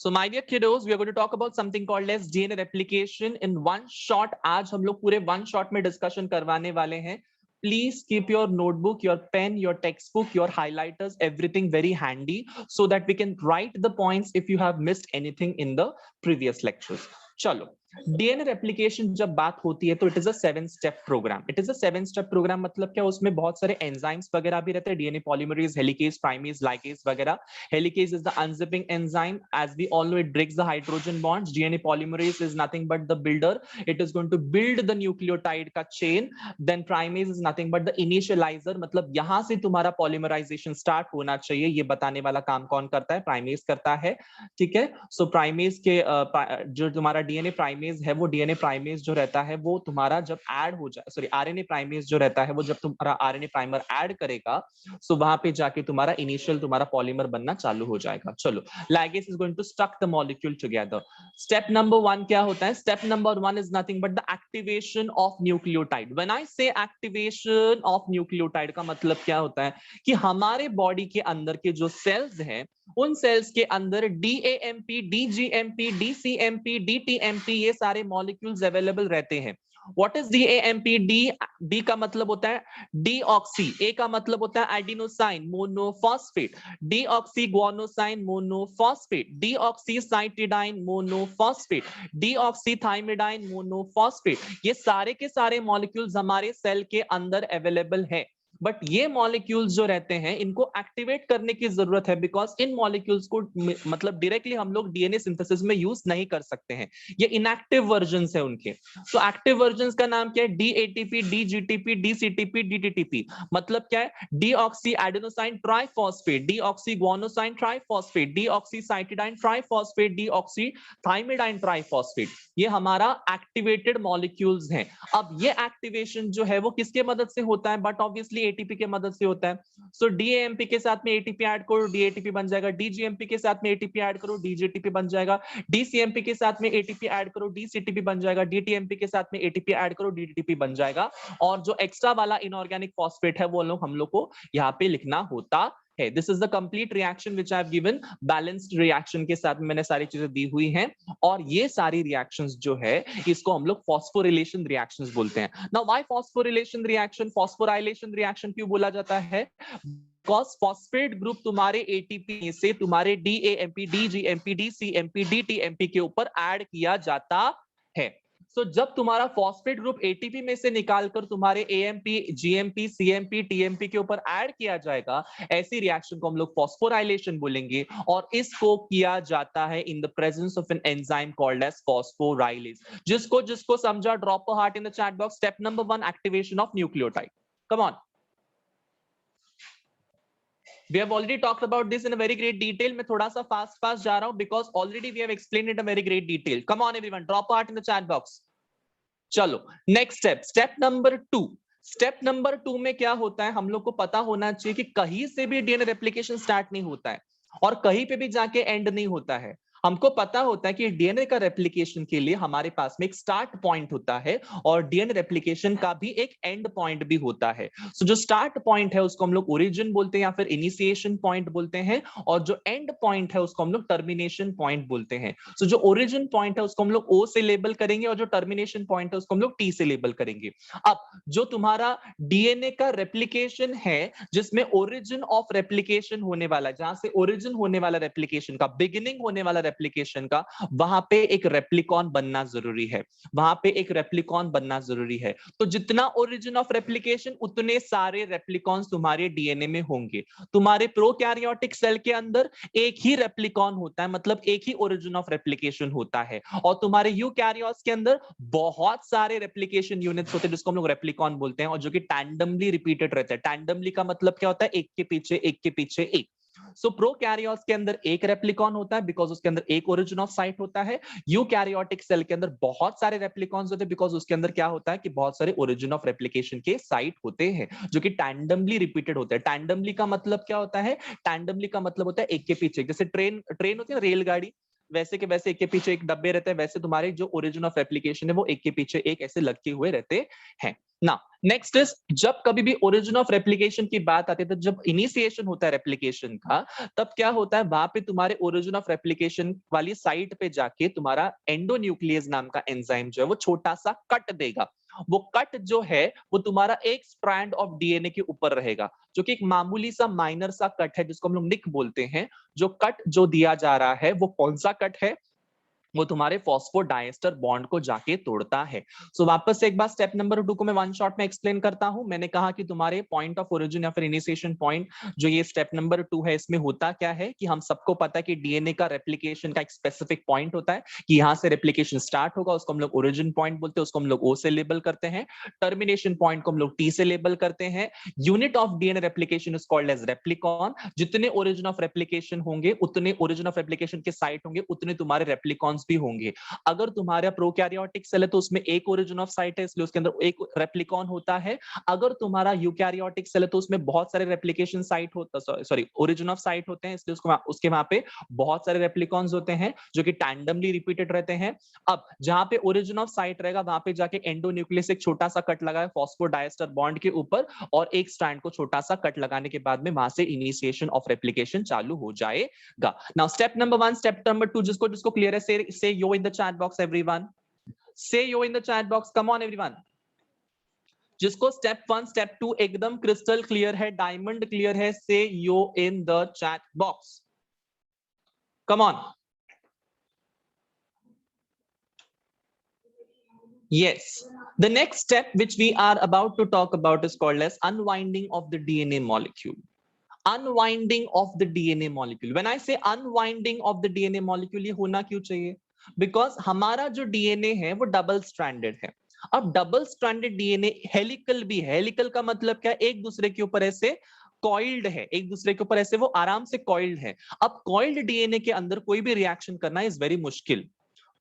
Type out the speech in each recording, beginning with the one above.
So my dear kiddos, we are going to talk about something called as DNA replication in one shot. आज हम लोग पूरे one shot में discussion करवाने वाले हैं. Please keep your notebook, your pen, your textbook, your highlighters, everything very handy so that we can write the points if you have missed anything in the previous lectures. चलो, DNA replication जब बात होती है तो it is a 7 step program. It is a 7 step program मतलब क्या, उसमें बहुत सारे एंजाइम्स वगैरह भी रहते हैं. DNA polymerase, helicase, primase, ligase वगैरह. Helicase is the unzipping enzyme. As we all know, it breaks the hydrogen bonds. DNA polymerase is nothing but the builder. It is going to build the nucleotide का chain. Then primase is nothing but the initializer, मतलब यहां से तुम्हारा polymerisation start होना चाहिए, ये बताने वाला काम कौन करता है? प्राइमेज करता है. ठीक है. सो प्राइमेज के जो तुम्हारा डीएनए प्राइमेज है, वो डीएनए प्राइमेज जो रहता है वो तुम्हारा जब ऐड हो जाए, सॉरी आरएनए प्राइमेज जो रहता है वो जब तुम्हारा आरएनए प्राइमर ऐड करेगा, सो वहां पे जाके तुम्हारा इनिशियल तुम्हारा पॉलीमर बनना चालू हो जाएगा. चलो, ligase is going to stuck the molecule together. Step number 1 क्या होता है? Step number 1 is nothing but the activation of nucleotide. When I say activation of nucleotide का मतलब क्या होता है कि हमारे बॉडी के अंदर के जो सेल्स हैं, उन सेल्स के अंदर DAMP, DGMP, DCMP, DTMP ये सारे मॉलिक्यूल्स अवेलेबल रहते हैं. What is DAMP? D का मतलब होता है डीऑक्सी, A का मतलब होता है adenosine monophosphate, deoxyguanosine monophosphate, deoxycytidine monophosphate, deoxythymidine monophosphate. ये सारे के सारे मॉलिक्यूल्स हमारे सेल के अंदर अवेलेबल है. बट ये मॉलिक्यूल्स जो रहते हैं, इनको एक्टिवेट करने की जरूरत है, बिकॉज इन मॉलिक्यूल्स को मतलब डायरेक्टली हम लोग डीएनए सिंथेसिस में यूज नहीं कर सकते हैं. ये इनएक्टिव वर्जन्स है उनके. तो एक्टिव वर्जन्स का नाम क्या है? डीएटीपी, डीजीटीपी, डीसीटीपी, डीटीटीपी. मतलब क्या है? Deoxy adenosine triphosphate, deoxyguanosine triphosphate, deoxycytidine triphosphate, deoxythymidine triphosphate. ये हमारा एक्टिवेटेड मॉलिक्यूल्स हैं. अब ये एक्टिवेशन जो है वो किसके मदद से होता है? बट ऑब्वियसली एटीपी के मदद से होता है. सो डीएएमपी के साथ में एटीपी ऐड करो, डीएटीपी बन जाएगा. डीजीएमपी के साथ में एटीपी ऐड करो, डीजीटीपी बन जाएगा. डीसीएमपी के साथ में एटीपी ऐड करो, डीसीटीपी बन जाएगा. डीटीएमपी के साथ में एटीपी ऐड करो, डीटीपी बन जाएगा. और जो एक्स्ट्रा वाला इनऑर्गेनिक फॉस्फेट है वो हम लोग को यहाँ पे लिखना होता है. This is the complete reaction which I have given. Balanced reaction के साथ मैंने सारी चीजें दी हुई हैं. और ये सारी रिएक्शंस जो है इसको हम लोग फॉस्फोरिलेशन रिएक्शंस बोलते हैं. Now why phosphorylation reaction, phosphorylation reaction क्यों बोला जाता है? बिकॉज फॉस्फेट ग्रुप तुम्हारे एटीपी से तुम्हारे डीएएमपी, डीजीएमपी, डीसीएमपी, डीटीएमपी के ऊपर ऐड किया जाता है. तो जब तुम्हारा फॉस्फेट ग्रुप एटीपी में से निकालकर तुम्हारे एएमपी, जीएमपी, सीएमपी, टीएमपी के ऊपर ऐड किया जाएगा, ऐसी रिएक्शन को हम लोग फॉस्फोराइलेशन बोलेंगे. और इसको किया जाता है in the presence of an enzyme called as phosphorylase. जिसको जिसको समझा, drop a heart in the chat box. Step number 1, activation of nucleotide. Come on. We have already talked about this in a very great detail. मैं थोड़ा सा fast जा रहा हूं because already we have explained it in a very great detail. Come on everyone, drop a heart in the chat box. चलो, next step, step number 2. Step number 2 में क्या होता है? हम लोग को पता होना चाहिए कि कहीं से भी डीएनए रेप्लिकेशन स्टार्ट नहीं होता है और कहीं पे भी जाके एंड नहीं होता है. हमको पता होता है कि डीएनए का रेप्लिकेशन के लिए हमारे पास में एक स्टार्ट पॉइंट होता है और डीएनए रेप्लिकेशन का भी एक एंड पॉइंट भी होता है. सो जो स्टार्ट पॉइंट है उसको हम लोग ओरिजिन बोलते हैं या फिर इनिशिएशन पॉइंट बोलते हैं, और जो एंड पॉइंट है उसको हम लोग टर्मिनेशन पॉइंट बोलते हैं. सो जो ओरिजिन पॉइंट है उसको हम लोग ओ से लेबल करेंगे और जो टर्मिनेशन पॉइंट है उसको हम लोग टी से लेबल करेंगे. अब जो तुम्हारा डीएनए का रेप्लिकेशन है, जिसमें ओरिजिन ऑफ रेप्लिकेशन होने वाला, जहां से ओरिजिन होने वाला रेप्लिकेशन का, बिगिनिंग होने वाला रेप्लिकेशन का, वहां पे एक रेप्लिकॉन बनना जरूरी है. वहां पे एक रेप्लिकॉन बनना जरूरी है. तो जितना ओरिजिन ऑफ रेप्लिकेशन उतने सारे रेप्लिकॉन्स तुम्हारे डीएनए में होंगे. तुम्हारे प्रोकैरियोटिक सेल के अंदर एक ही रेप्लिकॉन होता है, मतलब एक ही ओरिजिन ऑफ रेप्लिकेशन होता है. और तुम्हारे यूकैरियोट्स के अंदर बहुत सारे रेप्लिकेशन यूनिट्स होते हैं जिसको हम लोग रेप्लिकॉन बोलते हैं, और जो कि टैंडमली रिपीटेड रहते हैं. टैंडमली का मतलब क्या होता है? एक के पीछे एक के पीछे एक. सो प्रोकैरियोट्स के अंदर एक रेप्लिकॉन होता है बिकॉज उसके अंदर एक ओरिजिन ऑफ साइट होता है. यूकैरियोटिक सेल के अंदर बहुत सारे रेप्लिकॉन्स होते हैं बिकॉज उसके अंदर क्या होता है कि बहुत सारे ओरिजिन ऑफ रेप्लिकेशन के साइट होते हैं जो कि टैंडमली रिपीटेड होते हैं. टैंडमली का मतलब क्या होता है? टैंडमली का मतलब होता है एक के पीछे, जैसे ट्रेन होती है ना, रेलगाड़ी, वैसे के वैसे एक के पीछे एक डब्बे रहते हैं, वैसे तुम्हारे जो ओरिजिन ऑफ रेप्लिकेशन है वो एक के पीछे एक ऐसे लटके हुए रहते हैं. ना नेक्स्ट इज, जब कभी भी ओरिजिन ऑफ रेप्लिकेशन की बात आती है, तो जब इनिशिएशन होता है रेप्लिकेशन का, तब क्या होता है, वहां पे तुम्हारे ओरिजिन ऑफ रेप्लिकेशन वाली साइट पे जाके तुम्हारा एंडोन्यूक्लियस नाम का एंजाइम जो है वो छोटा सा कट देगा। वो कट जो है वो तुम्हारा एक स्ट्रैंड ऑफ डीएनए के ऊपर रहेगा, जो कि एक मामूली सा माइनर सा कट है जिसको हम लोग निक बोलते हैं। जो कट जो दिया जा रहा है वो कौन सा कट है, वो तुम्हारे फॉस्फोडाइएस्टर बॉन्ड को जाके तोड़ता है। सो वापस से एक बार स्टेप नंबर 2 को मैं वन शॉट में एक्सप्लेन करता हूं। मैंने कहा कि तुम्हारे पॉइंट ऑफ ओरिजिन या फिर इनिशिएशन पॉइंट जो ये स्टेप नंबर 2 है, इसमें होता क्या है कि हम सबको पता है कि डीएनए का रेप्लिकेशन का एक स्पेसिफिक पॉइंट होता है कि यहां से रेप्लिकेशन स्टार्ट होगा, उसको हम लोग ओरिजिन पॉइंट बोलते हैं, उसको हम लोग ओ से लेबल करते हैं। टर्मिनेशन पॉइंट को हम लोग टी से लेबल करते हैं। Unit of DNA replication is called as replicon. जितने ओरिजिन ऑफ रेप्लिकेशन होंगे, उतने ओरिजिन ऑफ रेप्लिकेशन के साइट होंगे, उतने तुम्हारे रेप्लिकॉन्स भी होंगे। अगर तुम्हारा प्रोकैरियोटिक सेल है तो उसमें एक ओरिजिन ऑफ साइट है, इसलिए उसके अंदर एक रेप्लिकॉन होता है। अगर तुम्हारा यूकैरियोटिक सेल है तो उसमें बहुत सारे रेप्लिकेशन साइट होता, सॉरी ओरिजिन ऑफ साइट होते हैं, इसलिए उसको उसके वहां पे बहुत सारे रेप्लिकॉन्स होते हैं जो कि टैंडमली रिपीटेड रहते हैं। अब जहां पे ओरिजिन ऑफ साइट रहेगा वहां पे जाके एंडोन्यूक्लियस एक छोटा सा कट लगा है फॉस्फोडाइएस्टर बॉन्ड के ऊपर, और एक स्ट्रैंड को छोटा सा कट लगाने के बाद में वहां से इनिशिएशन ऑफ रेप्लिकेशन चालू हो जाएगा। Now step number 1, step number 2, जिसको जिसको क्लियर है say yo in the chat box everyone, say yo in the chat box, come on everyone. जिसको स्टेप 1 स्टेप 2 एकदम क्रिस्टल क्लियर है, डायमंड क्लियर है, say yo in the chat box, come on. Yes. The next step which we are about to talk about is called as unwinding of the DNA molecule. Unwinding of the DNA molecule. When I say unwinding of the DNA molecule, ये होना क्यों चाहिए? Because हमारा जो DNA है वो double stranded है। अब डबल स्ट्रैंडेड डीएनए हेलिकल भी है। हेलिकल का मतलब क्या? एक दूसरे के ऊपर ऐसे कॉइल्ड है, एक दूसरे के ऊपर ऐसे वो आराम से कॉइल्ड है। अब कॉइल्ड डीएनए के अंदर कोई भी रिएक्शन करना इज वेरी मुश्किल।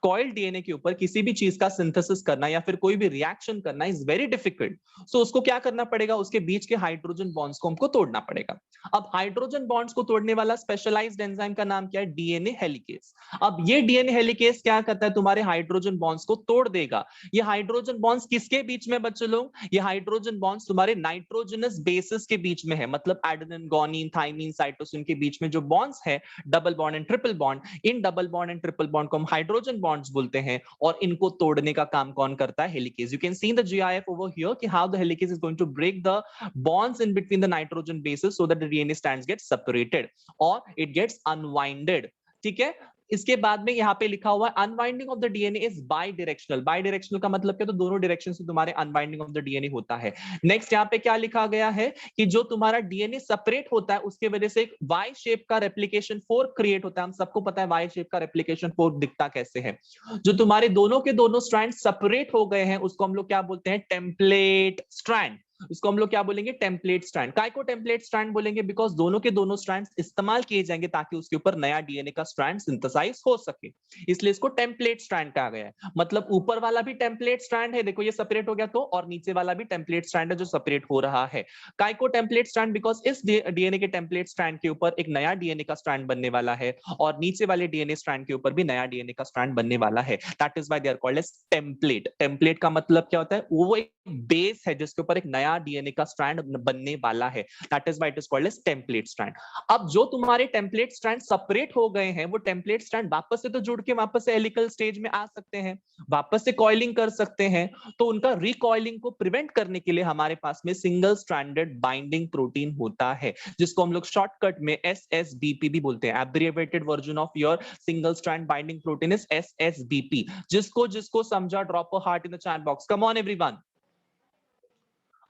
कॉइल्ड डीएनए के ऊपर किसी भी चीज का सिंथेसिस करना या फिर कोई भी रिएक्शन करना इज वेरी डिफिकल्ट। सो उसको क्या करना पड़ेगा? उसके बीच के हाइड्रोजन बॉन्ड्स को हमको तोड़ना पड़ेगा। अब हाइड्रोजन बॉन्ड्स को तोड़ने वाला स्पेशलाइज्ड एंजाइम का नाम क्या है? DNA helicase. अब ये डीएनए हेलिकेज क्या करता है? तुम्हारे हाइड्रोजन बॉन्ड्स को तोड़ देगा। ये हाइड्रोजन बॉन्ड्स किसके बीच में बच्चे लोग? ये हाइड्रोजन बॉन्ड्स तुम्हारे नाइट्रोजनस बेसिस के बीच में है, मतलब एडेनिन, गुआनिन, थाइमिन, साइटोसिन के बीच में जो बॉन्ड्स है, double bond and triple bond, in double bond and triple bond को हम हाइड्रोजन बॉन्ड्स बोलते हैं। और इनको तोड़ने का काम कौन करता है? Helicase. You can see the GIF over here कि how the helicase is going to break the bonds in between the nitrogen bases so that the DNA strands get separated or it gets unwinded. ठीक है? इसके बाद में यहाँ पे लिखा हुआ है unwinding of the DNA is by directional. By directional का मतलब क्या? तो दोनों डायरेक्शन से तुम्हारे अनवाइंडिंग ऑफ द डीएनए होता है। नेक्स्ट यहाँ पे क्या लिखा गया है कि जो तुम्हारा डीएनए सेपरेट होता है उसके वजह से एक वाई शेप का रेप्लिकेशन फोर्क क्रिएट होता है। हम सबको पता है वाई शेप का रेप्लिकेशन फोर्क दिखता कैसे है। जो तुम्हारे दोनों के दोनों स्ट्रैंड सेपरेट हो गए हैं उसको हम लोग क्या बोलते हैं? Template strand. उसको हम लोग क्या बोलेंगे? Template strand. काय को टेम्पलेट स्ट्रैंड बोलेंगे? बिकॉज दोनों के दोनों स्ट्रैंड्स इस्तेमाल किए जाएंगे ताकि उसके ऊपर नया डीएनए का स्ट्रैंड सिंथेसाइज हो सके, इसलिए इसको टेम्पलेट स्ट्रैंड कहा गया है। मतलब ऊपर वाला भी टेम्पलेट स्ट्रैंड है, देखो ये सेपरेट हो गया तो, और नीचे वाला भी टेम्पलेट स्ट्रैंड है जो सेपरेट हो रहा है। काय को टेम्पलेट स्ट्रैंड? बिकॉज इस डीएनए के टेम्पलेट स्ट्रैंड के ऊपर एक नया डीएनए का स्ट्रैंड बनने वाला है और नीचे वाले डीएनए स्ट्रैंड के ऊपर भी नया डीएनए का स्ट्रैंड बनने वाला है। That is why they are called as template. Template का मतलब क्या होता है? वो एक बेस है जिसके ऊपर एक नया डीएनए का स्ट्रैंड बनने वाला है। That is why it is called as template strand. अब जो तुम्हारे टेम्पलेट स्ट्रैंड सेपरेट हो गए हैं वो टेम्पलेट स्ट्रैंड वापस से तो जुड़ के वापस से हेलिकल स्टेज में आ सकते हैं, वापस से कॉइलिंग कर सकते हैं। तो उनका रिकॉइलिंग को प्रिवेंट करने के लिए हमारे पास में सिंगल स्ट्रैंडेड बाइंडिंग प्रोटीन होता है जिसको हम लोग शॉर्टकट में SSBP भी बोलते हैं। Abbreviated version of your single strand binding protein is SSBP। जिसको जिसको समझा drop a heart in the chat box, come on everyone.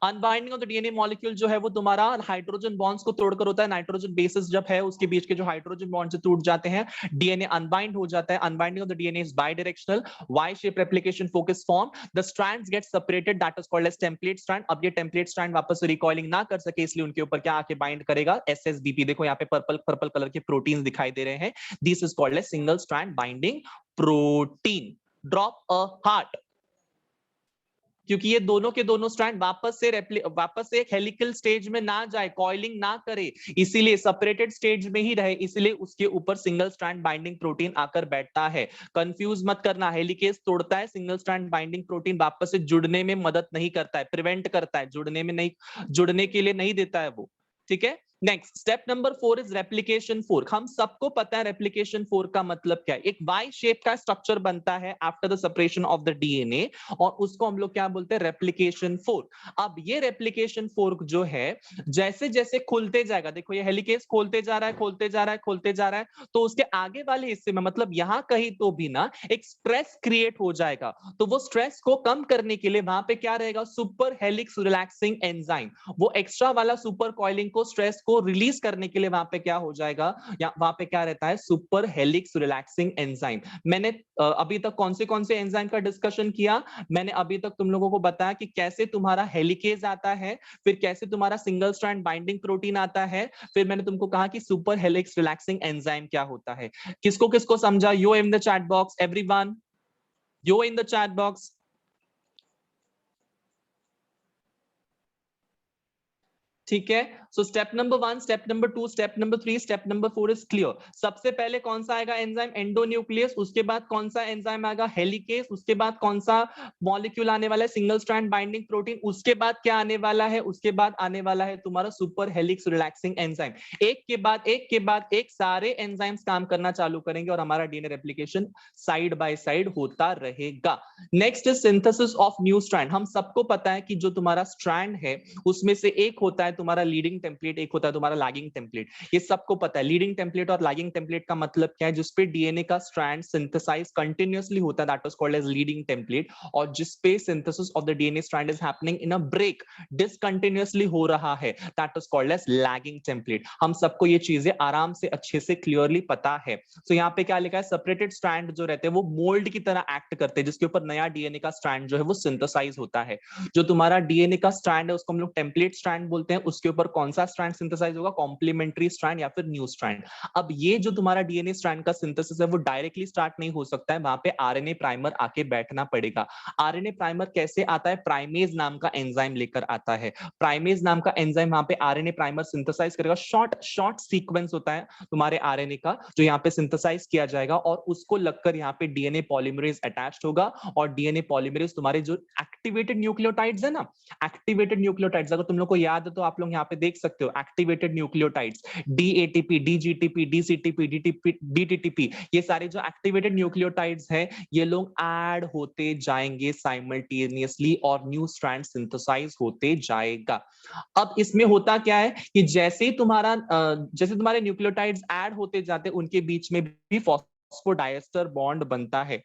Unbinding of the DNA molecule जो है वो तुम्हारा हाइड्रोजन बॉन्ड्स को तोड़कर होता है। नाइट्रोजन बेसिस जब है उसके बीच के जो हाइड्रोजन बॉन्ड्स टूट जाते हैं, डीएनए अनबाइंड हो जाता है। Unbinding of the DNA is bidirectional, Y shape replication focus form, the strands get separated, that is called as template strand. अब ये टेम्पलेट स्ट्रैंड वापस से रिकॉइलिंग ना कर सके इसलिए उनके ऊपर क्या आके बाइंड करेगा? SSBP। देखो यहाँ पे पर्पल पर्पल कलर के प्रोटीन दिखाई दे रहे हैं, this is called as single strand binding protein. Drop a heart. क्योंकि ये दोनों के दोनों स्ट्रैंड वापस से एक हेलिकल स्टेज में ना जाए, कॉइलिंग ना करे, इसीलिए सेपरेटेड स्टेज में ही रहे, इसलिए उसके ऊपर सिंगल स्ट्रैंड बाइंडिंग प्रोटीन आकर बैठता है। कंफ्यूज मत करना, हेलिकेज तोड़ता है, सिंगल स्ट्रैंड बाइंडिंग प्रोटीन वापस से जुड़ने में मदद नहीं करता है, प्रिवेंट करता है, जुड़ने में नहीं, जुड़ने के लिए नहीं देता है वो। ठीक है, next step number 4 is replication fork. हम सबको पता है रेप्लिकेशन फोर्क का मतलब क्या है। एक वाई शेप का स्ट्रक्चर बनता है after the separation of the DNA, और उसको हम लोग क्या बोलते हैं, रेप्लिकेशन फोर्क। अब ये रेप्लिकेशन फोर्क जो है जैसे जैसे खुलते जाएगा, देखो ये हेलिकेज खोलते जा रहा है, खोलते जा रहा है, खोलते जा रहा है, तो उसके आगे वाले हिस्से में मतलब यहां कहीं तो भी ना एक स्ट्रेस क्रिएट हो जाएगा। तो वो स्ट्रेस को कम करने के लिए वहां पे क्या रहेगा, सुपर हेलिक्स रिलैक्सिंग एंजाइम। वो एक्स्ट्रा वाला सुपर कॉइलिंग को, स्ट्रेस को रिलीज करने के लिए वहां पे क्या हो जाएगा, या वहां पे क्या रहता है, सुपर हेलिक्स रिलैक्सिंग एंजाइम। मैंने अभी तक कौन से एंजाइम का डिस्कशन किया, मैंने अभी तक तुम लोगों को बताया कि कैसे तुम्हारा हेलिकेज आता है, फिर कैसे तुम्हारा सिंगल स्ट्रैंड बाइंडिंग प्रोटीन आता है, फिर मैंने तुमको कहा कि सुपर हेलिक्स रिलैक्सिंग एंजाइम क्या होता है। किसको किसको समझा, yo in the chat box, everyone yo in the chat box. ठीक है, so step number 1, step number 2, step number 3, step number 4 is clear. सबसे पहले कौन सा आएगा एंजाइम, एंडोन्यूक्लियस, उसके बाद कौन सा एंजाइम आएगा, हेलिकेस, उसके बाद कौन सा मॉलिक्यूल आने वाला है, सिंगल स्ट्रैंड बाइंडिंग प्रोटीन, उसके बाद क्या आने वाला है, उसके बाद आने वाला है तुम्हारा सुपर हेलिक्स रिलैक्सिंग एंजाइम। एक के बाद एक के बाद एक सारे एंजाइम्स काम करना चालू करेंगे और हमारा DNA replication side by side होता रहेगा। Next is synthesis of new strand. हम सबको पता है कि जो तुम्हारा स्ट्रैंड है उसमें से एक होता है तुम्हारा लीडिंग टेम्पलेट, एक होता है तुम्हारा लैगिंग टेम्पलेट। ये सबको पता है। लीडिंग टेम्पलेट और लैगिंग टेम्पलेट का मतलब क्या है, जिसपे डीएनए का स्ट्रैंड सिंथेसाइज कंटिन्यूअसली होता है, that was called as leading template. और जिसपे synthesis of the DNA strand is happening in a break, discontinuously हो रहा है, that was called as lagging template. हम सबको ये चीजें आराम से अच्छे से क्लियरली पता है। तो यहाँ पे क्या लिखा है, सेपरेटेड स्ट्रैंड जो रहते हैं वो मोल्ड की तरह एक्ट करते हैं, जिसके ऊपर नया डीएनए का स्ट्रैंड जो है वो सिंथेसाइज होता है। जो तुम्हारा डीएनए का स्ट्रैंड है उसको हम लोग टेम्पलेट स्ट्रैंड बोलते हैं, उसके ऊपर कौन सा स्ट्रैंड सिंथेसाइज होगा, कॉम्प्लीमेंट्री स्ट्रैंड या फिर न्यू स्ट्रैंड। अब ये जो तुम्हारा डीएनए स्ट्रैंड का सिंथेसिस है वो डायरेक्टली स्टार्ट नहीं हो सकता है, वहां पे आरएनए प्राइमर आके बैठना पड़ेगा। आरएनए प्राइमर कैसे आता है, प्राइमेज नाम का एंजाइम लेकर आता है। प्राइमेज नाम का एंजाइम वहां पे आरएनए प्राइमर सिंथेसाइज करेगा। शॉर्ट शॉर्ट सीक्वेंस होता है तुम्हारे आरएनए का जो यहाँ पे सिंथेसाइज किया जाएगा, और उसको लगकर यहाँ पे डीएनए पॉलीमरेज अटैच्ड होगा। और डीएनए पॉलीमरेज तुम्हारे जो एक्टिवेटेड न्यूक्लियोटाइड्स है ना, एक्टिवेटेड न्यूक्लियोटाइड्स, अगर तुम लोग को याद है तो आप लोग यहाँ पे देख सकते हो, एक्टिवेटेड न्यूक्लियोटाइड्स डीएटीपी, डीजीटीपी, डीसीटीपी, डीटीपी, डीटीटीपी, ये सारे जो एक्टिवेटेड न्यूक्लियोटाइड्स हैं ये लोग ऐड होते जाएंगे साइमल्टेनियसली और न्यू स्ट्रैंड सिंथेसाइज होते जाएगा। अब इसमें होता क्या है कि जैसे ही जैसे तुम्हारे न्यूक्लियोटाइड्स ऐड होते जाते हैं उनके बीच में भी फॉस्फोडाइएस्टर बॉन्ड बनता है,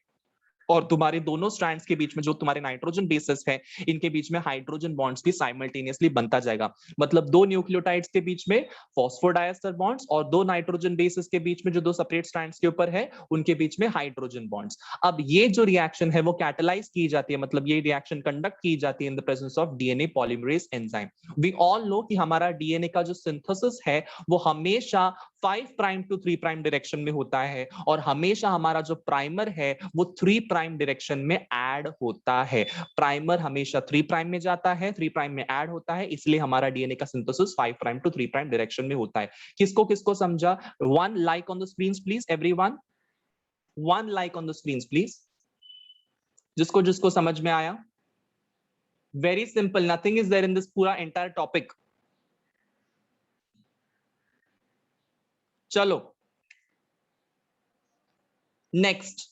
और तुम्हारे दोनों स्ट्रैंड्स के बीच में जो तुम्हारे नाइट्रोजन बेसेस है इनके बीच में हाइड्रोजन बॉन्ड्स भी साइमल्टेनियसली बनता जाएगा। मतलब दो न्यूक्लियोटाइड्स के बीच में फॉस्फोडाइएस्टर बॉन्ड्स, और दो नाइट्रोजन बेसेस के बीच में जो दो सेपरेट स्ट्रैंड्स के ऊपर है उनके बीच में हाइड्रोजन बॉन्ड्स। अब ये जो रिएक्शन है वो कैटलाइज की जाती है, मतलब ये रिएक्शन कंडक्ट की जाती है in the presence of DNA polymerase enzyme. We all know कि हमारा डीएनए का जो सिंथेसिस है वो हमेशा 5 प्राइम टू 3 प्राइम डायरेक्शन में होता है, और हमेशा हमारा जो प्राइमर है वो 3 प्राइम डायरेक्शन में ऐड होता है। प्राइमर हमेशा 3 प्राइम में जाता है, 3 प्राइम में ऐड होता है, इसलिए हमारा डीएनए का synthesis 5 prime to 3 prime direction में होता है। किसको किसको समझा, 1 like on the screen please, everyone 1 like on the screen please, जिसको जिसको समझ में आया। Very simple, nothing is there in this पूरा एंटायर टॉपिक। चलो next.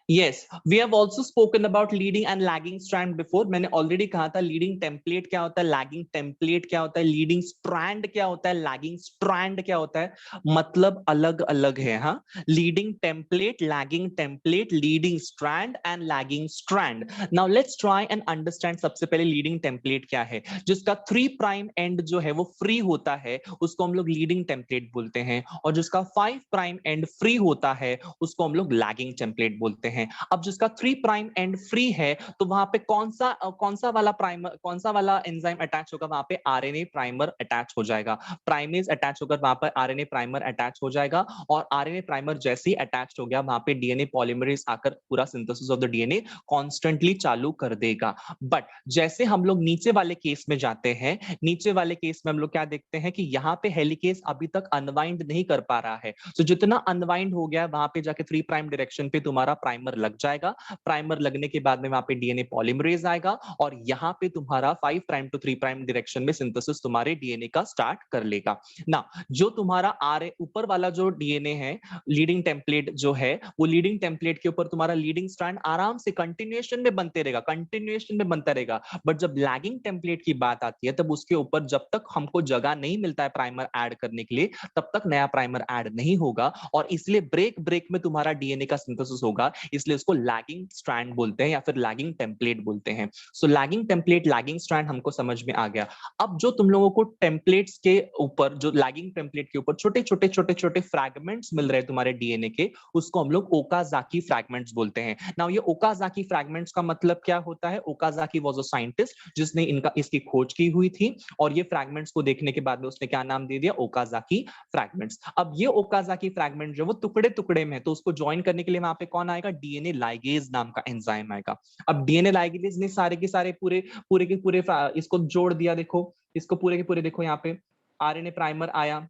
Yes, we have also spoken about leading and lagging strand before. मैंने already कहा था leading template क्या होता है, lagging template क्या होता है, leading strand क्या होता है, lagging strand क्या होता है, मतलब अलग अलग है। हाँ, leading template, lagging template, leading strand and lagging strand. Now let's try and understand सबसे पहले leading template क्या है। जिसका 3 prime end जो है वो free होता है उसको हम लोग leading template बोलते हैं, और जिसका 5 prime end free होता है उसको हम लोग lagging template बोलते हैं। हैं। अब जिसका 3 प्राइम एंड फ्री है तो वहां पे कौन सा वाला प्राइमर, कौन सा वाला एंजाइम अटैच होगा, वहां पे आरएनए प्राइमर अटैच हो जाएगा, प्राइमेज अटैच होकर वहां पर आरएनए प्राइमर अटैच हो जाएगा, और आरएनए प्राइमर जैसे ही अटैच हो गया वहां पे डीएनए पॉलीमरेज आकर पूरा synthesis of the DNA constantly चालू कर देगा। बट जैसे हम लोग नीचे वाले केस में जाते हैं, नीचे वाले केस में हम लोग क्या देखते हैं कि यहाँ पे हेलिकेस अभी तक अनवाइंड नहीं कर पा रहा है। तो जितना अनवाइंड हो गया है वहां पे जाके 3 प्राइम डायरेक्शन पे तुम्हारा प्राइमर लग जाएगा, प्राइमर लगने के बाद में वहां पे डीएनए पॉलीमरेज आएगा और यहाँ पे तुम्हारा 5 प्राइम टू 3 प्राइम डायरेक्शन में सिंथेसिस तुम्हारे डीएनए का स्टार्ट कर लेगा ना। जो तुम्हारा आर ऊपर वाला जो डीएनए है, लीडिंग टेम्पलेट जो है, वो लीडिंग टेम्पलेट के ऊपर तुम्हारा लीडिंग स्ट्रैंड आराम से कंटिन्यूएशन में बनते रहेगा, कंटिन्यूएशन में बनता रहेगा। बट जब लैगिंग टेम्पलेट की बात आती है तब उसके ऊपर जब तक हमको जगह नहीं मिलता है प्राइमर ऐड करने के लिए तब तक नया प्राइमर ऐड नहीं होगा, और इसलिए ब्रेक में तुम्हारा डीएनए का सिंथेसिस होगा, इसलिए उसको लैगिंग स्ट्रैंड बोलते हैं या फिर लैगिंग टेम्पलेट बोलते हैं। सो लैगिंग टेम्पलेट, लैगिंग स्ट्रैंड हमको समझ में आ गया। अब जो तुम लोगों को टेम्पलेट्स के ऊपर, जो लैगिंग टेम्पलेट के ऊपर छोटे छोटे फ्रैगमेंट्स मिल रहे हैं तुम्हारे डीएनए के, उसको हम लोग ओकाजाकी फ्रैगमेंट्स बोलते हैं। नाउ ये ओकाजाकी फ्रैगमेंट्स का मतलब क्या होता है? ओकाजाकी वाज अ साइंटिस्ट जिसने इसकी खोज की हुई थी, और ये फ्रैगमेंट्स को देखने के बाद में उसने क्या नाम दे दिया? Okazaki fragments. अब ये ओकाजाकी फ्रैगमेंट जो वो टुकड़े टुकड़े में है, तो उसको ज्वाइन करने के लिए वहां पे कौन आएगा? डीएनए लाइगेज नाम का एंजाइम आएगा। अब डीएनए लाइगेज ने सारे के सारे पूरे पूरे के पूरे इसको जोड़ दिया। देखो इसको पूरे के पूरे, देखो यहाँ पे आरएनए प्राइमर आया,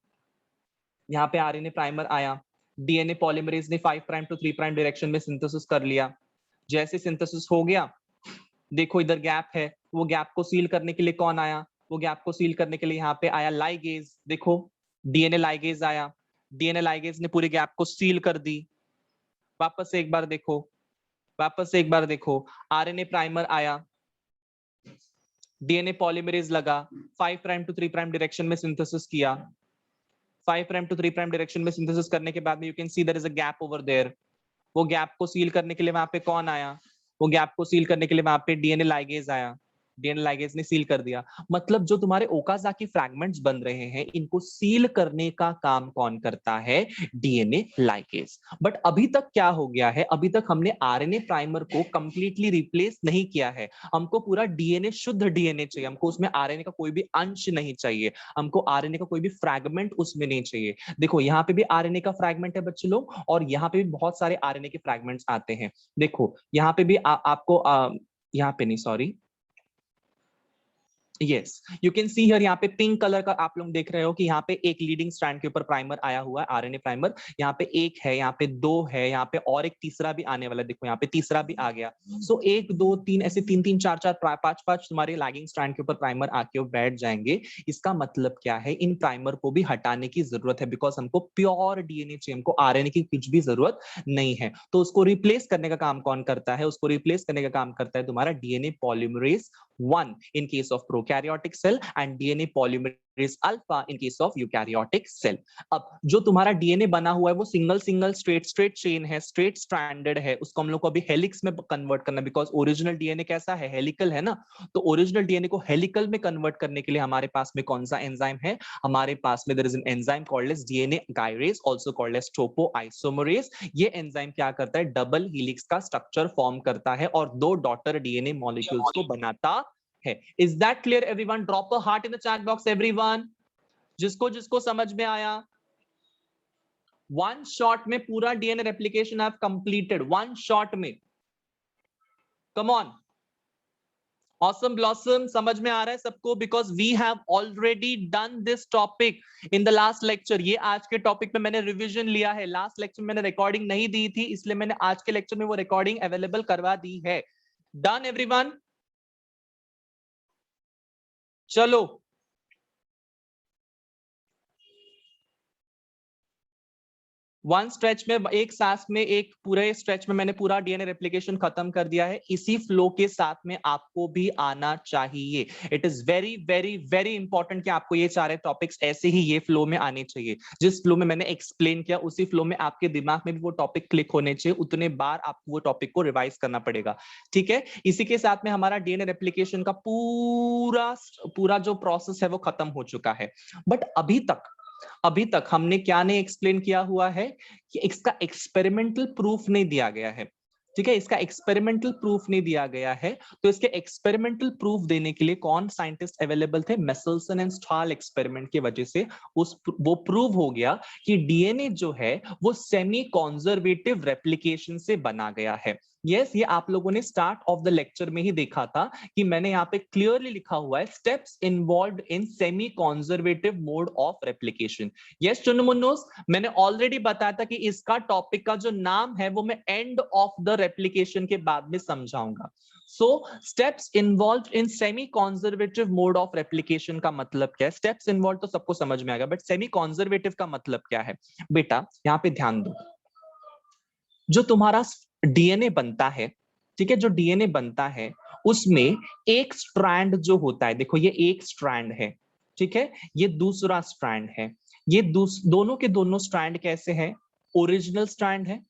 यहाँ पे आरएनए प्राइमर आया, डीएनए पॉलीमरेज ने 5 प्राइम टू 3 प्राइम डायरेक्शन में सिंथेसिस कर लिया। जैसे सिंथेसिस हो गया, देखो इधर गैप है, वो गैप को सील करने के लिए कौन आया? वो गैप को सील करने के लिए यहाँ पे आया लाइगेज। देखो डीएनए लाइगेज आया, डीएनए लाइगेज ने पूरे गैप को सील कर दी। वापस से एक बार देखो, वापस से एक बार देखो, आरएनए प्राइमर आया, डीएनए पॉलीमरेज लगा, 5 प्राइम टू 3 प्राइम डायरेक्शन में सिंथेसिस किया। 5 प्राइम टू 3 प्राइम डायरेक्शन में सिंथेसिस करने के बाद में you can see there is a gap over there. वो गैप को सील करने के लिए वहां पे कौन आया? वो गैप को सील करने के लिए वहां पे डीएनए लाइगेज आया, डीएनए लाइगेज ने सील कर दिया। मतलब जो तुम्हारे ओकाजाकी फ्रैगमेंट्स बन रहे हैं इनको सील करने का काम कौन करता है? DNA ligase. बट अभी तक क्या हो गया है? अभी तक हमने आरएनए प्राइमर को कंप्लीटली रिप्लेस नहीं किया है। हमको पूरा डीएनए, शुद्ध डीएनए चाहिए, हमको उसमें आरएनए का कोई भी अंश नहीं चाहिए, हमको आरएनए का कोई भी फ्रैगमेंट उसमें नहीं चाहिए। देखो यहाँ पे भी आरएनए का फ्रैगमेंट है बच्चे लोग, और यहाँ पे भी बहुत सारे आरएनए के फ्रैगमेंट्स आते हैं। देखो यहाँ पे भी आपको यहाँ पे नहीं, sorry, yes you can see here, यहाँ पे पिंक कलर का आप लोग देख रहे हो कि यहाँ पे एक लीडिंग स्ट्रैंड के ऊपर प्राइमर आया हुआ है, आरएनए प्राइमर। यहाँ पे एक है, यहाँ पे दो है, यहाँ पे और एक तीसरा भी आने वाला है। देखो यहाँ पे तीसरा भी आ गया। सो 1 2 3 ऐसे 3 3 4 4 5 5 तुम्हारे लैगिंग स्ट्रैंड के ऊपर प्राइमर आके बैठ जाएंगे। इसका मतलब क्या है? इन प्राइमर को भी हटाने की जरूरत है, बिकॉज हमको प्योर डीएनए चाहिए, हमको आरएनए की कुछ भी जरूरत नहीं है। तो उसको रिप्लेस करने का काम कौन करता है? उसको रिप्लेस करने का काम करता है तुम्हारा DNA polymerase 1 in case of prokaryotic cell and DNA polymerase alpha in case of eukaryotic cell. अब जो तुम्हारा डीएनए बना हुआ है वो सिंगल सिंगल स्ट्रेट चेन है, स्ट्रेट स्ट्रैंडेड है, उसको हम लोग को अभी हेलिक्स में कन्वर्ट करना है, बिकॉज ओरिजिनल डीएनए कैसा है? हेलिकल है ना। तो ओरिजिनल डीएनए को हेलिकल में कन्वर्ट करने के लिए हमारे पास में कौन सा एंजाइम है? हमारे पास में there is an enzyme called as DNA gyrase, also called as topoisomerase. ये एंजाइम क्या करता है? डबल हेलिक्स का स्ट्रक्चर फॉर्म करता है और 2 डॉटर डीएनए मॉलिक्यूल्स को बनाता है। Is that clear everyone? Drop a heart in the chat box everyone. जिसको जिसको समझ में आया। वन शॉट में पूरा DNA replication I have completed, one shot में। कम ऑन, ऑसम ब्लॉसम, समझ में आ रहा है सबको? Because we have already done this topic in the last lecture. ये आज के टॉपिक पे मैंने रिवीजन लिया है, लास्ट लेक्चर में मैंने रिकॉर्डिंग नहीं दी थी, इसलिए मैंने आज के लेक्चर में वो रिकॉर्डिंग अवेलेबल करवा दी है। Done everyone? चलो वन स्ट्रेच में, एक सांस में, एक पूरे स्ट्रेच में मैंने पूरा डीएनए रेप्लिकेशन खत्म कर दिया है। इसी फ्लो के साथ में आपको भी आना चाहिए। It is very very very important कि आपको ये सारे टॉपिक्स ऐसे ही ये फ्लो में आने चाहिए। जिस फ्लो में मैंने एक्सप्लेन किया उसी फ्लो में आपके दिमाग में भी वो टॉपिक क्लिक होने चाहिए, उतने बार आपको वो टॉपिक को रिवाइज करना पड़ेगा। ठीक है, इसी के साथ में हमारा डीएनए रेप्लिकेशन का पूरा पूरा जो प्रोसेस है वो खत्म हो चुका है। बट अभी तक हमने क्या नहीं एक्सप्लेन किया हुआ है कि इसका एक्सपेरिमेंटल प्रूफ नहीं दिया गया है। ठीक है, इसका एक्सपेरिमेंटल प्रूफ नहीं दिया गया है, तो इसके एक्सपेरिमेंटल प्रूफ देने के लिए कौन साइंटिस्ट अवेलेबल थे? मेसेल्सन एंड स्टाल एक्सपेरिमेंट की वजह से वो प्रूव हो गया कि डीएनए जो है वो सेमी कॉन्जर्वेटिव रेप्लिकेशन से बना गया है। यस, ये आप लोगों ने स्टार्ट ऑफ द लेक्चर में ही देखा था कि मैंने यहाँ पे क्लियरली लिखा हुआ है steps involved in semi conservative mode of replication. Yes चुनमुन्नोस, मैंने ऑलरेडी बताया था कि इसका टॉपिक का जो नाम है वो मैं एंड ऑफ द रेप्लिकेशन के बाद में समझाऊंगा। So steps involved in semi conservative mode of replication का मतलब क्या है? स्टेप्स इन्वॉल्व तो सबको समझ में आएगा, बट सेमी कॉन्जर्वेटिव का मतलब क्या है? बेटा यहां पे ध्यान दो, जो तुम्हारा डीएनए बनता है, ठीक है, जो डीएनए बनता है उसमें एक स्ट्रैंड जो होता है, देखो ये एक स्ट्रैंड है, ठीक है, ये दूसरा स्ट्रैंड है, ये दोनों के दोनों स्ट्रैंड कैसे हैं? ओरिजिनल स्ट्रैंड है,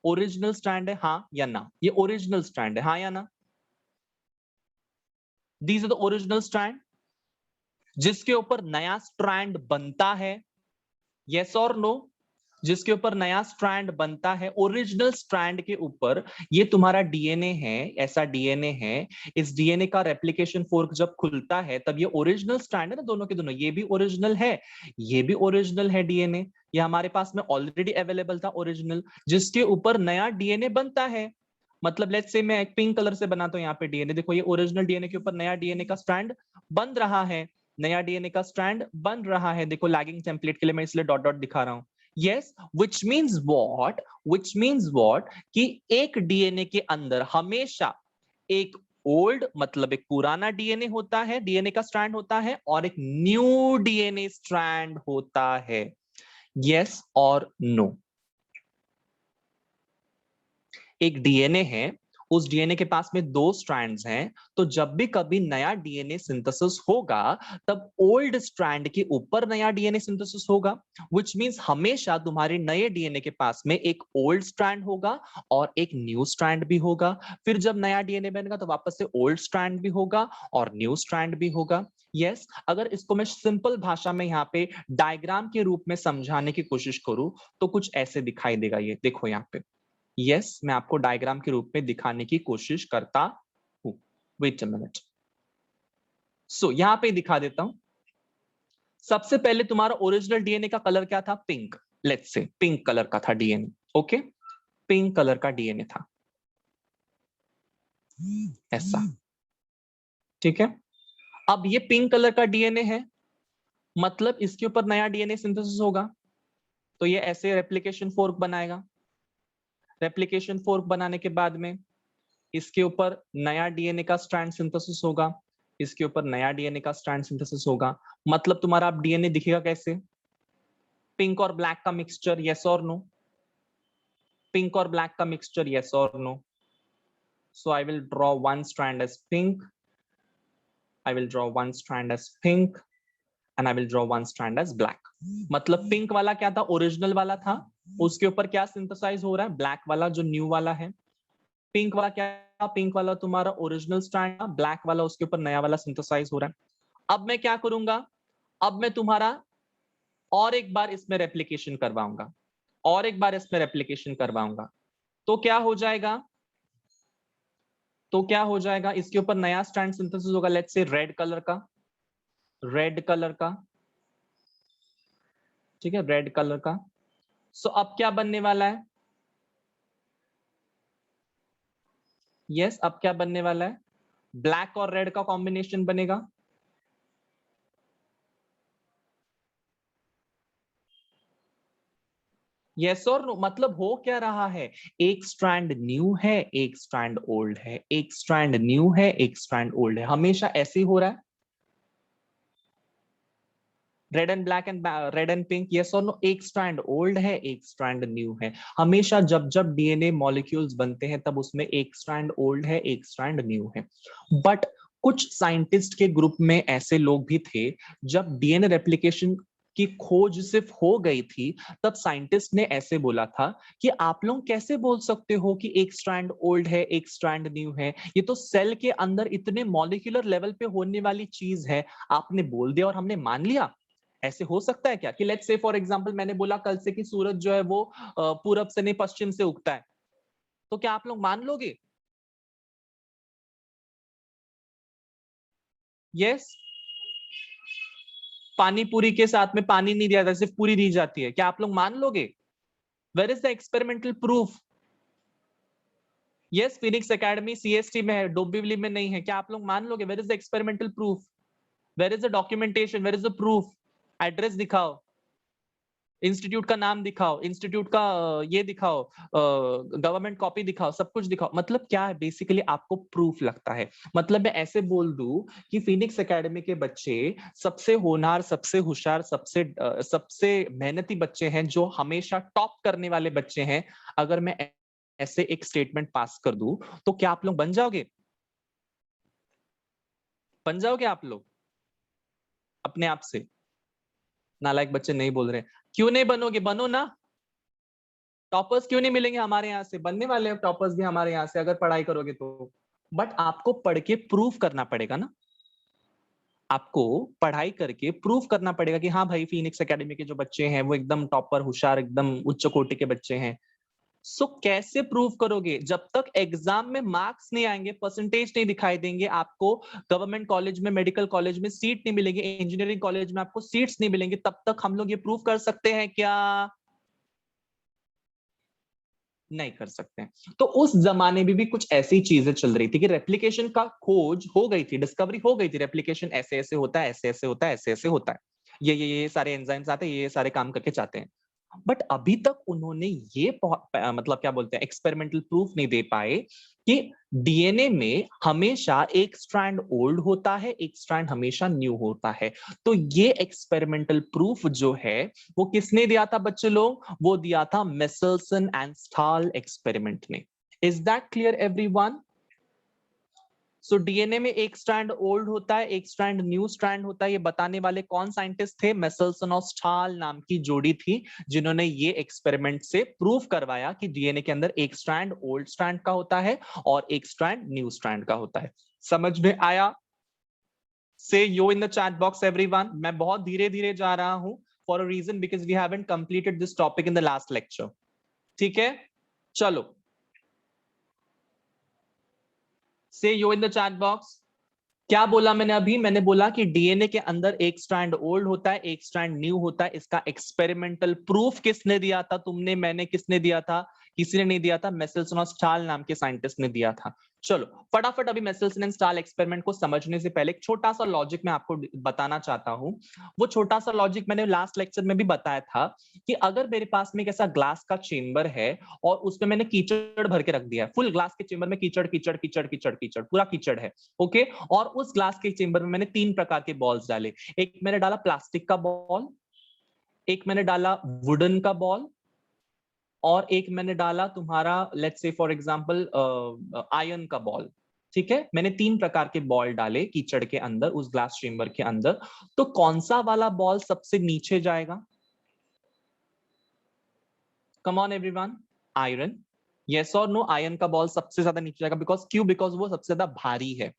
ओरिजिनल स्ट्रैंड है, हाँ या ना? ये ओरिजिनल स्ट्रैंड है, हाँ या ना? These are the original strand. जिसके ऊपर नया स्ट्रैंड बनता है, यस और नो? जिसके ऊपर नया स्ट्रैंड बनता है, ओरिजिनल स्ट्रैंड के ऊपर ये तुम्हारा डीएनए है, ऐसा डीएनए है। इस डीएनए का रेप्लिकेशन फोर्क जब खुलता है तब ये ओरिजिनल स्ट्रैंड है ना, दोनों के दोनों, ये भी ओरिजिनल है, ये भी ओरिजिनल है डीएनए, ये हमारे पास में ऑलरेडी अवेलेबल था ओरिजिनल, जिसके ऊपर नया डीएनए बनता है। मतलब लेट्स से मैं एक पिंक कलर से बनाता हूं यहाँ पे डीएनए, देखो ये ओरिजिनल डीएनए के ऊपर नया डीएनए का स्ट्रैंड बन रहा है, नया डीएनए का स्ट्रैंड बन रहा है, देखो लैगिंग टेम्पलेट के लिए मैं इसलिए डॉट डॉट दिखा रहा हूं। Yes, which means what? Which means what? कि एक डीएनए के अंदर हमेशा एक ओल्ड मतलब एक पुराना डीएनए होता है, डीएनए का स्ट्रैंड होता है, और एक न्यू डीएनए स्ट्रैंड होता है। यस और नो? एक डीएनए है, उस डीएनए के पास में दो स्ट्रैंड्स हैं, तो जब भी कभी नया डीएनए सिंथेसिस होगा तब ओल्ड स्ट्रैंड के ऊपर नया डीएनए सिंथेसिस होगा, व्हिच मींस हमेशा तुम्हारे नए डीएनए के पास में एक ओल्ड स्ट्रैंड होगा और एक न्यू स्ट्रैंड भी होगा। फिर जब नया डीएनए बनेगा तो वापस से ओल्ड स्ट्रैंड भी होगा और न्यू स्ट्रैंड भी होगा। यस, अगर इसको मैं सिंपल भाषा में यहाँ पे डायग्राम के रूप में समझाने की कोशिश करूं तो कुछ ऐसे दिखाई देगा, ये देखो यहाँ पे। यस, मैं आपको डायग्राम के रूप में दिखाने की कोशिश करता हूं। Wait a minute. सो यहां पे दिखा देता हूं। सबसे पहले तुम्हारा ओरिजिनल डीएनए का कलर क्या था? Pink. Let's say pink colour का था डीएनए, ओके, पिंक कलर का डीएनए था ऐसा, ठीक है। अब ये पिंक कलर का डीएनए है, मतलब इसके ऊपर नया डीएनए सिंथेसिस होगा, तो ये ऐसे रेप्लिकेशन फोर्क बनाएगा। रेप्लिकेशन फोर्क बनाने के बाद में इसके ऊपर नया डीएनए का स्ट्रैंड सिंथेसिस होगा, इसके ऊपर नया डीएनए का स्ट्रैंड सिंथेसिस होगा। मतलब तुम्हारा अब डीएनए दिखेगा कैसे? पिंक और ब्लैक का मिक्सचर, यस और नो? पिंक और ब्लैक का मिक्सचर, यस और no? So I will draw one strand as pink, I will draw one strand as pink and I will draw one strand as black. मतलब pink वाला क्या था? Original वाला था, उसके ऊपर क्या सिंथेसाइज हो रहा है? ब्लैक वाला जो न्यू वाला है। पिंक वाला क्या? पिंक वाला तुम्हारा ओरिजिनल स्ट्रैंड, ब्लैक वाला उसके ऊपर नया वाला सिंथेसाइज हो रहा है। अब मैं क्या करूंगा? अब मैं तुम्हारा और एक बार इसमें रेप्लिकेशन करवाऊंगा, और एक बार इसमें रेप्लिकेशन करवाऊंगा, तो क्या हो जाएगा? तो क्या हो जाएगा? इसके ऊपर नया स्ट्रैंड सिंथेसिस होगा, लेट्स से रेड कलर का, रेड कलर का, ठीक है, रेड कलर का। सो अब क्या बनने वाला है? यस, अब क्या बनने वाला है? ब्लैक और रेड का कॉम्बिनेशन बनेगा। यस और नो? मतलब हो क्या रहा है? एक स्ट्रैंड न्यू है, एक स्ट्रैंड ओल्ड है, एक स्ट्रैंड न्यू है, एक स्ट्रैंड ओल्ड है, हमेशा ऐसे ही हो रहा है। Red and black and red and pink, yes और नो? एक स्ट्रैंड ओल्ड है, एक स्ट्रैंड न्यू है। हमेशा जब जब डीएनए मॉलिक्यूल्स बनते हैं तब उसमें एक स्ट्रैंड ओल्ड है, एक स्ट्रैंड न्यू है। बट कुछ साइंटिस्ट के ग्रुप में ऐसे लोग भी थे, जब डीएनए रेप्लिकेशन की खोज सिर्फ हो गई थी तब साइंटिस्ट ने ऐसे बोला था कि आप लोग कैसे बोल सकते हो कि एक स्ट्रैंड ओल्ड है, एक स्ट्रैंड न्यू है? ये तो सेल के अंदर इतने मॉलिक्यूलर लेवल पे होने वाली चीज है, आपने बोल दिया और हमने मान लिया। ऐसे हो सकता है क्या? कि लेट्स से फॉर एग्जांपल मैंने बोला कल से कि सूरज जो है वो पूरब से नहीं पश्चिम से उगता है, तो क्या आप लोग मान लोगे? यस। पानी पूरी के साथ में पानी नहीं दिया जाता, सिर्फ पूरी दी जाती है, क्या आप लोग मान लोगे? Where is the experimental proof? Yes, Phoenix Academy CST में है, डोंबिवली में नहीं है, क्या आप लोग मान लोगे? Where is the experimental proof? Where is the documentation? Where is the proof? Address दिखाओ, इंस्टीट्यूट का नाम दिखाओ, इंस्टीट्यूट का ये दिखाओ, गवर्नमेंट कॉपी दिखाओ, सब कुछ दिखाओ। मतलब क्या है बेसिकली, आपको प्रूफ लगता है। मतलब मैं ऐसे बोल दूं कि फिनिक्स एकेडमी के बच्चे सबसे होनहार, सबसे होशियार, सबसे मेहनती बच्चे हैं, जो हमेशा टॉप करने वाले बच्चे हैं। अगर मैं ऐसे एक स्टेटमेंट पास कर दूं, तो क्या आप लोग बन जाओगे? बन जाओगे आप लोग अपने आप से? नालायक बच्चे नहीं बोल रहे। क्यों नहीं बनोगे? बनो ना। टॉपर्स क्यों नहीं मिलेंगे हमारे यहाँ से? बनने वाले हैं टॉपर्स भी हमारे यहाँ से, अगर पढ़ाई करोगे तो। बट आपको पढ़ के प्रूफ करना पड़ेगा ना। आपको पढ़ाई करके प्रूफ करना पड़ेगा कि हाँ भाई, फिनिक्स एकेडमी के जो बच्चे हैं वो एकदम टॉपर, होशियार, एकदम उच्च कोटि के बच्चे हैं। सो कैसे प्रूफ करोगे? जब तक एग्जाम में मार्क्स नहीं आएंगे, परसेंटेज नहीं दिखाई देंगे आपको, गवर्नमेंट कॉलेज में, मेडिकल कॉलेज में सीट नहीं मिलेंगे, इंजीनियरिंग कॉलेज में आपको सीट्स नहीं मिलेंगे, तब तक हम लोग ये प्रूफ कर सकते हैं क्या? नहीं कर सकते हैं। तो उस जमाने में भी कुछ ऐसी चीजें चल रही थी कि रेप्लिकेशन का खोज हो गई थी, डिस्कवरी हो गई थी, रेप्लिकेशन ऐसे ऐसे होता है, ऐसे ऐसे होता है, ऐसे ऐसे होता है, ये सारे एंजाइम्स आते हैं, ये सारे काम करके चाहते हैं। बट अभी तक उन्होंने ये मतलब क्या बोलते हैं, एक्सपेरिमेंटल प्रूफ नहीं दे पाए कि डीएनए में हमेशा एक स्ट्रैंड ओल्ड होता है, एक स्ट्रैंड हमेशा न्यू होता है। तो ये एक्सपेरिमेंटल प्रूफ जो है वो किसने दिया था बच्चे लोग? वो दिया था मेसल्सन एंड स्टाल एक्सपेरिमेंट ने। Is that clear everyone? So DNA में एक स्ट्रैंड ओल्ड होता है, एक स्ट्रैंड न्यू स्ट्रैंड होता है। ये बताने वाले कौन साइंटिस्ट थे? मेसल्सन और स्टाल नाम की जोड़ी थी, जिन्होंने ये एक्सपेरिमेंट से प्रूव करवाया कि डीएनए के अंदर एक स्ट्रैंड ओल्ड स्ट्रैंड का होता है और एक स्ट्रैंड न्यू स्ट्रैंड का होता है। समझ में आया? Say yo in the chat box everyone. मैं बहुत धीरे धीरे जा रहा हूं for a reason, because we haven't completed this topic in the last lecture. ठीक है, चलो, say yo in the chat box. क्या बोला मैंने अभी? मैंने बोला कि डीएनए के अंदर एक स्ट्रैंड ओल्ड होता है, एक स्ट्रैंड न्यू होता है। इसका एक्सपेरिमेंटल प्रूफ किसने दिया था? तुमने, मैंने, किसने दिया था? किसी ने नहीं दिया था, मेसेल्सन और स्टाल नाम के साइंटिस्ट ने दिया था। चलो फटाफट अभी मेसेल्सन एंड स्टाल एक्सपेरिमेंट को समझने से पहले एक छोटा सा लॉजिक मैं आपको बताना चाहता हूं। वो छोटा सा लॉजिक मैंने लास्ट लेक्चर में भी बताया था कि अगर मेरे पास में एक ऐसा ग्लास का चेंबर है और उसमें मैंने कीचड़ भर के रख दिया है, फुल ग्लास के चेंबर में कीचड़ कीचड़ कीचड़ कीचड़ कीचड़, पूरा कीचड़ है, ओके। और उस ग्लास के चेंबर में मैंने 3 प्रकार के बॉल्स डाले। एक मैंने डाला प्लास्टिक का बॉल, एक मैंने डाला वुडन का बॉल, और एक मैंने डाला तुम्हारा, let's say for example, iron का बॉल। ठीक है, मैंने 3 प्रकार के बॉल डाले कीचड़ के अंदर, उस ग्लास चेंबर के अंदर। तो कौन सा वाला बॉल सबसे नीचे जाएगा? कम ऑन एवरीवन, आयरन। यस और नो? आयरन का बॉल सबसे ज्यादा नीचे जाएगा। बिकॉज क्यों? बिकॉज वो सबसे ज्यादा भारी है,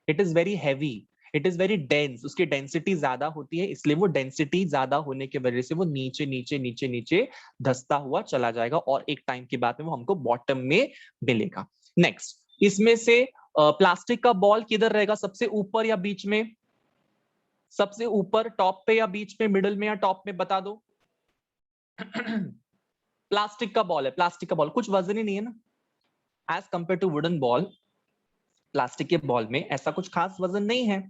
it is very heavy, it is very dense, उसकी डेंसिटी ज्यादा होती है, इसलिए वो डेंसिटी ज्यादा होने की वजह से वो नीचे नीचे नीचे नीचे धसता हुआ चला जाएगा, और एक टाइम के बाद में वो हमको बॉटम में मिलेगा। नेक्स्ट, इसमें से प्लास्टिक का बॉल किधर रहेगा? सबसे ऊपर या बीच में? सबसे ऊपर, टॉप पे या बीच में, मिडल में या टॉप में? बता दो। प्लास्टिक का बॉल है, प्लास्टिक का बॉल कुछ वजन ही नहीं है ना, as compared to wooden ball. Plastic के बॉल में ऐसा कुछ खास वजन नहीं है।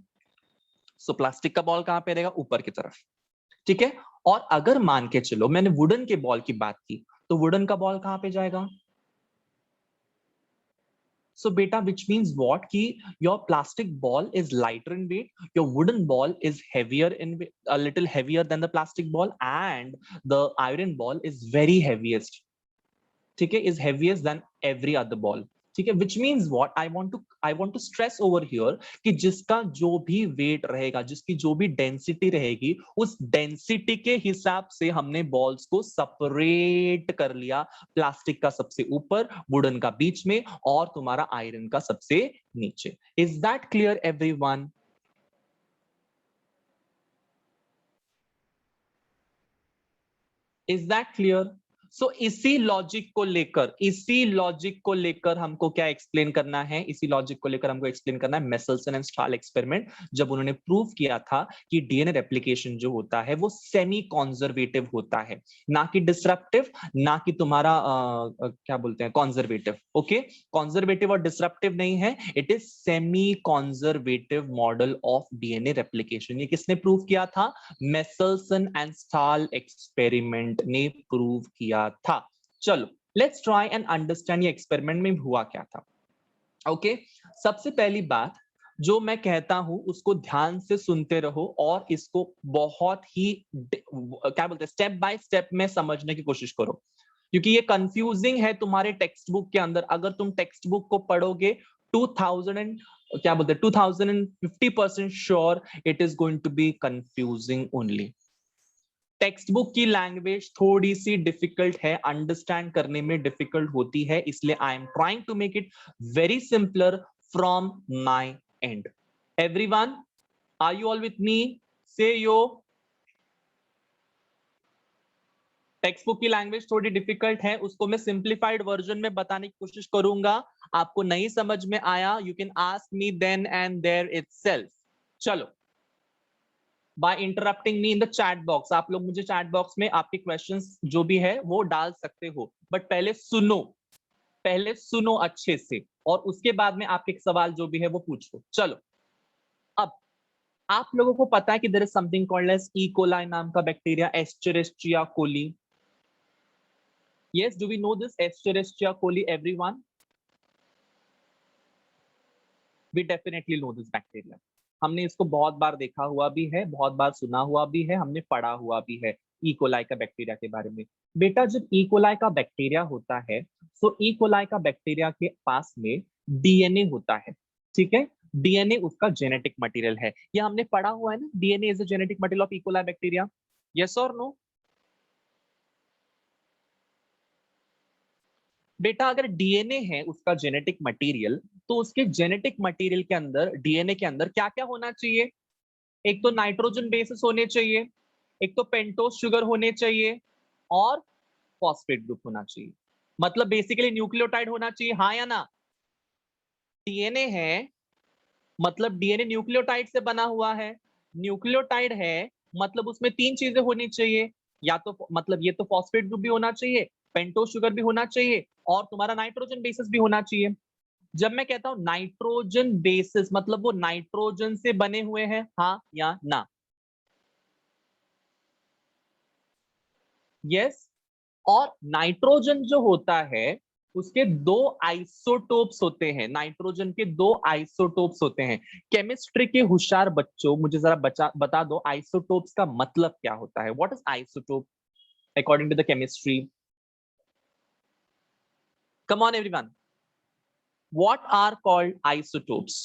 सो प्लास्टिक का बॉल कहां पे रहेगा? ऊपर की तरफ। ठीक है। और अगर मान के चलो मैंने वुडन के बॉल की बात की, तो वुडन का बॉल कहां पे जाएगा? सो बेटा, which means what कि your plastic ball is lighter in weight, your wooden ball is heavier in weight, a little heavier than the plastic ball, and the iron ball is very heaviest, ठीक है, is heaviest than every other ball। ठीक है, which means what I want to stress over here कि जिसका जो भी wait रहेगा, जिसकी जो भी डेंसिटी रहेगी, उस डेंसिटी के हिसाब से हमने बॉल्स को सेपरेट कर लिया। प्लास्टिक का सबसे ऊपर, वुडन का बीच में, और तुम्हारा आयरन का सबसे नीचे। Is that clear everyone? Is that clear? So इसी लॉजिक को लेकर हमको क्या एक्सप्लेन करना है, इसी लॉजिक को लेकर हमको एक्सप्लेन करना है मेसलसन एंड स्टाल एक्सपेरिमेंट, जब उन्होंने प्रूव किया था कि डीएनए रेप्लिकेशन जो होता है वो सेमी कॉन्जर्वेटिव होता है, ना कि डिसरप्टिव, ना कि तुम्हारा क्या बोलते हैं कॉन्जर्वेटिव। ओके, कॉन्जर्वेटिव और डिसरप्टिव नहीं है, it is semi conservative model of DNA replication. ये किसने प्रूव किया था? मेसलसन एंड स्टाल एक्सपेरिमेंट ने प्रूव किया था। चलो लेट्स ट्राई एंड अंडरस्टैंड ये एक्सपेरिमेंट में हुआ क्या था। ओके, सबसे पहली बात जो मैं कहता हूं उसको ध्यान से सुनते रहो और इसको बहुत ही क्या बोलते हैं स्टेप बाय स्टेप में समझने की कोशिश करो, क्योंकि ये कंफ्यूजिंग है तुम्हारे टेक्स्ट बुक के अंदर। अगर तुम टेक्स्ट बुक को पढ़ोगे 2000 एंड क्या बोलते हैं 2050% sure it is going to be confusing only. Text book की लैंग्वेज थोड़ी सी डिफिकल्ट है, अंडरस्टैंड करने में डिफिकल्ट होती है, इसलिए I am trying to make it very simpler from my end. Everyone, are you all with me? Say yo. Text book की लैंग्वेज थोड़ी डिफिकल्ट है, उसको मैं सिंप्लीफाइड वर्जन में बताने की कोशिश करूंगा। आपको नहीं समझ में आया, you can ask me then and there itself. चलो, by interrupting me in the chat box, आप लोग मुझे चैट बॉक्स में आपके क्वेश्चंस जो भी है वो डाल सकते हो, बट पहले सुनो अच्छे से, और उसके बाद में आपके सवाल जो भी है वो पूछो। चलो, अब आप लोगों को पता है कि there is something called as E coli नाम का bacteria, Escherichia coli. Yes, do we know this Escherichia coli everyone? We definitely know this bacteria. हमने इसको बहुत बार देखा हुआ भी है, बहुत बार सुना हुआ भी है, हमने पढ़ा हुआ भी है ई कोलाई का बैक्टीरिया के बारे में। बेटा, जब ई कोलाई का बैक्टीरिया होता है, तो ई कोलाई का बैक्टीरिया के पास में डीएनए होता है। ठीक है, डीएनए उसका जेनेटिक मटेरियल है, ये हमने पढ़ा हुआ है ना, DNA is a genetic material of E coli bacteria. Yes और नो? बेटा, अगर डीएनए है उसका जेनेटिक मटेरियल, तो उसके जेनेटिक मटेरियल के अंदर, डीएनए के अंदर क्या क्या होना चाहिए? एक तो नाइट्रोजन बेसिस होने चाहिए, एक तो पेंटोस शुगर होने चाहिए, और फॉस्फेट ग्रुप होना चाहिए। मतलब बेसिकली न्यूक्लियोटाइड होना चाहिए, हाँ या ना? डीएनए है मतलब डीएनए न्यूक्लियोटाइड से बना हुआ है, न्यूक्लियोटाइड है मतलब उसमें तीन चीजें होनी चाहिए, या तो मतलब ये तो फॉस्फेट ग्रुप भी होना चाहिए, पेंटोस शुगर भी होना चाहिए, और तुम्हारा नाइट्रोजन बेसिस भी होना चाहिए। जब मैं कहता हूं नाइट्रोजन बेसिस, मतलब वो नाइट्रोजन से बने हुए हैं, हाँ या ना? यस। और नाइट्रोजन जो होता है उसके दो आइसोटोप्स होते हैं, नाइट्रोजन के दो आइसोटोप्स होते हैं। केमिस्ट्री के होशियार बच्चों मुझे जरा बता दो आइसोटोप्स का मतलब क्या होता है? What is isotope according to the chemistry? Come on everyone, what are called isotopes?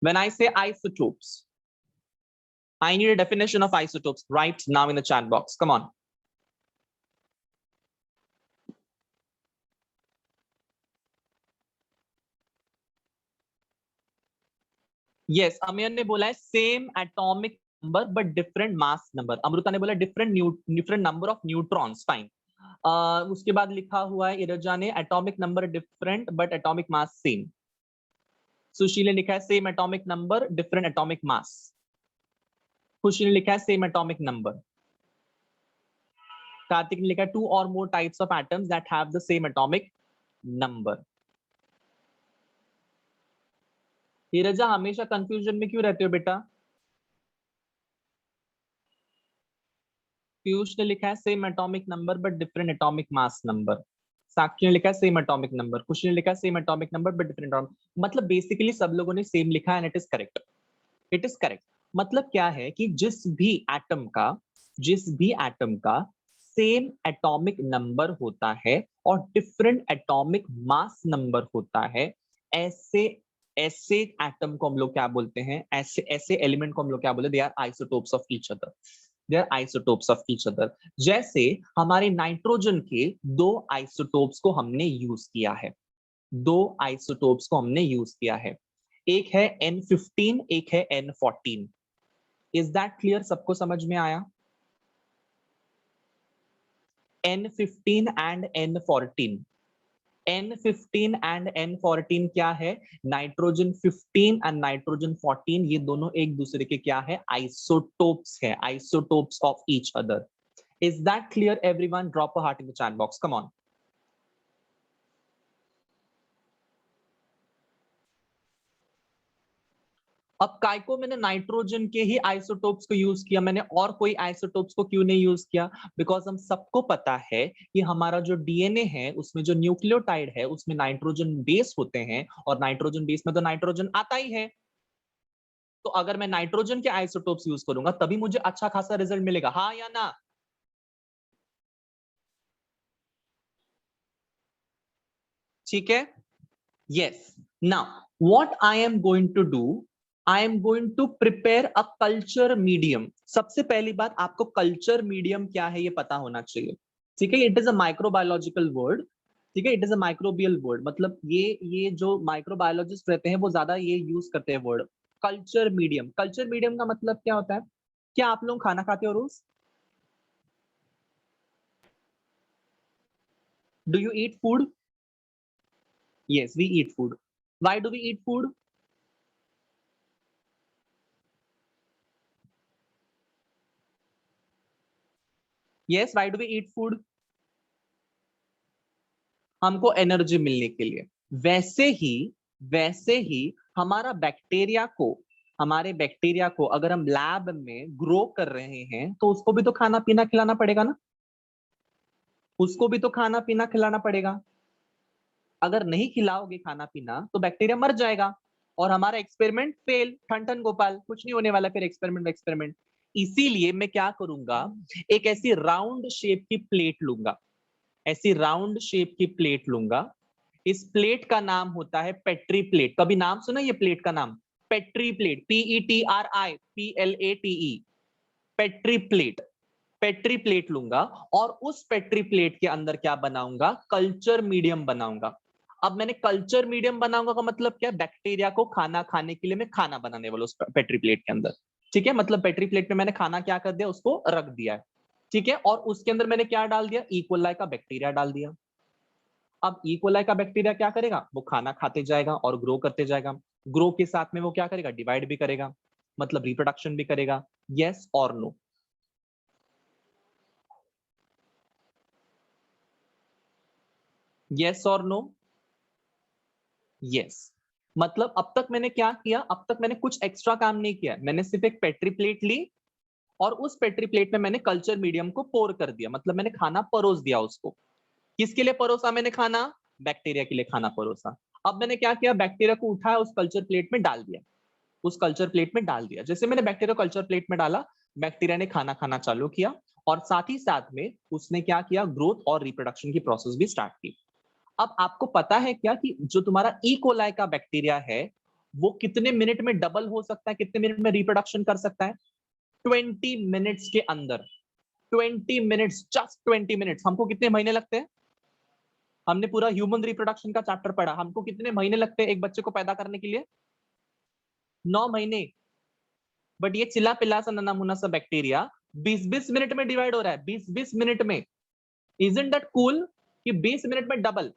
When I say isotopes, I need a definition of isotopes right now in the chat box. Come on. Yes, Amiyan ने बोला है same atomic number but different mass number. Amrita ने बोला different number of neutrons. Fine. उसके बाद लिखा हुआ है इरजा ने atomic number different but atomic mass same. Sushil ने लिखा है same atomic number different atomic mass. Khushi ने लिखा है सेम एटॉमिक नंबर। कार्तिक ने लिखा है टू और more types of atoms that have the same atomic number. Neerja, हमेशा कंफ्यूजन में क्यों रहते हो बेटा? पीयूष ने लिखा है same atomic number but different atomic mass number. Sakshi ने लिखा है सेम एटॉमिक नंबर। खुशी ने लिखा है same atomic number but different atomic, मतलब बेसिकली सब लोगों ने सेम लिखा है and it is correct. It is correct. मतलब क्या है कि जिस भी एटम का सेम एटॉमिक नंबर होता है और डिफरेंट एटॉमिक मास नंबर होता है, ऐसे ऐसे एटम को हम लोग क्या बोलते हैं, ऐसे ऐसे एलिमेंट को हम लोग क्या बोलते हैं? They are isotopes of each other. They are isotopes of each other. जैसे हमारे नाइट्रोजन के दो आइसोटोप्स को हमने यूज किया है, दो आइसोटोप्स को हमने यूज किया है, एक है N15, एक है N14। Is that clear? सबको समझ में आया? N15 and N14. N15 and N14 क्या है? नाइट्रोजन 15 एंड नाइट्रोजन 14, ये दोनों एक दूसरे के क्या है? आइसोटोप्स है, isotopes of each other. Is that clear, everyone? Drop a heart in the chat box. Come on. अब काय को मैंने नाइट्रोजन के ही आइसोटोप्स को यूज किया, मैंने और कोई आइसोटोप्स को क्यों नहीं यूज किया? बिकॉज हम सबको पता है कि हमारा जो डीएनए है उसमें जो न्यूक्लियोटाइड है उसमें नाइट्रोजन बेस होते हैं, और नाइट्रोजन बेस में तो नाइट्रोजन आता ही है. तो अगर मैं नाइट्रोजन के आइसोटोप्स यूज करूंगा तभी मुझे अच्छा खासा रिजल्ट मिलेगा, हाँ या ना? ठीक है. Yes. Now what I am going to do, I am going to prepare a culture medium. सबसे पहली बात, आपको कल्चर मीडियम क्या है ये पता होना चाहिए. ठीक है. It is a microbiological word. ठीक है. It is a microbial word. मतलब ये जो माइक्रोबायोलॉजिस्ट रहते हैं वो ज्यादा ये यूज करते हैं word culture medium. Culture medium का मतलब क्या होता है? क्या आप लोग खाना खाते हो रोज? Do you eat food? Yes, we eat food. Why do we eat food? Yes, why do we eat food? हमको एनर्जी मिलने के लिए. वैसे ही हमारा बैक्टीरिया को, हमारे बैक्टीरिया को अगर हम लैब में ग्रो कर रहे हैं तो उसको भी तो खाना पीना खिलाना पड़ेगा ना. उसको भी तो खाना पीना खिलाना पड़ेगा. अगर नहीं खिलाओगे खाना पीना तो बैक्टीरिया मर जाएगा और हमारा एक्सपेरिमेंट फेल. ठन ठन गोपाल, कुछ नहीं होने वाला फिर एक्सपेरिमेंट. इसीलिए मैं क्या करूंगा, एक ऐसी राउंड शेप की प्लेट लूंगा. ऐसी राउंड शेप की प्लेट लूंगा. इस प्लेट का नाम होता है पेट्री प्लेट. कभी नाम सुना ये प्लेट का नाम? Petri plate. PETRI PLATE. Petri plate. Petri plate लूंगा और उस पेट्री प्लेट के अंदर क्या बनाऊंगा? कल्चर मीडियम बनाऊंगा. अब मैंने कल्चर मीडियम बनाऊंगा का मतलब क्या? बैक्टीरिया को खाना खाने के लिए मैं खाना बनाने वाला उस पेट्री प्लेट के अंदर. ठीक है. मतलब पेट्री प्लेट में मैंने खाना क्या कर दिया? उसको रख दिया है. ठीक है. और उसके अंदर मैंने क्या डाल दिया? इकोलाई का बैक्टीरिया डाल दिया. अब इकोलाई का बैक्टीरिया क्या करेगा? वो खाना खाते जाएगा और ग्रो करते जाएगा. ग्रो के साथ में वो क्या करेगा? डिवाइड भी करेगा, मतलब रिप्रोडक्शन भी करेगा. यस और नो? यस और नो? यस. मतलब अब तक मैंने क्या किया? अब तक मैंने कुछ एक्स्ट्रा काम नहीं किया. मैंने सिर्फ एक पेट्री प्लेट ली और उस पेट्री प्लेट में मैंने कल्चर मीडियम को पोर कर दिया, मतलब मैंने खाना परोस दिया उसको. किसके लिए परोसा मैंने खाना? बैक्टीरिया के लिए खाना परोसा. अब मैंने क्या किया? बैक्टीरिया को उठाया, उस कल्चर प्लेट में डाल दिया. उस कल्चर प्लेट में डाल दिया. जैसे मैंने बैक्टीरिया कल्चर प्लेट में डाला, बैक्टीरिया ने खाना खाना चालू किया और साथ ही साथ में उसने क्या किया? ग्रोथ और रिप्रोडक्शन की प्रोसेस भी स्टार्ट की. अब आपको पता है क्या कि जो तुम्हारा ई कोलाई का बैक्टीरिया है वो कितने मिनट में डबल हो सकता है, कितने मिनट में रिप्रोडक्शन कर सकता है? 20 मिनट्स के अंदर. 20 मिनट्स, जस्ट 20 मिनट्स. हमको कितने महीने लगते हैं? हमने पूरा ह्यूमन रिप्रोडक्शन का चैप्टर पढ़ा. हमको कितने महीने लगते हैं एक बच्चे को पैदा करने के लिए? 9 महीने. बट ये चिल्ला पिल्ला सा नन्ना मुन्ना सा बैक्टीरिया 20-20 मिनट में डिवाइड हो रहा है. 20-20 मिनट में. इजंट दैट कूल कि 20 मिनट में डबल.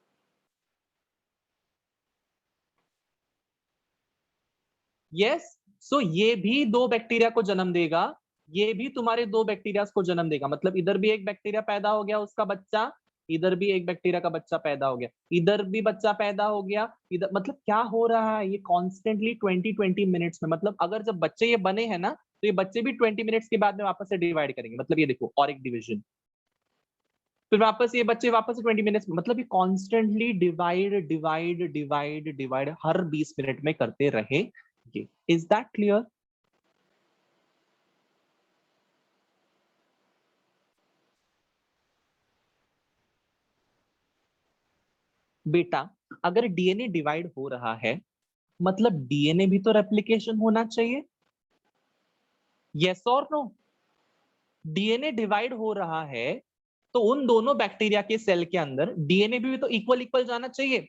यस. सो ये भी दो बैक्टीरिया को जन्म देगा. ये भी तुम्हारे दो बैक्टीरिया को जन्म देगा. मतलब इधर भी एक बैक्टीरिया पैदा हो गया, उसका बच्चा. इधर भी एक बैक्टीरिया का बच्चा पैदा हो गया. इधर भी बच्चा पैदा हो गया. इधर. मतलब क्या हो रहा है? ये कॉन्स्टेंटली 20-20 मिनट्स में. मतलब अगर जब बच्चे ये बने हैं ना तो ये बच्चे भी 20 मिनट्स के बाद में वापस से डिवाइड करेंगे. मतलब ये देखो और एक डिविजन. फिर वापस ये बच्चे वापस से 20 मिनट्स में. मतलब ये constantly divide divide divide divide हर 20 मिनट में करते रहेंगे. Is that clear? बेटा अगर डीएनए डिवाइड हो रहा है मतलब डीएनए भी तो रेप्लिकेशन होना चाहिए. यस और नो? डीएनए डिवाइड हो रहा है तो उन दोनों बैक्टीरिया के सेल के अंदर डीएनए भी तो इक्वल इक्वल जाना चाहिए.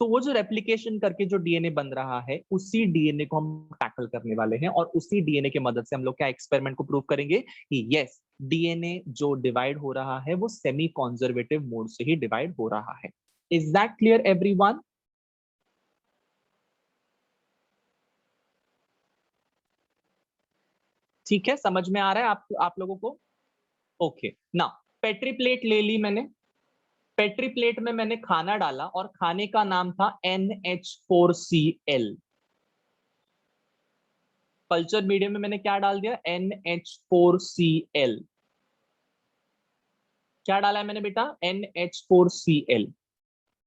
तो वो जो रेप्लिकेशन करके जो डीएनए बन रहा है, उसी डीएनए को हम टैकल करने वाले हैं और उसी डीएनए की मदद से हम लोग क्या एक्सपेरिमेंट को प्रूव करेंगे कि यस, डीएनए जो डिवाइड हो रहा है वो सेमी कंजर्वेटिव मोड से ही डिवाइड हो रहा है। Is that clear everyone? ठीक है, समझ में आ रहा है आप लोगों को? ओके, नाउ पेट्री प्लेट ले ली मैंने। पेट्री प्लेट में मैंने खाना डाला और खाने का नाम था NH4Cl। कल्चर मीडियम में मैंने क्या डाल दिया? NH4Cl। क्या डाला है मैंने बेटा? NH4Cl।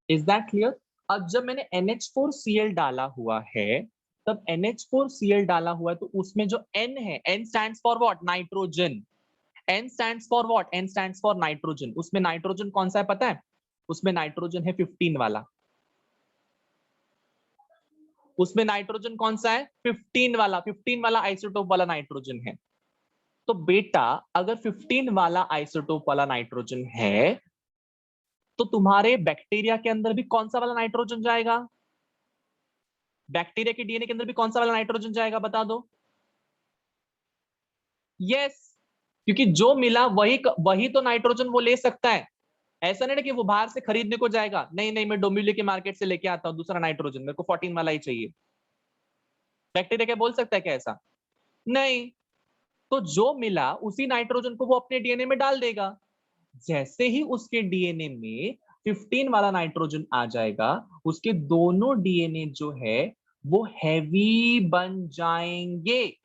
Is that clear? अब जब मैंने NH4Cl डाला हुआ है, तब NH4Cl डाला हुआ है तो उसमें जो N है, N stands for what? Nitrogen. N stands for what? N stands for nitrogen. उसमें नाइट्रोजन कौन सा है पता है? उसमें नाइट्रोजन है 15 वाला। उसमें नाइट्रोजन कौन सा है? 15 वाला। 15 वाला आइसोटोप वाला नाइट्रोजन है। तो बेटा अगर 15 वाला आइसोटोप वाला नाइट्रोजन है, तो तुम्हारे बैक्टीरिया के अंदर भी कौन सा वाला नाइट्रोजन जाएगा? बैक्टीरिया के डीएनए के अंदर भी कौन सा वाला नाइट्रोजन जाएगा, बता दो। यस, क्योंकि जो मिला वही तो नाइट्रोजन वो ले सकता है। ऐसा नहीं ना कि वो बाहर से खरीदने को जाएगा, नहीं नहीं मैं डोम्बिवली के मार्केट से लेके आता हूं दूसरा नाइट्रोजन, मेरे को 14 वाला ही चाहिए। बैक्टीरिया क्या बोल सकता है क्या ऐसा? नहीं। तो जो मिला उसी नाइट्रोजन को वो अपने डीएनए में डाल देगा। जैसे ही उसके डीएनए में 15 वाला नाइट्रोजन आ जाएगा, उसके दोनों डीएनए जो है वो हैवी बन जाएंगे।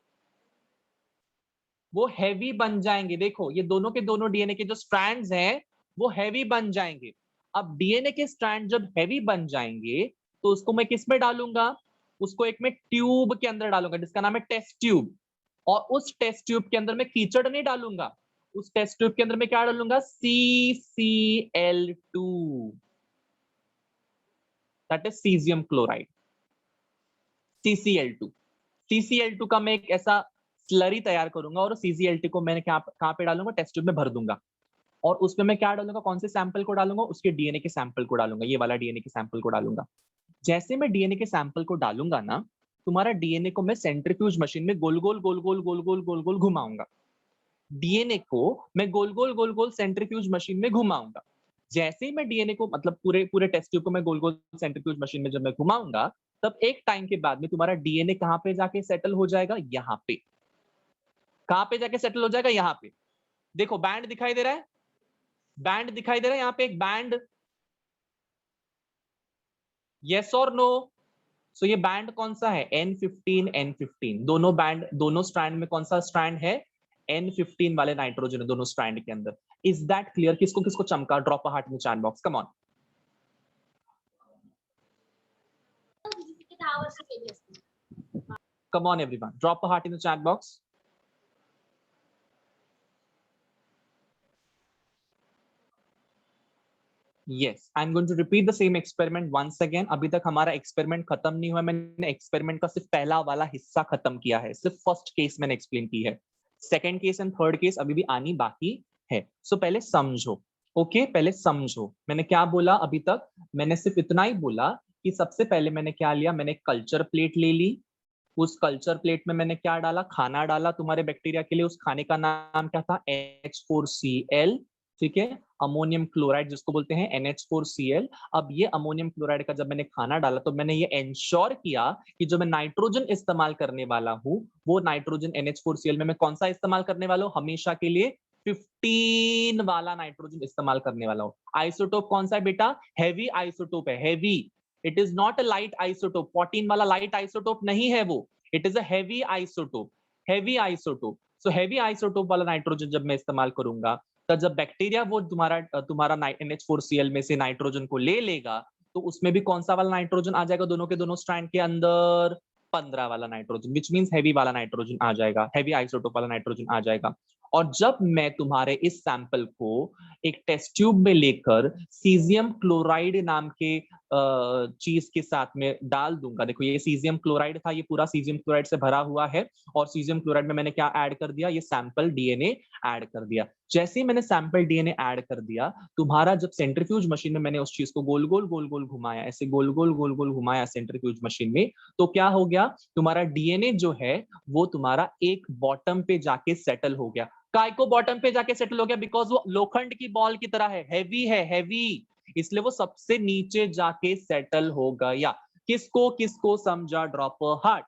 वो हैवी बन जाएंगे। देखो ये दोनों के दोनों डीएनए के जो स्ट्रैंड्स हैं वो हैवी बन जाएंगे। अब डीएनए के स्ट्रैंड जब हैवी बन जाएंगे तो उसको मैं किस में डालूंगा? उसको एक में ट्यूब के अंदर डालूंगा जिसका नाम है टेस्ट ट्यूब। और उस टेस्ट ट्यूब के अंदर मैं कीचड़ नहीं डालूंगा, उस टेस्ट ट्यूब के अंदर मैं क्या डालूंगा? CCl2, that is caesium chloride. CCl2। CCl2 का मैं एक ऐसा स्लरी तैयार करूंगा और CCl2 को मैंने कहां पे डालूंगा? टेस्ट ट्यूब में भर दूंगा। और उसमें मैं क्या डालूंगा? कौन से सैंपल को डालूंगा? उसके डीएनए के सैंपल को डालूंगा, ये वाला डीएनए के सैंपल को डालूंगा। जैसे मैं डीएनए के सैंपल को डालूंगा ना, तुम्हारा डीएनए को मैं सेंट्रीफ्यूज मशीन में गोल गोल गोल गोल गोल गोल गोल गोल घुमाऊंगा। डीएनए को मैं गोल गोल गोल गोल सेंट्रीफ्यूज मशीन में घुमाऊंगा। जैसे ही मैं डीएनए को मतलब पूरे पूरे टेस्ट ट्यूब को मैं गोल गोल सेंट्रीफ्यूज मशीन में जब मैं घुमाऊंगा, तब एक टाइम के बाद में तुम्हारा डीएनए कहां पे जाके सेटल हो जाएगा? यहाँ पे। कहां पे जाके सेटल हो जाएगा? यहाँ पे। देखो बैंड दिखाई दे रहा है, बैंड दिखाई दे रहा है यहाँ पे एक बैंड। यस और नो? सो ये बैंड कौन सा है? N15 N15। दोनों बैंड, दोनों स्ट्रैंड में कौन सा स्ट्रैंड है? N15 वाले नाइट्रोजन है दोनों स्ट्रैंड के अंदर। Is that clear? किसको किसको चमका? Drop a heart in the chat box, come on. Come on everyone, drop a heart in the chat box. Yes, I'm going to repeat the same experiment once again. अभी तक हमारा experiment खत्म नहीं हुआ। मैंने एक्सपेरिमेंट का सिर्फ पहला वाला हिस्सा खत्म किया है, सिर्फ फर्स्ट केस मैंने एक्सप्लेन की है। Second case and third case अभी भी आनी बाकी है। सो पहले समझो, ओके पहले समझो मैंने क्या बोला अभी तक। मैंने सिर्फ इतना ही बोला कि सबसे पहले मैंने क्या लिया? मैंने कल्चर प्लेट ले ली। उस कल्चर प्लेट में मैंने क्या डाला? खाना डाला तुम्हारे बैक्टीरिया के लिए। उस खाने का नाम क्या था? NH4Cl। ठीक है, अमोनियम क्लोराइड जिसको बोलते हैं NH4Cl। अब ये अमोनियम क्लोराइड का जब मैंने खाना डाला तो मैंने ये इंश्योर किया कि जो मैं नाइट्रोजन इस्तेमाल करने वाला हूं वो नाइट्रोजन NH4Cl में मैं कौन सा इस्तेमाल करने वाला हूं? हमेशा के लिए 15 वाला नाइट्रोजन इस्तेमाल करने वाला हूं। आइसोटोप कौन सा है बेटा? हैवी आइसोटोप है, heavy. It is not a light isotope. 14 वाला लाइट आइसोटोप नहीं है वो, it is a heavy isotope. Heavy isotope. So heavy isotope वाला नाइट्रोजन जब मैं इस्तेमाल करूंगा, तो जब बैक्टीरिया वो तुम्हारा NH4Cl में से नाइट्रोजन को ले लेगा, तो उसमें भी कौन सा वाला नाइट्रोजन आ जाएगा? दोनों के दोनों स्ट्रैंड के अंदर 15 वाला नाइट्रोजन, विच मींस हैवी वाला नाइट्रोजन आ जाएगा, हैवी आइसोटोप वाला नाइट्रोजन आ जाएगा। और जब मैं तुम्हारे इस सैंपल को एक टेस्ट ट्यूब में लेकर सीजियम क्लोराइड नाम के चीज के साथ में डाल दूंगा, देखो ये सीजियम क्लोराइड था, ये पूरा सीजियम क्लोराइड से भरा हुआ है, और सीजियम क्लोराइड में मैंने क्या ऐड कर दिया, ये सैंपल डीएनए ऐड कर दिया। जैसे ही मैंने सैंपल डीएनए ऐड कर दिया, तुम्हारा जब सेंट्रीफ्यूज मशीन में मैंने उस चीज को गोल गोल घुमाया, ऐसे गोल गोल घुमाया सेंट्रीफ्यूज मशीन में, तो क्या हो गया, तुम्हारा डीएनए जो है वो तुम्हारा एक बॉटम पे जाके सेटल हो गया। काय को बॉटम पे जाके सेटल हो गया? बिकॉज वो लोखंड की बॉल की तरह है, हैवी, इसलिए वो सबसे नीचे जाके सेटल हो गया। किसको समझा ड्रॉपर हार्ट?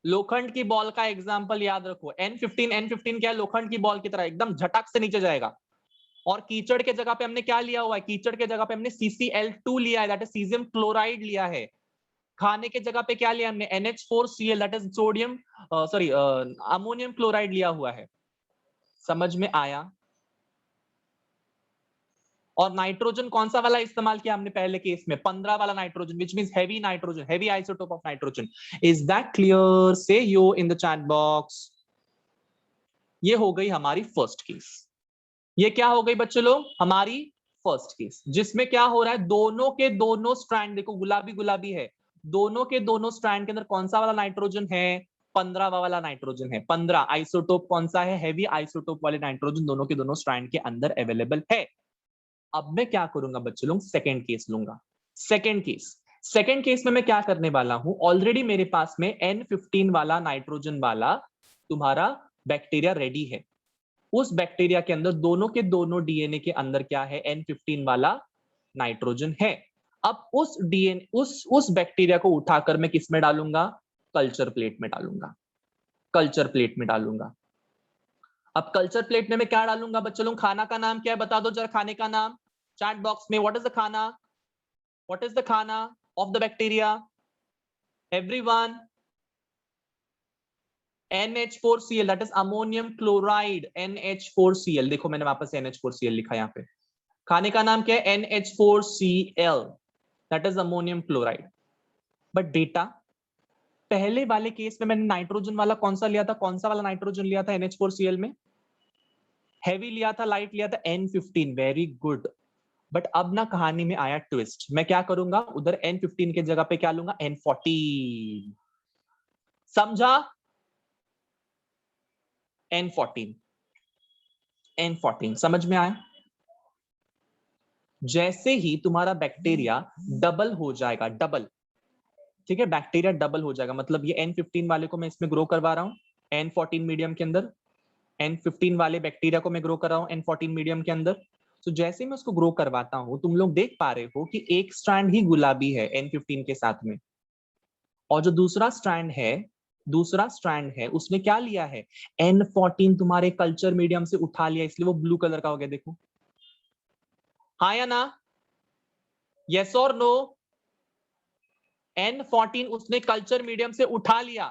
लोखंड की बॉल का एग्जांपल याद रखो, N15 क्या है? लोखंड की बॉल की तरह एकदम झटक से नीचे जाएगा। और कीचड़ के जगह पे हमने क्या लिया हुआ है? कीचड़ के जगह पे हमने CCl2 लिया है, दैट इज सीजियम क्लोराइड लिया है। खाने के जगह पे क्या लिया हमने? NH4Cl, that is sodium ammonium chloride लिया हुआ है। समझ में आया? और नाइट्रोजन कौन सा वाला इस्तेमाल किया हमने पहले केस में? 15 वाला nitrogen, which means heavy nitrogen, heavy isotope of nitrogen. Is that clear? से yo in the chat box. ये हो गई हमारी फर्स्ट केस। ये क्या हो गई बच्चे लोग? हमारी फर्स्ट केस, जिसमें क्या हो रहा है, दोनों के दोनों स्ट्रैंड, देखो गुलाबी गुलाबी है, दोनों के दोनों स्ट्रैंड के अंदर कौन सा वाला नाइट्रोजन है? 15 वाला नाइट्रोजन है। 15 आइसोटोप कौन सा है? हेवी आइसोटोप वाले नाइट्रोजन दोनों के दोनों स्ट्रैंड के अंदर अवेलेबल है। अब मैं क्या करूंगा बच्चे लोग? सेकेंड केस लूंगा। सेकेंड केस में मैं क्या करने वाला हूं, ऑलरेडी मेरे पास में N15 वाला नाइट्रोजन वाला तुम्हारा बैक्टीरिया रेडी है। उस बैक्टीरिया के अंदर दोनों के दोनों डीएनए के अंदर क्या है? N15 वाला नाइट्रोजन है। अब उस डीएनए उस बैक्टीरिया को उठाकर मैं किस में डालूंगा? कल्चर प्लेट में डालूंगा। कल्चर प्लेट में डालूंगा। अब कल्चर प्लेट में मैं क्या डालूंगा बच्चे लोग? खाना का नाम क्या है? बता दो जरा खाने का नाम चैट बॉक्स में। व्हाट इज द खाना? व्हाट इज द खाना of the bacteria? Everyone, NH4Cl, that is ammonium chloride. NH4Cl, देखो मैंने वापस से NH4Cl लिखा यहाँ पे। खाने का नाम क्या है? NH4Cl, that is ammonium chloride. But बेटा, पहले वाले केस में मैंने नाइट्रोजन वाला कौन सा लिया था? कौन सा वाला नाइट्रोजन लिया था NH4Cl में? हैवी लिया था, लाइट लिया था? N15। Very good. बट अब ना कहानी में आया ट्विस्ट। मैं क्या करूंगा? उधर N15 के जगह पे क्या लूंगा? N14। समझा? N14, N14 समझ में आया? जैसे ही तुम्हारा बैक्टीरिया डबल हो जाएगा, डबल, ठीक है, बैक्टीरिया डबल हो जाएगा, मतलब ये N15 वाले को मैं इसमें ग्रो करवा रहा हूं N14 मीडियम के अंदर, N15 वाले बैक्टीरिया को मैं ग्रो कर रहा हूं N14 मीडियम के अंदर। तो जैसे मैं उसको ग्रो करवाता हूं, तुम लोग देख पा रहे हो कि एक स्ट्रैंड ही गुलाबी है N15 के साथ में, और जो दूसरा स्ट्रैंड है उसने क्या लिया है? N14 तुम्हारे कल्चर मीडियम से उठा लिया, इसलिए वो ब्लू कलर का हो गया। देखो, हाँ या ना? यस और नो? N14 उसने कल्चर मीडियम से उठा लिया,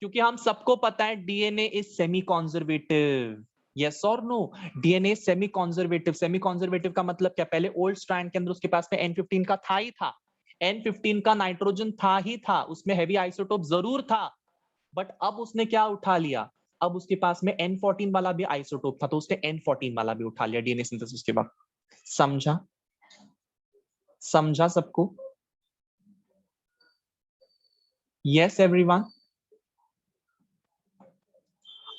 क्योंकि हम सबको पता है DNA is semi conservative. Yes और no? DNA semi conservative. Semi conservative का मतलब क्या? पहले ओल्ड स्ट्रैंड के अंदर उसके पास में N15 का था ही था, N15 का नाइट्रोजन था ही था, उसमें हैवी आइसोटोप जरूर था, बट अब उसने क्या उठा लिया? अब उसके पास में N14 वाला भी आइसोटोप था, तो उसने N14 वाला भी उठा लिया डीएनए सिंथेसिस के बाद। समझा? समझा सबको? Yes everyone?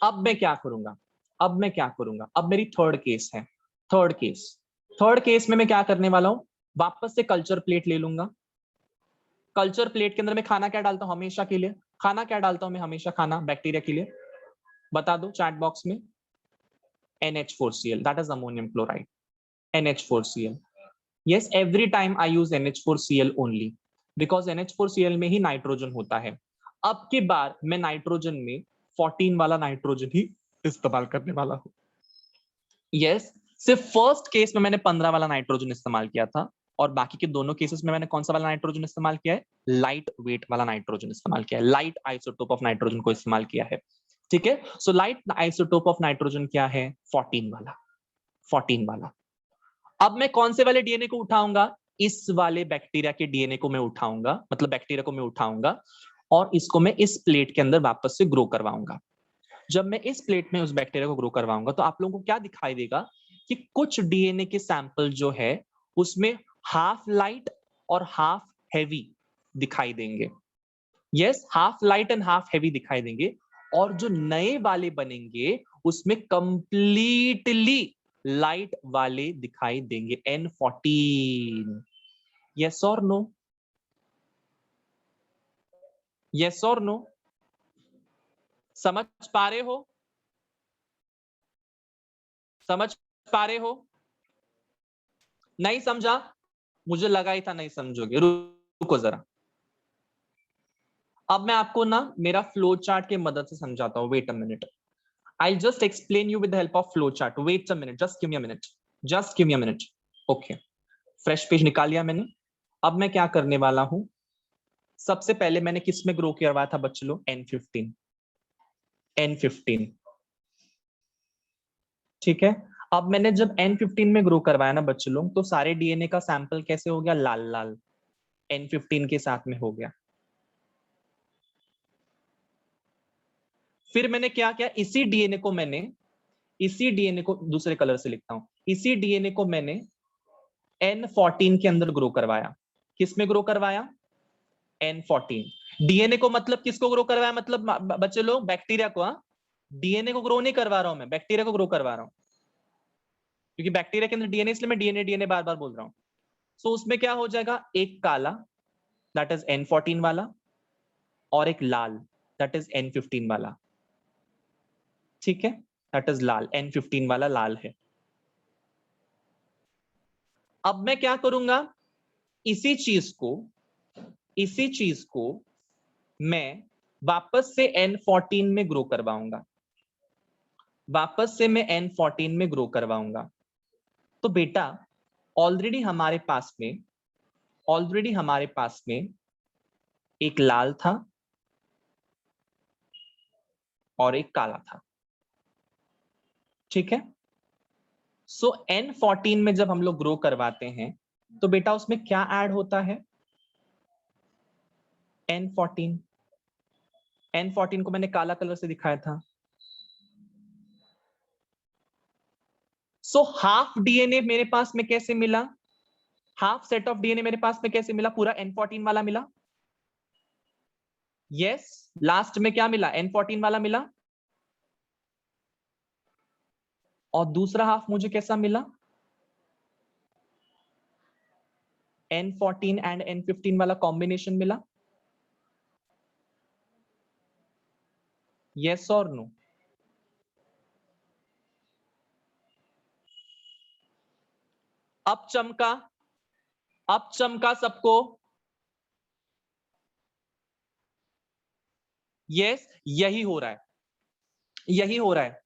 अब मैं क्या करूंगा? अब मेरी थर्ड केस है। थर्ड केस में मैं क्या करने वाला हूं? वापस से कल्चर प्लेट ले लूंगा। कल्चर प्लेट के अंदर मैं खाना क्या डालता हूं हमेशा के लिए? खाना क्या डालता हूं मैं हमेशा? खाना बैक्टीरिया के लिए बता दो चैट बॉक्स में। NH4Cl, that is ammonium chloride. NH4Cl. Yes, every time I use NH4Cl only because NH4Cl में ही नाइट्रोजन होता है। अब की बार मैं नाइट्रोजन में 14 वाला नाइट्रोजन ही इस्तेमाल करने वाला हूं। यस, सिर्फ फर्स्ट केस में मैंने 15 वाला नाइट्रोजन इस्तेमाल किया था, और बाकी के दोनों केसेस में मैंने कौन सा वाला नाइट्रोजन इस्तेमाल किया है? लाइट वेट वाला नाइट्रोजन इस्तेमाल किया है, लाइट आइसोटोप ऑफ नाइट्रोजन को इस्तेमाल किया है। ठीक है, so light isotope of nitrogen क्या है? 14 वाला। 14 वाला। अब मैं कौन से वाले डीएनए को उठाऊंगा? इस वाले बैक्टीरिया के डीएनए को मैं उठाऊंगा, मतलब बैक्टीरिया को मैं उठाऊंगा और इसको मैं इस प्लेट के अंदर वापस से ग्रो करवाऊंगा। जब मैं इस प्लेट में उस बैक्टीरिया को ग्रो करवाऊंगा तो आप लोगों को क्या दिखाई देगा कि कुछ डीएनए के सैंपल जो है उसमें हाफ लाइट और हाफ हैवी दिखाई देंगे। Yes, half light and half heavy दिखाई देंगे। और जो नए वाले बनेंगे उसमें कंप्लीटली लाइट वाले दिखाई देंगे, N14। यस और नो? यस और नो? समझ पा रहे हो? समझ पा रहे हो? नहीं समझा? मुझे लगा ही था नहीं समझोगे। रुको जरा, अब मैं आपको ना मेरा फ्लो चार्ट के मदद से समझाता हूं। Wait a minute, I'll just explain you with the help of flow chart. Wait a minute, just give me a minute. Just give me a minute. Okay. Fresh page निकाल लिया मैंने। अब मैं क्या करने वाला हूं, सबसे पहले मैंने किस में ग्रो करवाया था बच्चे लोग? N15। N15, ठीक है। अब मैंने जब N15 में ग्रो करवाया ना बच्चे लोग, तो सारे डीएनए का सैंपल कैसे हो गया? लाल लाल, N15 के साथ में हो गया। फिर मैंने क्या किया, इसी डीएनए को दूसरे कलर से लिखता हूं, इसी डीएनए को मैंने N14 के अंदर ग्रो करवाया। किस में ग्रो करवाया? N14। डीएनए को मतलब किसको ग्रो करवाया? मतलब बच्चे लोग बैक्टीरिया को। डीएनए को ग्रो नहीं करवा रहा हूं मैं, बैक्टीरिया को ग्रो करवा रहा हूं, क्योंकि बैक्टीरिया के अंदर डीएनए, इसलिए मैं डीएनए डीएनए बार बार बोल रहा हूं। सो उसमें क्या हो जाएगा, एक काला दैट इज N14 वाला और एक लाल दैट इज N15 वाला। ठीक है, दैट इज लाल, N15 वाला लाल है। अब मैं क्या करूंगा, इसी चीज को मैं वापस से N14 में ग्रो करवाऊंगा, वापस से मैं N14 में ग्रो करवाऊंगा। तो बेटा ऑलरेडी हमारे पास में एक लाल था और एक काला था। ठीक है। सो N14 में जब हम लोग ग्रो करवाते हैं तो बेटा उसमें क्या ऐड होता है? N14। N14 को मैंने काला कलर से दिखाया था। सो हाफ डीएनए मेरे पास में कैसे मिला? हाफ सेट ऑफ डीएनए मेरे पास में कैसे मिला? पूरा N14 वाला मिला। यस, लास्ट में क्या मिला? N14 वाला मिला। और दूसरा हाफ मुझे कैसा मिला? N14 एंड N15 वाला कॉम्बिनेशन मिला। यस और नो? अब चमका सबको? यस, यही हो रहा है।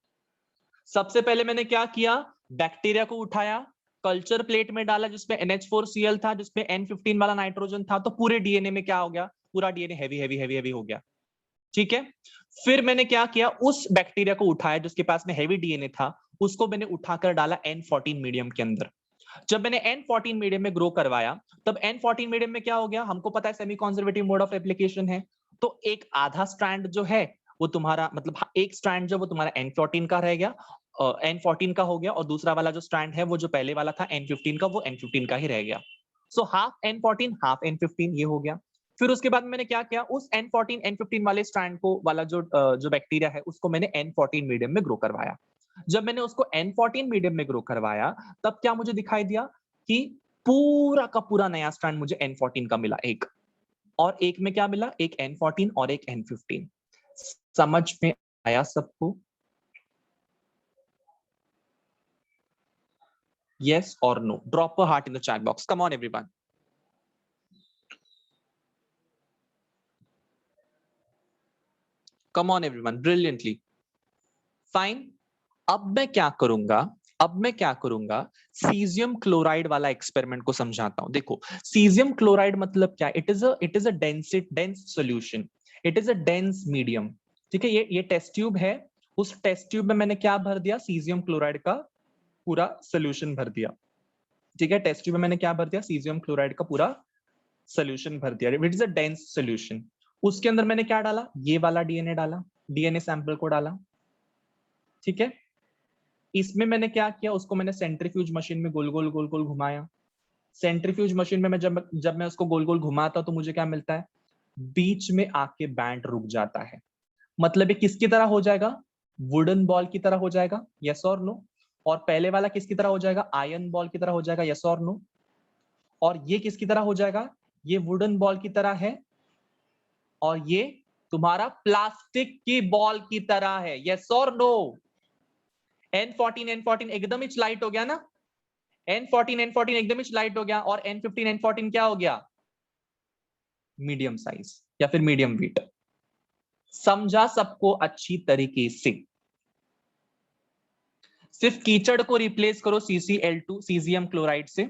सबसे पहले मैंने क्या किया, बैक्टीरिया को उठाया, कल्चर प्लेट में डाला जिसमें NH4Cl था, जिसमें N15 वाला नाइट्रोजन था, तो पूरे डीएनए में क्या हो गया? पूरा DNA heavy heavy heavy heavy हो गया। ठीक है। फिर मैंने क्या किया, उस बैक्टीरिया को उठाया जिसके पास में हैवी डीएनए था, उसको मैंने उठाकर डाला N14 मीडियम के अंदर। जब मैंने N14 मीडियम में ग्रो करवाया, तब N14 मीडियम में क्या हो गया? हमको पता है semi conservative mode of application है, तो एक आधा स्ट्रैंड जो है वो तुम्हारा, मतलब एक स्ट्रैंड जो वो तुम्हारा N14 का रह गया, N14 का हो गया, और दूसरा वाला जो स्ट्रैंड है वो जो पहले वाला था N15 का, वो N15 का ही रह गया। So half N14 half N15 ये हो गया। फिर उसके बाद मैंने क्या किया, उस N14 N15 वाले स्ट्रैंड को वाला जो बैक्टीरिया है उसको मैंने N14 मीडियम में ग्रो करवाया। जब मैंने उसको N14 मीडियम में ग्रो करवाया, तब क्या मुझे दिखाई दिया कि पूरा का पूरा नया स्ट्रैंड मुझे N14 का मिला, एक, और एक में क्या मिला? एक N14 और एक N15। समझ में आया सबको? Yes or no? Drop a heart in the chat box. Come on, everyone. Come on, everyone. Brilliantly. Fine. अब मैं क्या करूंगा, सीजियम क्लोराइड वाला एक्सपेरिमेंट को समझाता हूं। देखो, सीजियम क्लोराइड मतलब क्या? It is a dense solution, it is a dense medium. ठीक है, ये टेस्ट ट्यूब है, उस टेस्ट ट्यूब में मैंने क्या भर दिया? सीजियम क्लोराइड का पूरा सोल्यूशन भर दिया। ठीक है, टेस्ट ट्यूब में मैंने क्या भर दिया? सीजियम क्लोराइड का पूरा सोल्यूशन भर दिया। It is a dense solution. उसके अंदर मैंने क्या डाला? ये वाला डीएनए डाला, डीएनए सैंपल को डाला। ठीक है, इसमें मैंने क्या किया, उसको मैंने सेंट्रीफ्यूज मशीन में गोल गोल गोल गोल घुमाया। सेंट्रीफ्यूज मशीन में मैं जब मैं उसको गोल गोल घुमाता तो मुझे क्या मिलता है, बीच में आके बैंड रुक जाता है। मतलब ये किसकी तरह हो जाएगा, वुडन बॉल की तरह हो जाएगा, यस और नो। और पहले वाला किसकी तरह हो जाएगा, आयरन बॉल की तरह हो जाएगा, यस और नो। और ये किसकी तरह हो जाएगा, ये वुडन बॉल की तरह है, और ये तुम्हारा प्लास्टिक की बॉल की तरह है, यस और नो। N14 एकदम ही लाइट हो गया ना, N14 एकदम ही लाइट हो गया, और N15 क्या हो गया, मीडियम साइज या फिर मीडियम वेट। समझा सबको अच्छी तरीके से। सिर्फ कीचड़ को रिप्लेस करो CCl2 सीजियम क्लोराइड से,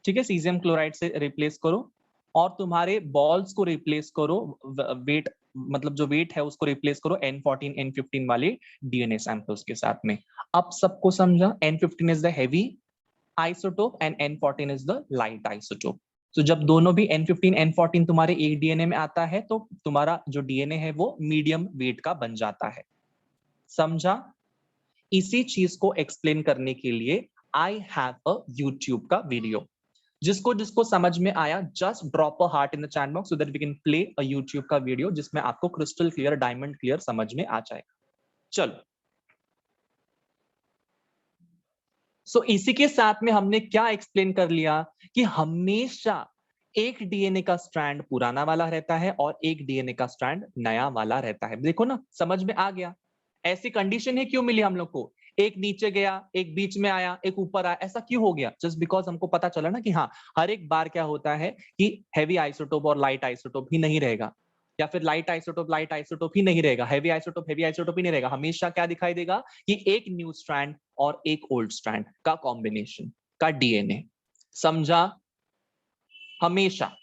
ठीक है, सीजियम क्लोराइड से रिप्लेस करो, और तुम्हारे बॉल्स को रिप्लेस करो, वेट मतलब जो वेट है उसको रिप्लेस करो N14 N15 वाले डीएनए सैंपल्स के साथ में। अब सबको समझा, N15 is the heavy isotope and N14 is the light isotope. तो जब दोनों भी N15 N14 तुम्हारे एक डीएनए में आता है तो तुम्हारा जो डीएनए है वो मीडियम वेट का बन जाता है। समझा? इसी चीज को एक्सप्लेन करने के लिए आई हैव अ यूट्यूब का वीडियो। जिसको जिसको समझ में आया just drop a heart in the chat box so that we can play a YouTube का वीडियो जिसमें आपको क्रिस्टल क्लियर डायमंड क्लियर समझ में आ जाएगा। चलो, सो इसी के साथ में हमने क्या एक्सप्लेन कर लिया कि हमेशा एक डीएनए का स्ट्रैंड पुराना वाला रहता है और एक डीएनए का स्ट्रैंड नया वाला रहता है। देखो ना, समझ में आ गया। ऐसी कंडीशन है क्यों मिली हम लोग को, एक नीचे गया, एक बीच में आया, एक ऊपर आया, ऐसा क्यों हो गया, जस्ट बिकॉज हमको पता चला ना कि हाँ, हर एक बार क्या होता है कि हैवी आइसोटोप और लाइट आइसोटोप ही नहीं रहेगा, या फिर लाइट आइसोटोप ही नहीं रहेगा, हैवी आइसोटोप ही नहीं रहेगा। हमेशा क्या दिखाई देगा कि एक न्यू स्ट्रैंड और एक ओल्ड स्ट्रैंड का कॉम्बिनेशन का डीएनए। समझा? हमेशा।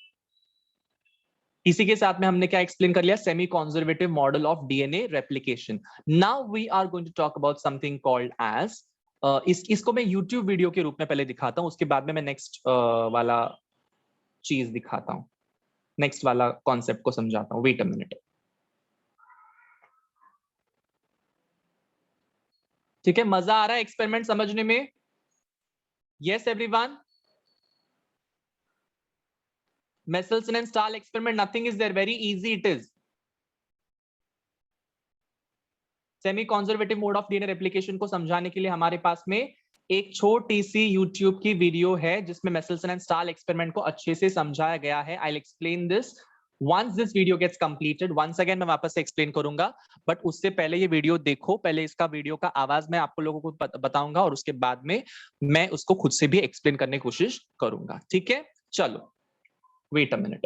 इसी के साथ में हमने क्या एक्सप्लेन कर लिया, semi conservative model of DNA replication. Now we are going to talk about something called as, इसको मैं यूट्यूब वीडियो के रूप में पहले दिखाता हूं, उसके बाद में मैं नेक्स्ट वाला चीज दिखाता हूं, नेक्स्ट वाला कॉन्सेप्ट को समझाता हूं। Wait a minute. ठीक है, मजा आ रहा है एक्सपेरिमेंट समझने में? Yes everyone? Michelson and Stahl experiment, nothing is there, very easy it is. Semi conservative mode of DNA replication को समझाने के लिए हमारे पास में एक छोटी सी यूट्यूब की वीडियो है जिसमें मेसेल्सन एंड स्टाल एक्सपेरिमेंट को अच्छे से समझाया गया है। I will explain this once this video gets completed। once again मैं वापस से एक्सप्लेन करूंगा, बट उससे पहले ये वीडियो देखो। पहले इसका वीडियो का आवाज मैं आपको लोगों को बताऊंगा और उसके बाद में मैं उसको खुद से भी एक्सप्लेन करने की कोशिश करूंगा। ठीक है, चलो, wait a minute.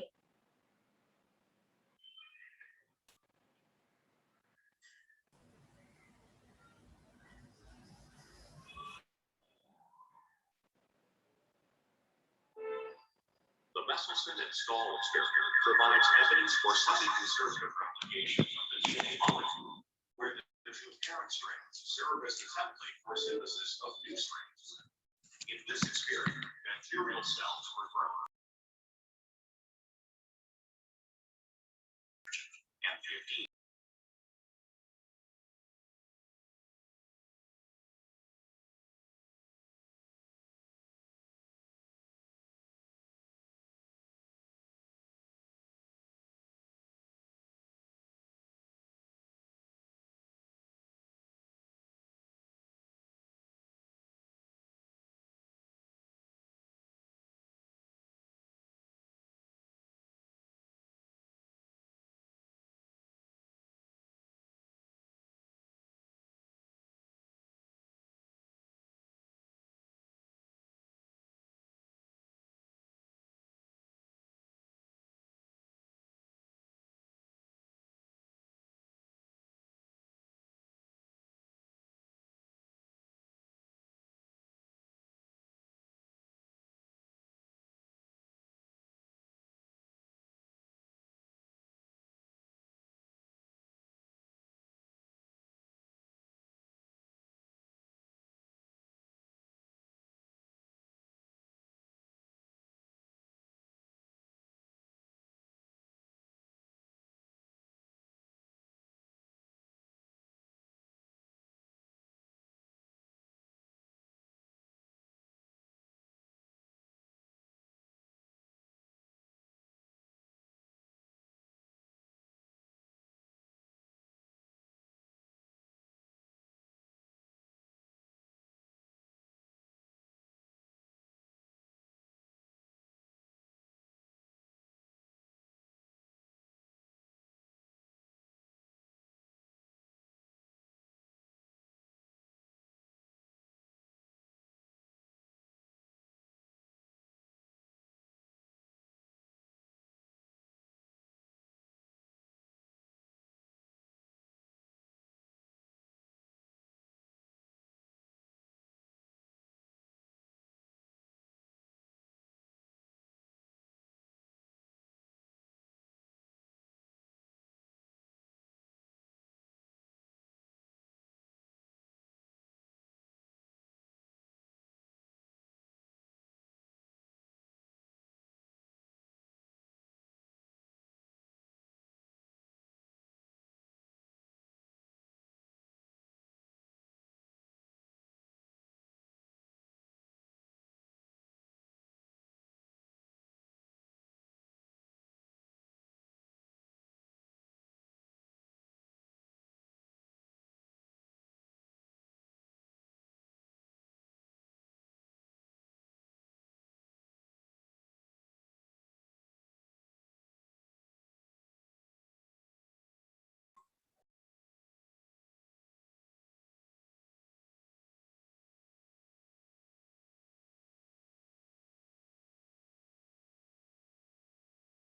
The Messelson and Stahl experiment provides evidence for semi-conservative replication of the DNA molecule, where the two parent strands serve as the template for synthesis of new strands. In this experiment, bacterial cells were grown. And 15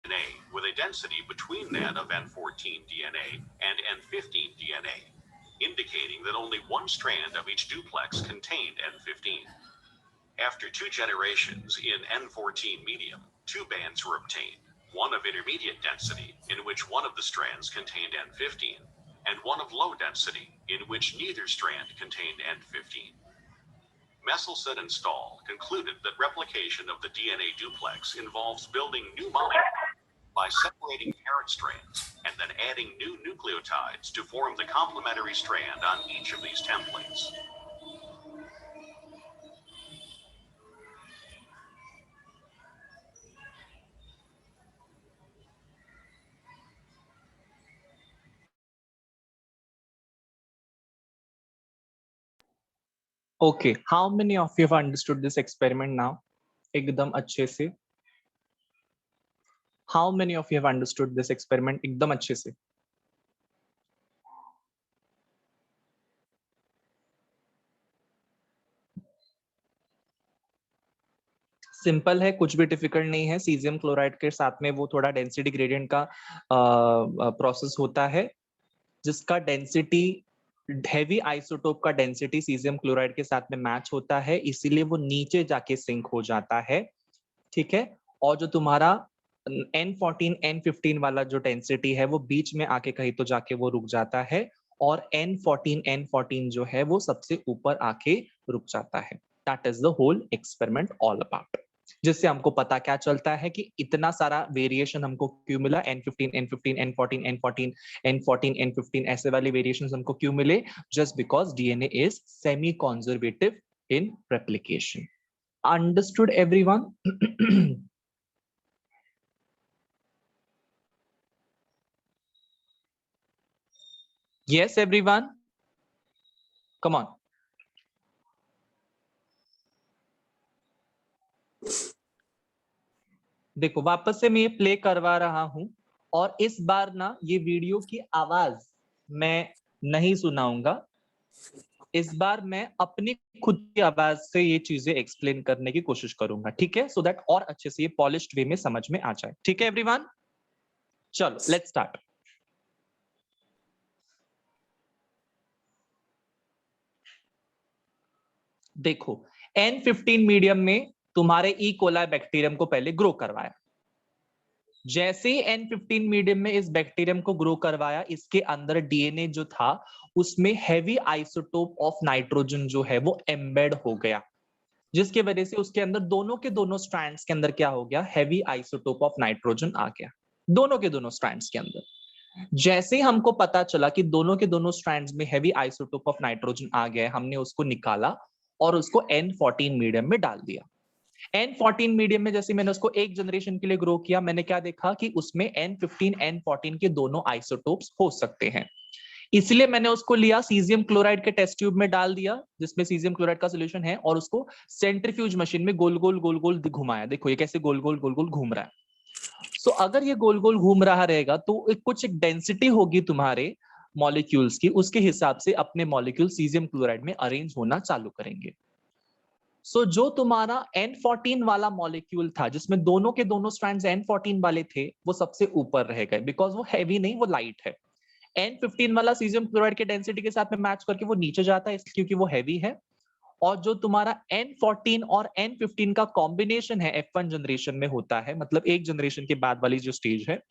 DNA with a density between that of N14 DNA and N15 DNA, indicating that only one strand of each duplex contained N15. After 2 generations in N14 medium, 2 bands were obtained, one of intermediate density, in which one of the strands contained N15, and one of low density, in which neither strand contained N15. Messelson and Stahl concluded that replication of the DNA duplex involves building new molecules by separating parent strands and then adding new nucleotides to form the complementary strand on each of these templates. Okay, how many of you have understood this experiment now? एकदम अच्छे से. How many of you have understood this experiment एकदम अच्छे से? Simple है, कुछ भी difficult नहीं है. सीजियम क्लोराइड के साथ में वो थोड़ा डेंसिटी ग्रेडियंट का प्रोसेस होता है, जिसका डेंसिटी हेवी आइसोटोप का डेंसिटी सीजियम क्लोराइड के साथ में मैच होता है, इसीलिए वो नीचे जाके सिंक हो जाता है. ठीक है. और जो तुम्हारा N14 N15 वाला जो डेंसिटी है वो बीच में आके कहीं तो जाके वो रुक जाता है, और N14 N14 जो है वो सबसे ऊपर आके रुक जाता है. That is the whole experiment all about. जिससे हमको पता क्या चलता है कि इतना सारा वेरिएशन हमको क्यों मिला. N15 N15 N14 N14 N14 N15 ऐसे वाले वेरिएशंस हमको क्यों मिले? Just because DNA is semi conservative in replication. Understood everyone? Yes everyone, come on. देखो वापस से मैं ये प्ले करवा रहा हूं, और इस बार ना ये वीडियो की आवाज मैं नहीं सुनाऊंगा. इस बार मैं अपनी खुद की आवाज से ये चीजें एक्सप्लेन करने की कोशिश करूंगा. ठीक है, सो दैट और अच्छे से ये पॉलिश्ड वे में समझ में आ जाए. ठीक है एवरीवन, चलो लेट्स स्टार्ट. देखो N15 मीडियम में तुम्हारे ई कोलाई बैक्टीरियम को पहले ग्रो करवाया. जैसे ही N15 मीडियम में इस बैक्टीरियम को ग्रो करवाया, इसके अंदर डीएनए जो था उसमें हैवी आइसोटोप ऑफ नाइट्रोजन जो है वो एम्बेड हो गया, जिसकी वजह से उसके अंदर दोनों के दोनों स्ट्रैंड्स के अंदर क्या हो गया? हैवी आइसोटोप ऑफ नाइट्रोजन आ गया दोनों के दोनों स्ट्रैंड्स के अंदर. जैसे ही हमको पता चला कि दोनों के दोनों स्ट्रैंड्स में हैवी आइसोटोप ऑफ नाइट्रोजन आ गया, हमने उसको निकाला और उसको N14 मीडियम में डाल दिया. N14 मीडियम में जैसे मैंने उसको एक जनरेशन के लिए ग्रो किया, मैंने क्या देखा कि उसमें N15 N14 के दोनों आइसोटोप्स हो सकते हैं. इसलिए मैंने उसको लिया, सीजियम क्लोराइड के टेस्ट ट्यूब में डाल दिया जिसमें सीजियम क्लोराइड का सॉल्यूशन है, और उसको सेंट्रीफ्यूज मशीन में गोल गोल घुमाया. देखो ये कैसे गोल गोल घूम रहा है. सो अगर ये गोल गोल घूम रहा रहेगा तो कुछ एक डेंसिटी होगी तुम्हारे मॉलिक्यूल्स की, उसके हिसाब से अपने मॉलिक्यूल सीजियम क्लोराइड में अरेंज होना चालू करेंगे. सो जो तुम्हारा N14 वाला मॉलिक्यूल था जिसमें दोनों के दोनों स्ट्रैंड्स N14 वाले थे, वो सबसे ऊपर रह गए, बिकॉज वो हैवी नहीं, वो लाइट है. N15 वाला सीजियम क्लोराइड के डेंसिटी के साथ में मैच करके वो नीचे जाता है क्योंकि वो हैवी है. और जो तुम्हारा N14 और N15 का कॉम्बिनेशन है F1 जनरेशन में होता है, मतलब एक जनरेशन के बाद वाली जो स्टेज है,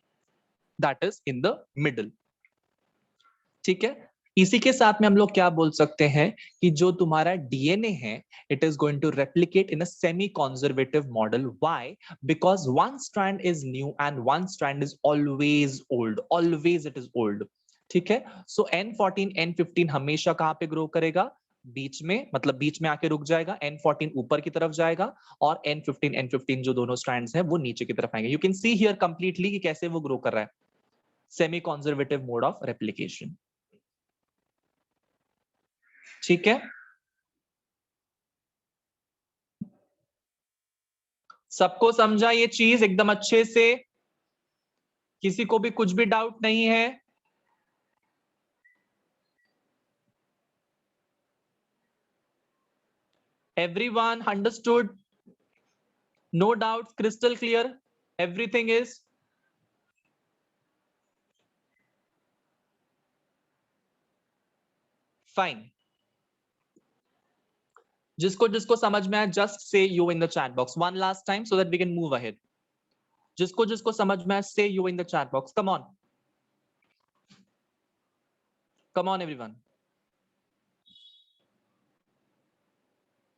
that is in the middle. ठीक है. इसी के साथ में हम लोग क्या बोल सकते हैं कि जो तुम्हारा डीएनए है, it is going to replicate in a semi conservative model. Why? Because one strand is new and one strand is always old. Always it is old. ठीक है. सो N14 N15 हमेशा कहां पे ग्रो करेगा? बीच में, मतलब बीच में आके रुक जाएगा. N14 ऊपर की तरफ जाएगा और N15 जो दोनों स्ट्रैंड्स हैं वो नीचे की तरफ आएंगे. You can see here completely कि कैसे वो ग्रो कर रहा है. Semi conservative mode of replication. ठीक है. सबको समझा ये चीज एकदम अच्छे से? किसी को भी कुछ भी डाउट नहीं है? Everyone understood? No doubts? Crystal clear? Everything is fine, जिसको जिसको समझ में आया just say you in the chat box one last time so that we can move ahead. जिसको जिसको समझ में आया say you in the chat box, come on everyone.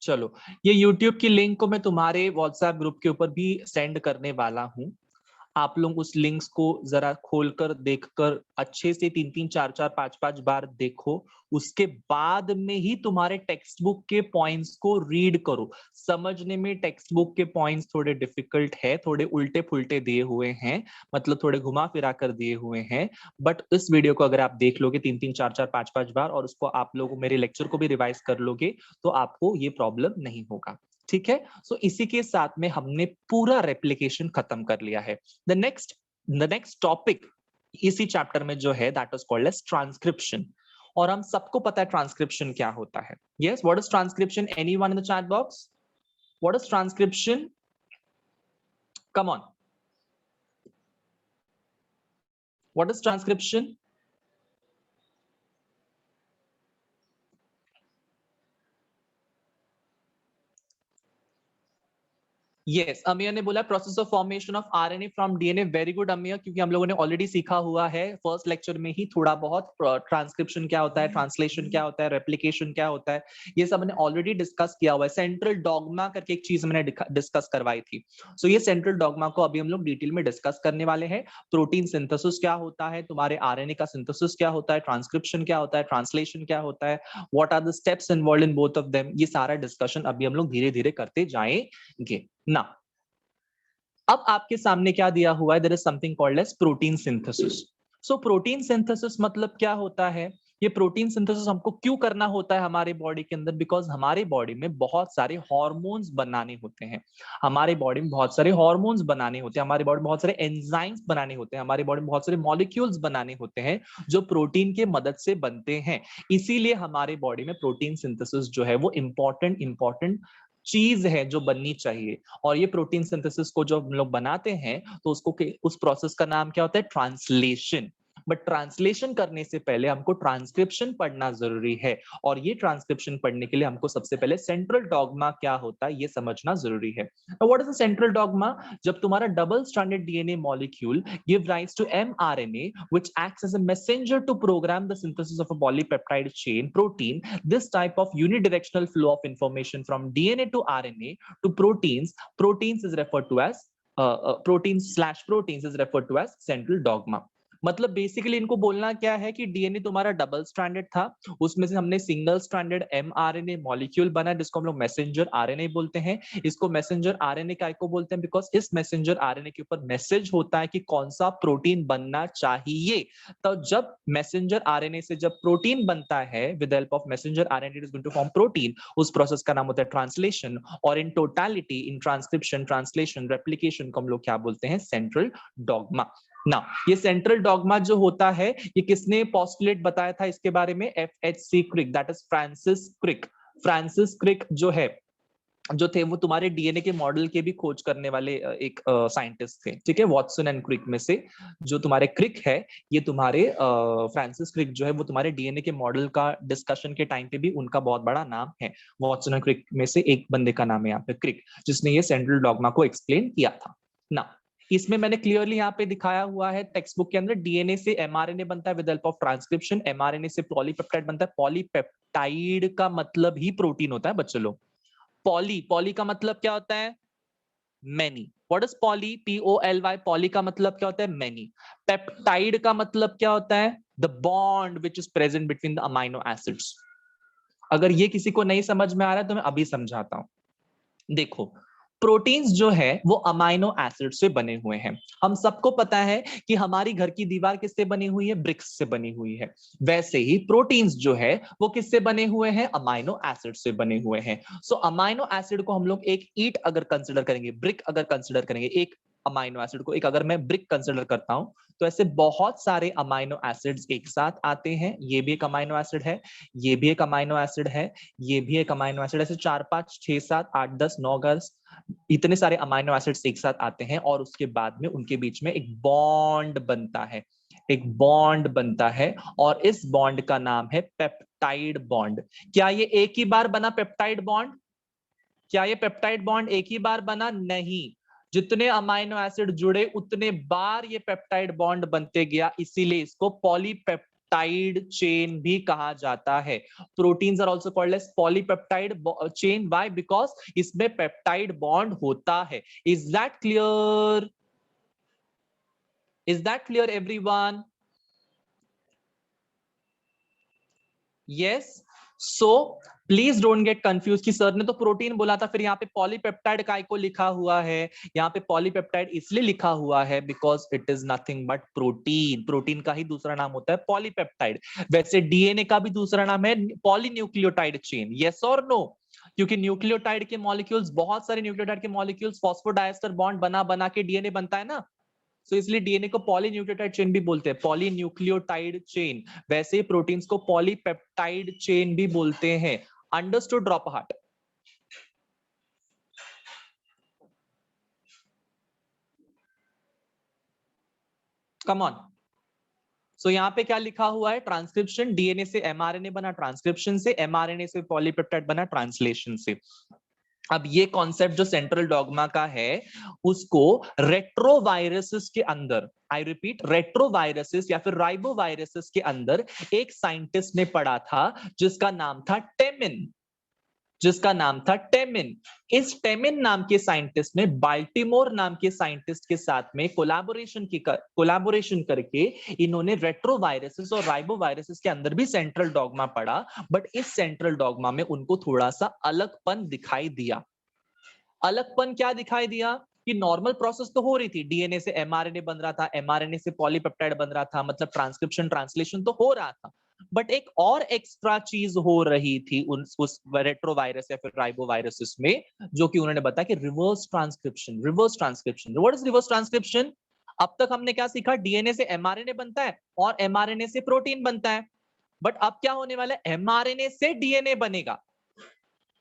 चलो, ये YouTube की लिंक को मैं तुम्हारे WhatsApp ग्रुप के ऊपर भी सेंड करने वाला हूं। आप लोग उस लिंक्स को जरा खोलकर देखकर अच्छे से 3-3 4-4 5-5 बार देखो, उसके बाद में ही तुम्हारे टेक्स्ट बुक के पॉइंट्स को रीड करो। समझने में टेक्स्ट बुक के पॉइंट्स थोड़े डिफिकल्ट है, थोड़े उल्टे फुल्टे दिए हुए हैं, मतलब थोड़े घुमा फिरा कर दिए हुए हैं, बट इस वीडियो को अगर आप देख लोगे 3-3 4-4 5-5 बार और उसको आप लोग मेरे लेक्चर को भी रिवाइज कर लोगे तो आपको ये प्रॉब्लम नहीं होगा। ठीक है, सो इसी के साथ में हमने पूरा रेप्लिकेशन खत्म कर लिया है। द नेक्स्ट टॉपिक इसी चैप्टर में जो है that is called as transcription, और हम सबको पता है ट्रांसक्रिप्शन क्या होता है। Yes, what is transcription? Anyone in the chat box, what is transcription? Come on, what is transcription? Yes, Amiya ने बोला process of formation of RNA from DNA. Very good Amiya, क्योंकि हम लोगों ने ऑलरेडी सीखा हुआ है फर्स्ट लेक्चर में ही थोड़ा बहुत ट्रांसक्रिप्शन क्या होता है, ट्रांसलेशन क्या होता है, रेप्लिकेशन क्या होता है, ये सब हमने ऑलरेडी डिस्कस किया हुआ है। सेंट्रल डॉगमा करके एक चीज मैंने डिस्कस करवाई थी, सो ये सेंट्रल डॉगमा को अभी हम लोग डिटेल में डिस्कस करने वाले हैं। प्रोटीन सिंथेसिस क्या होता है, तुम्हारे आरएनए का सिंथेसिस क्या होता है, ट्रांसक्रिप्शन क्या होता है, ट्रांसलेशन क्या होता है, what are the steps involved in both of them, ये सारा डिस्कशन अभी हम लोग धीरे धीरे करते जाएंगे ना। अब आपके सामने क्या दिया हुआ है, there is something called as protein synthesis. So protein synthesis मतलब क्या होता है? ये प्रोटीन सिंथेसिस हमको क्यों करना होता है हमारे बॉडी के अंदर? बिकॉज हमारे बॉडी में बहुत सारे हार्मोन्स बनाने होते हैं, हमारे बॉडी में बहुत सारे हार्मोन्स बनाने होते हैं, हमारे बॉडी में बहुत सारे एंजाइम्स बनाने होते हैं, हमारे बॉडी में बहुत सारे मॉलिक्यूल्स बनाने होते हैं जो प्रोटीन के मदद से बनते हैं। इसीलिए हमारे बॉडी में प्रोटीन सिंथेसिस जो है वो इंपॉर्टेंट चीज है जो बननी चाहिए। और ये प्रोटीन सिंथेसिस को जो हम लोग बनाते हैं तो उसको उस प्रोसेस का नाम क्या होता है? ट्रांसलेशन। बट ट्रांसलेशन करने से पहले हमको ट्रांसक्रिप्शन पढ़ना जरूरी है, और ये ट्रांसक्रिप्शन पढ़ने के लिए हमको सबसे पहले सेंट्रल डॉगमा क्या होता है ये समझना जरूरी है। What is the central dogma? जब तुम्हारा double stranded DNA molecule give rise to mRNA which acts as a messenger to program the synthesis of a polypeptide chain protein, this type of unidirectional flow of information from DNA to RNA to proteins is referred to as proteins is referred to as central dogma। मतलब basically इनको बोलना क्या है कि DNA तुम्हारा double stranded था, उसमें से हमने सिंगल स्ट्रैंडेड mRNA मॉलिक्यूल बना जिसको हम लोग मैसेंजर आरएनए बोलते हैं। इसको मैसेंजर आरएनए काय को बोलते हैं? बिकॉज इस मैसेंजर आरएनए के ऊपर मैसेज होता है कि कौन सा प्रोटीन बनना चाहिए। तो जब मैसेंजर आरएनए से जब प्रोटीन बनता है with help of messenger RNA it is going to form protein, उस प्रोसेस का नाम होता है ट्रांसलेशन। और in totality, in transcription, translation, replication को हम लोग क्या बोलते हैं? Central dogma. ना, ये सेंट्रल डॉगमा जो होता है ये किसने पोस्टुलेट बताया था इसके बारे में? FHC Crick, that is Francis Crick. Francis Crick जो है, जो थे वो तुम्हारे डीएनए के मॉडल के भी खोज करने वाले एक साइंटिस्ट थे। ठीक है, वॉटसन एंड क्रिक में से जो तुम्हारे क्रिक है, ये तुम्हारे फ्रांसिस क्रिक जो है वो तुम्हारे डीएनए के मॉडल का डिस्कशन के टाइम पे भी उनका बहुत बड़ा नाम है। वॉटसन एंड क्रिक में से एक बंदे का नाम है यहाँ पे क्रिक, जिसने ये सेंट्रल डॉगमा को एक्सप्लेन किया था ना। इसमें मैंने क्लियरली यहाँ पे दिखाया हुआ है टेक्स्ट बुक के अंदर, डीएनए से एमआरएनए बनता है with help of transcription, mRNA से पॉलीपेप्टाइड बनता है। पॉलीपेप्टाइड का मतलब ही प्रोटीन होता है बच्चों लोग। पॉली का मतलब क्या होता है? Many. What is poly? POLY। Poly का मतलब क्या होता है? मैनी। पेप्टाइड का मतलब क्या होता है? The bond which is present between the amino acids. अगर ये किसी को नहीं समझ में आ रहा है तो मैं अभी समझाता हूं। देखो, प्रोटीन्स जो है वो अमाइनो एसिड से बने हुए हैं। हम सबको पता है कि हमारी घर की दीवार किससे बनी हुई है? ब्रिक्स से बनी हुई है। वैसे ही प्रोटीन्स जो है वो किससे बने हुए हैं? अमाइनो एसिड से बने हुए हैं। सो अमाइनो एसिड को हम लोग एक ईंट अगर कंसिडर करेंगे, ब्रिक अगर कंसिडर करेंगे, एक अमाइनो एसिड को एक अगर मैं ब्रिक कंसिडर करता हूं तो ऐसे बहुत सारे अमाइनो एसिड्स एक साथ आते हैं। ये भी एक अमाइनो एसिड है, ये भी एक अमाइनो एसिड है, ये भी एक अमाइनो एसिड, ऐसे 4 5 6 7 8 10 9 10 इतने सारे अमाइनो एसिड्स एक साथ आते हैं और उसके बाद में उनके बीच में एक बॉन्ड बनता है, एक बॉन्ड बनता है और इस बॉन्ड का नाम है पेप्टाइड। Peptide bond. क्या ये एक ही बार बना पेप्टाइड बॉन्ड? क्या ये पेप्टाइड बॉन्ड एक ही बार बना? नहीं, जितने अमाइनो एसिड जुड़े उतने बार ये पेप्टाइड बॉन्ड बनते गया, इसीलिए इसको पॉलीपेप्टाइड चेन भी कहा जाता है। Proteins are also called as polypeptide chain. Why? Because इसमें पेप्टाइड बॉन्ड होता है। Is that clear? Is that clear everyone? Yes. So please don't get confuse कि सर ने तो प्रोटीन बोला था, फिर यहाँ पे पॉलीपेप्टाइड काय को लिखा हुआ है? यहाँ पे पॉलीपेप्टाइड इसलिए लिखा हुआ है because it is nothing but protein. Protein का ही दूसरा नाम होता है पॉलीपेप्टाइड। वैसे डीएनए का भी दूसरा नाम है पॉलीन्यूक्लियोटाइड चेन। यस और नो? क्योंकि न्यूक्लियोटाइड के मॉलिक्यूल्स, बहुत सारे न्यूक्लियोटाइड के मॉलिक्यूल्स फॉस्फोडाइएस्टर बॉन्ड बना बना के डीएनए बनता है ना, तो इसलिए डीएनए को पॉलीन्यूक्लियोटाइड चेन भी बोलते हैं, पॉलीन्यूक्लियोटाइड चेन। वैसे ही प्रोटीन्स को पॉलीपेप्टाइड चेन भी बोलते हैं। Understood? Drop heart. Come on. So यहाँ पे क्या लिखा हुआ है? ट्रांसक्रिप्शन, डीएनए से एमआरएनए बना ट्रांसक्रिप्शन से, एमआरएनए से पॉलीपेप्टाइड बना ट्रांसलेशन से। अब ये कॉन्सेप्ट जो सेंट्रल डॉगमा का है, उसको रेट्रोवायरसेस के अंदर, आई रिपीट, रेट्रोवायरसेस या फिर राइबोवायरसेस के अंदर एक साइंटिस्ट ने पढ़ा था जिसका नाम था टेमिन। जिसका नाम था टेमिन। इस टेमिन नाम के साइंटिस्ट ने बाल्टीमोर नाम के साइंटिस्ट के साथ में कोलैबोरेशन करके इन्होंने रेट्रोवायरसेस और राइबोवायरसेस के अंदर भी सेंट्रल डॉगमा पढ़ा, बट इस सेंट्रल डॉगमा में उनको थोड़ा सा अलगपन दिखाई दिया। अलगपन क्या दिखाई दिया? कि नॉर्मल प्रोसेस तो हो रही थी, डीएनए से एमआरएनए बन रहा था, एमआरएनए से पॉलीपेप्टाइड बन रहा था, मतलब ट्रांसक्रिप्शन ट्रांसलेशन तो हो रहा था, बट एक और एक्स्ट्रा चीज हो रही थी उस रेट्रोवायरस या फिर राइबोवायरसेस में, जो कि उन्होंने बताया कि reverse transcription. Reverse transcription, what is reverse transcription? अब तक हमने क्या सीखा? डीएनए से एमआरएनए बनता है और एमआरएनए से प्रोटीन बनता है, बट अब क्या होने वाला है? एमआरएनए से डीएनए बनेगा,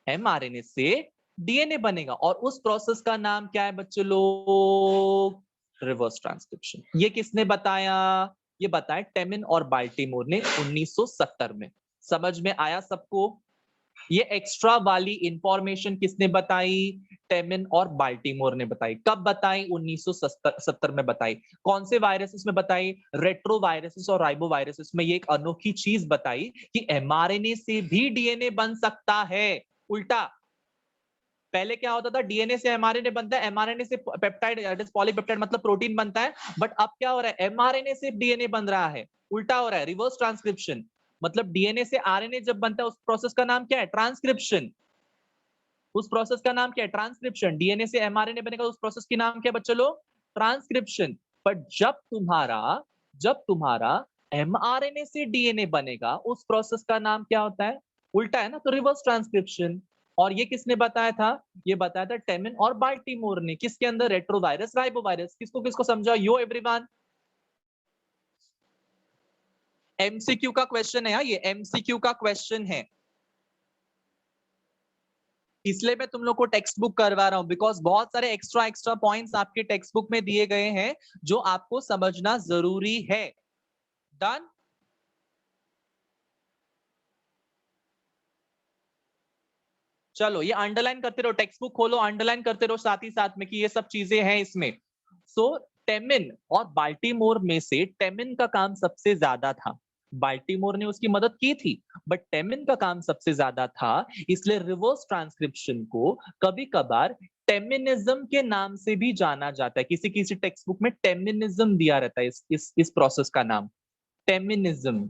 एमआरएनए से डीएनए बनेगा, और उस प्रोसेस का नाम क्या है बच्चे लोग? Reverse transcription. ये किसने बताया? ये बताया टेमिन और बाल्टीमोर ने 1970 में। समझ में आया सबको? ये एक्स्ट्रा वाली इंफॉर्मेशन किसने बताई? टेमिन और बाल्टीमोर ने बताई। कब बताई? 1970 में बताई। कौन से वायरसेस में बताई? रेट्रोवायरसेस और राइबोवायरसेस में ये एक अनोखी चीज बताई कि एमआरएनए से भी डीएनए बन सकता है। उल्टा, पहले क्या होता था? डीएनए से एमआरएनए बनता है, एमआरएनए से पेप्टाइड पॉलीपेप्टाइड मतलब प्रोटीन बनता है, बट अब क्या हो रहा है? एमआरएनए से डीएनए बन रहा है, उल्टा हो रहा है, रिवर्स ट्रांसक्रिप्शन। मतलब डीएनए से आरएनए जब बनता है उस प्रोसेस का नाम क्या है? ट्रांसक्रिप्शन। उस प्रोसेस का नाम क्या है? ट्रांसक्रिप्शन। डीएनए से एमआरएनए बनेगा, उस प्रोसेस की नाम क्या है बच्चों लोग? ट्रांसक्रिप्शन। बट जब तुम्हारा एमआरएनए से डीएनए बनेगा, उस प्रोसेस का नाम क्या होता है? उल्टा है ना, तो रिवर्स ट्रांसक्रिप्शन। और ये किसने बताया था? ये बताया था टेमिन और बाल्टीमोर ने। किसके अंदर? रेट्रोवायरस राइबोवायरस। किसको किसको समझा? यो एवरीवन। एमसीक्यू का क्वेश्चन है, ये एमसीक्यू का क्वेश्चन है, इसलिए मैं तुम लोग को टेक्स्ट बुक करवा रहा हूं, बिकॉज बहुत सारे एक्स्ट्रा पॉइंट्स आपके टेक्स्ट बुक में दिए गए हैं जो आपको समझना जरूरी है। डन? चलो ये अंडरलाइन करते रहो, टेक्स्ट बुक खोलो, अंडरलाइन करते रहो साथ ही साथ में कि ये सब चीजें हैं इसमें। सो टेमिन और बाल्टीमोर में से टेमिन का काम सबसे ज्यादा था। बाल्टीमोर ने उसकी मदद की थी, बट टेमिन का काम सबसे ज्यादा था, इसलिए रिवर्स ट्रांसक्रिप्शन को कभी कभार टेमिनिज्म के नाम से भी जाना जाता है। किसी किसी टेक्स्ट बुक में टेमिनिज्म दिया रहता है इस प्रोसेस का नाम। टेमिनिज्म,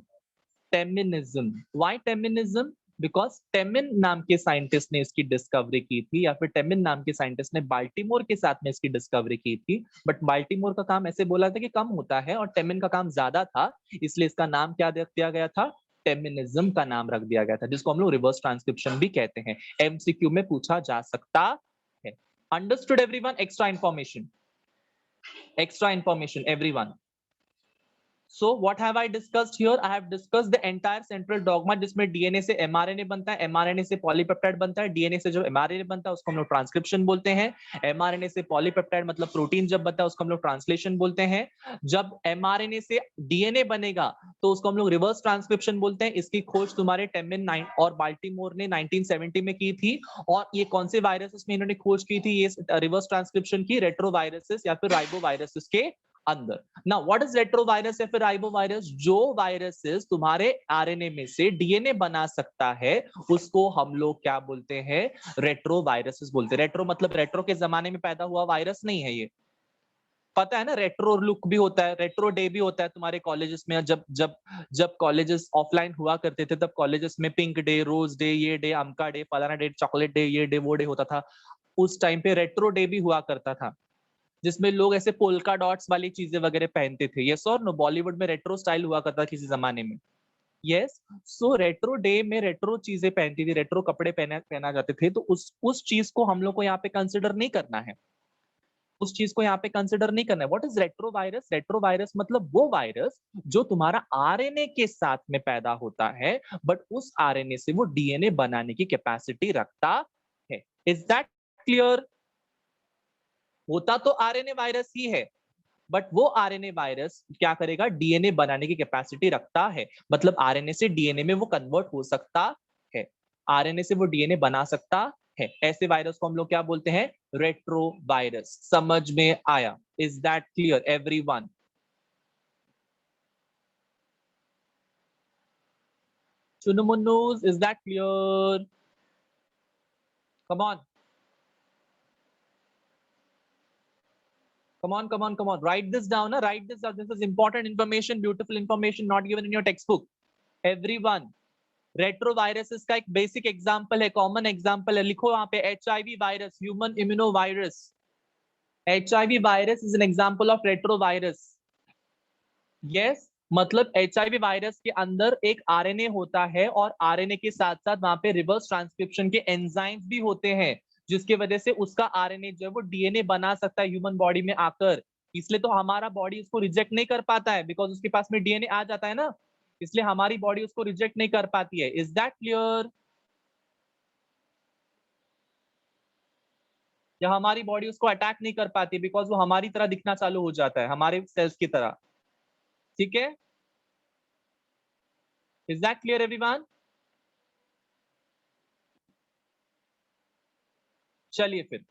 टेमिनिज्म। व्हाई टेमिनिज्म? बिकॉज टेमिन नाम के साइंटिस्ट ने इसकी डिस्कवरी की थी, या फिर टेमिन नाम के साइंटिस्ट ने बाल्टीमोर के साथ में इसकी डिस्कवरी की थी, बट बाल्टीमोर का काम ऐसे बोला था कि कम होता है और टेमिन का काम ज्यादा था, इसलिए इसका नाम क्या दिया गया था? टेमिनिज्म का नाम रख दिया गया था, जिसको हम लोग रिवर्स ट्रांसक्रिप्शन भी कहते हैं। एमसीक्यू में पूछा जा सकता है। Understood everyone? Extra information, extra information everyone. So what have I discussed here? I have discussed the entire central dogma जिसमें DNA से mRNA बनता है, mRNA से पॉलीपेप्टाइड बनता है, DNA से जो mRNA बनता है उसको हम लोग ट्रांसक्रिप्शन बोलते हैं, mRNA से पॉलीपेप्टाइड मतलब प्रोटीन जब बनता है उसको हम लोग ट्रांसलेशन बोलते हैं, जब mRNA से DNA बनेगा तो उसको हम लोग रिवर्स ट्रांसक्रिप्शन बोलते हैं। इसकी खोज तुम्हारे टेमिन और बाल्टीमोर ने 1970 में की थी, और ये कौन से वायरसेस में इन्होंने खोज की थी ये रिवर्स ट्रांसक्रिप्शन की? रेट्रोवायरसेस या फिर राइबोवायरसेस के अंदर। नाउ व्हाट इज रेट्रोवायरस या फिर राइबोवायरस? जो वायरसेस तुम्हारे आरएनए में से डीएनए बना सकता है उसको हम लोग क्या बोलते हैं? रेट्रोवायरसेस बोलते हैं। रेट्रो मतलब रेट्रो के जमाने में पैदा हुआ वायरस नहीं है ये, पता है ना। रेट्रो लुक भी होता है, रेट्रो डे भी होता है तुम्हारे कॉलेजेस में। जब जब जब कॉलेजेस ऑफलाइन हुआ करते थे तब कॉलेजेस में पिंक डे, रोज डे, ये डे, अमका डे, फलाना डे, चॉकलेट डे, ये डे, वो डे होता था। उस टाइम पे रेट्रो डे भी हुआ करता था जिसमें लोग ऐसे पोल्का डॉट्स वाली चीजें वगैरह पहनते थे। यस और नो? बॉलीवुड में रेट्रो स्टाइल हुआ करता था किसी जमाने में। यस। सो रेट्रो डे में रेट्रो चीजें पहनती थी, रेट्रो कपड़े पहना जाते थे, तो उस चीज को हम लोग को यहाँ पे कंसिडर नहीं करना है, उस चीज को यहाँ पे कंसिडर नहीं करना है। What is retrovirus? रेट्रोवायरस मतलब वो वायरस जो तुम्हारा आरएनए के साथ में पैदा होता है, बट उस आरएनए से वो डीएनए बनाने की कैपेसिटी रखता है। Is that clear? होता तो आरएनए वायरस ही है, बट वो आरएनए वायरस क्या करेगा? डीएनए बनाने की कैपेसिटी रखता है, मतलब आरएनए से डीएनए में वो कन्वर्ट हो सकता है, आरएनए से वो डीएनए बना सकता है। ऐसे वायरस को हम लोग क्या बोलते हैं? Retro virus. समझ में आया? Is that clear everyone? चुनमुन्नूज, is that clear? Come on, come on, come on, come on, write this down, write this down. This is important information, beautiful information, not given in your textbook. Everyone, retroviruses का एक basic example है, common example है, लिखो वहां पे, HIV virus, human immunovirus. HIV virus is an example of retrovirus. Yes, मतलब HIV virus के अंदर एक आरएनए होता है और आरएनए के साथ साथ वहां पे रिवर्स ट्रांसक्रिप्शन के एंजाइम्स भी होते हैं, जिसकी वजह से उसका आरएनए जो है वो डीएनए बना सकता है ह्यूमन बॉडी में आकर। इसलिए तो हमारा बॉडी उसको रिजेक्ट नहीं कर पाता है, बिकॉज उसके पास में डीएनए आ जाता है ना, इसलिए हमारी बॉडी उसको रिजेक्ट नहीं कर पाती है। Is that clear? या हमारी बॉडी उसको अटैक नहीं कर पाती बिकॉज वो हमारी तरह दिखना चालू हो जाता है, हमारे सेल्स की तरह। ठीक है? Is that clear everyone? चलिए फिर।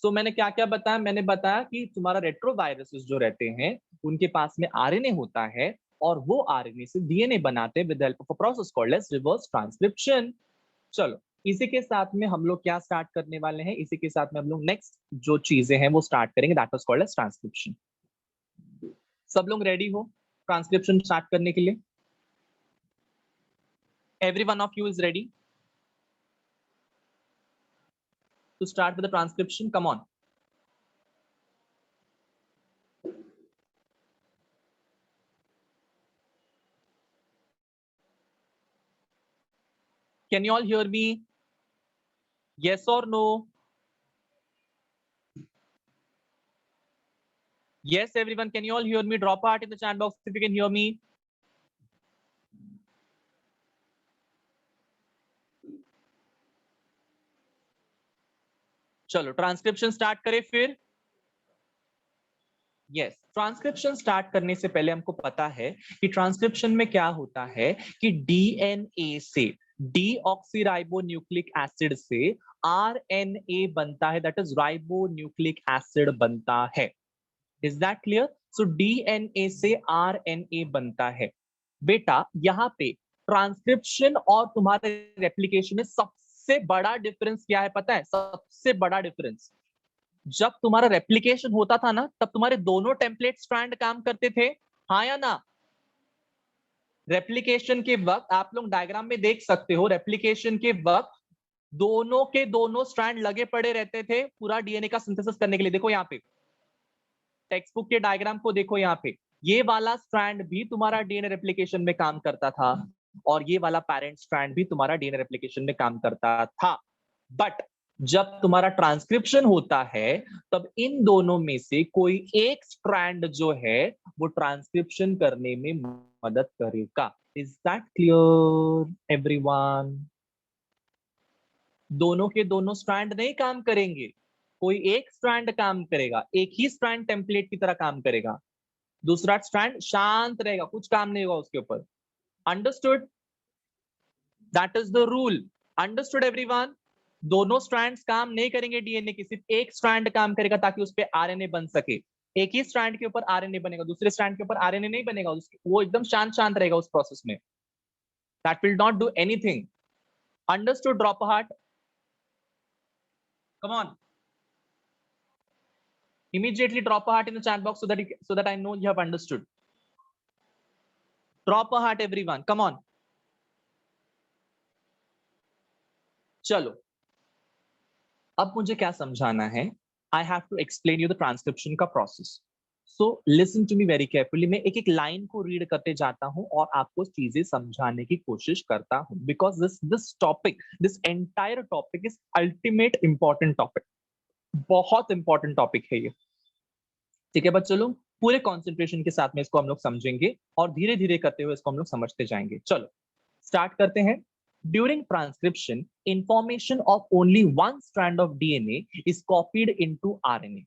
सो मैंने क्या क्या बताया? मैंने बताया कि तुम्हारा रेट्रोवायरसेस जो रहते हैं उनके पास में आरएनए होता है, और वो आरएनए से डीएनए बनाते हैं with help of a process called as reverse transcription. चलो, इसी के साथ में हम लोग क्या स्टार्ट करने वाले हैं? इसी के साथ में हम लोग नेक्स्ट जो चीजें हैं वो स्टार्ट करेंगे, that was called as transcription. सब लोग रेडी हो ट्रांसक्रिप्शन स्टार्ट करने के लिए? Every one of you is ready to start with the transcription? Come on. Can you all hear me? Yes or no? Yes, everyone. Can you all hear me? Drop a heart in the chat box if you can hear me. चलो transcription start करें फिर। Yes, transcription start करने से पहले हमको पता है कि ट्रांसक्रिप्शन में क्या होता है कि डीएनए से, डीऑक्सीराइबोन्यूक्लिक एसिड से आरएनए बनता है, दैट इज राइबोन्यूक्लिक एसिड बनता है। Is that clear? So DNA से आरएनए बनता है। बेटा यहाँ पे ट्रांसक्रिप्शन और तुम्हारे रेप्लिकेशन में सबसे बड़ा डिफरेंस क्या है पता है? सबसे बड़ा डिफरेंस, जब तुम्हारा रेप्लिकेशन होता था ना तब तुम्हारे दोनों टेम्पलेट स्ट्रैंड काम करते थे, हाँ या ना? रेप्लिकेशन के वक्त आप लोग डायग्राम में देख सकते हो, रेप्लिकेशन के वक्त दोनों के दोनों स्ट्रैंड लगे पड़े रहते थे पूरा डीएनए का सिंथेसिस करने के लिए। देखो यहाँ पे टेक्स्ट बुक के डायग्राम को देखो, यहाँ पे ये वाला स्ट्रैंड भी तुम्हारा डीएनए रेप्लिकेशन में काम करता था और ये वाला पेरेंट स्ट्रैंड भी तुम्हारा डीएनए रेप्लिकेशन में काम करता था। बट जब तुम्हारा ट्रांसक्रिप्शन होता है तब इन दोनों में से कोई एक स्ट्रैंड जो है वो ट्रांसक्रिप्शन करने में मदद करेगा। Is that clear everyone? दोनों के दोनों स्ट्रैंड नहीं काम करेंगे, कोई एक स्ट्रैंड काम करेगा, एक ही स्ट्रैंड टेम्पलेट की तरह काम करेगा, दूसरा स्ट्रैंड शांत रहेगा, कुछ काम नहीं होगा उसके ऊपर। Understood? That is the rule. Understood everyone? दोनों स्ट्रैंड्स काम नहीं करेंगे डीएनए की, सिर्फ एक स्ट्रैंड काम करेगा ताकि उस पर आरएनए बन सके। एक ही स्ट्रैंड के ऊपर आरएनए बनेगा, दूसरे स्ट्रैंड के ऊपर आरएनए नहीं बनेगा, वो एकदम शांत शांत रहेगा उस प्रोसेस में। That will not do anything. Understood drop heart? Come on, immediately drop a heart in the chat box so that I know you have understood. Drop a heart everyone, come on. चलो, अब मुझे क्या समझाना है? I have to explain you the transcription का process. So listen to me very carefully. मैं एक एक लाइन को रीड करते जाता हूं और आपको चीजें समझाने की कोशिश करता हूं, because this entire topic is ultimate important topic. बहुत इंपॉर्टेंट टॉपिक है ये, ठीक है बच्चों लोग? पूरे कंसंट्रेशन के साथ में इसको हम लोग समझेंगे और धीरे धीरे करते हुए इसको हम लोग समझते जाएंगे। चलो स्टार्ट करते हैं। During transcription information of only one strand of DNA is copied into RNA.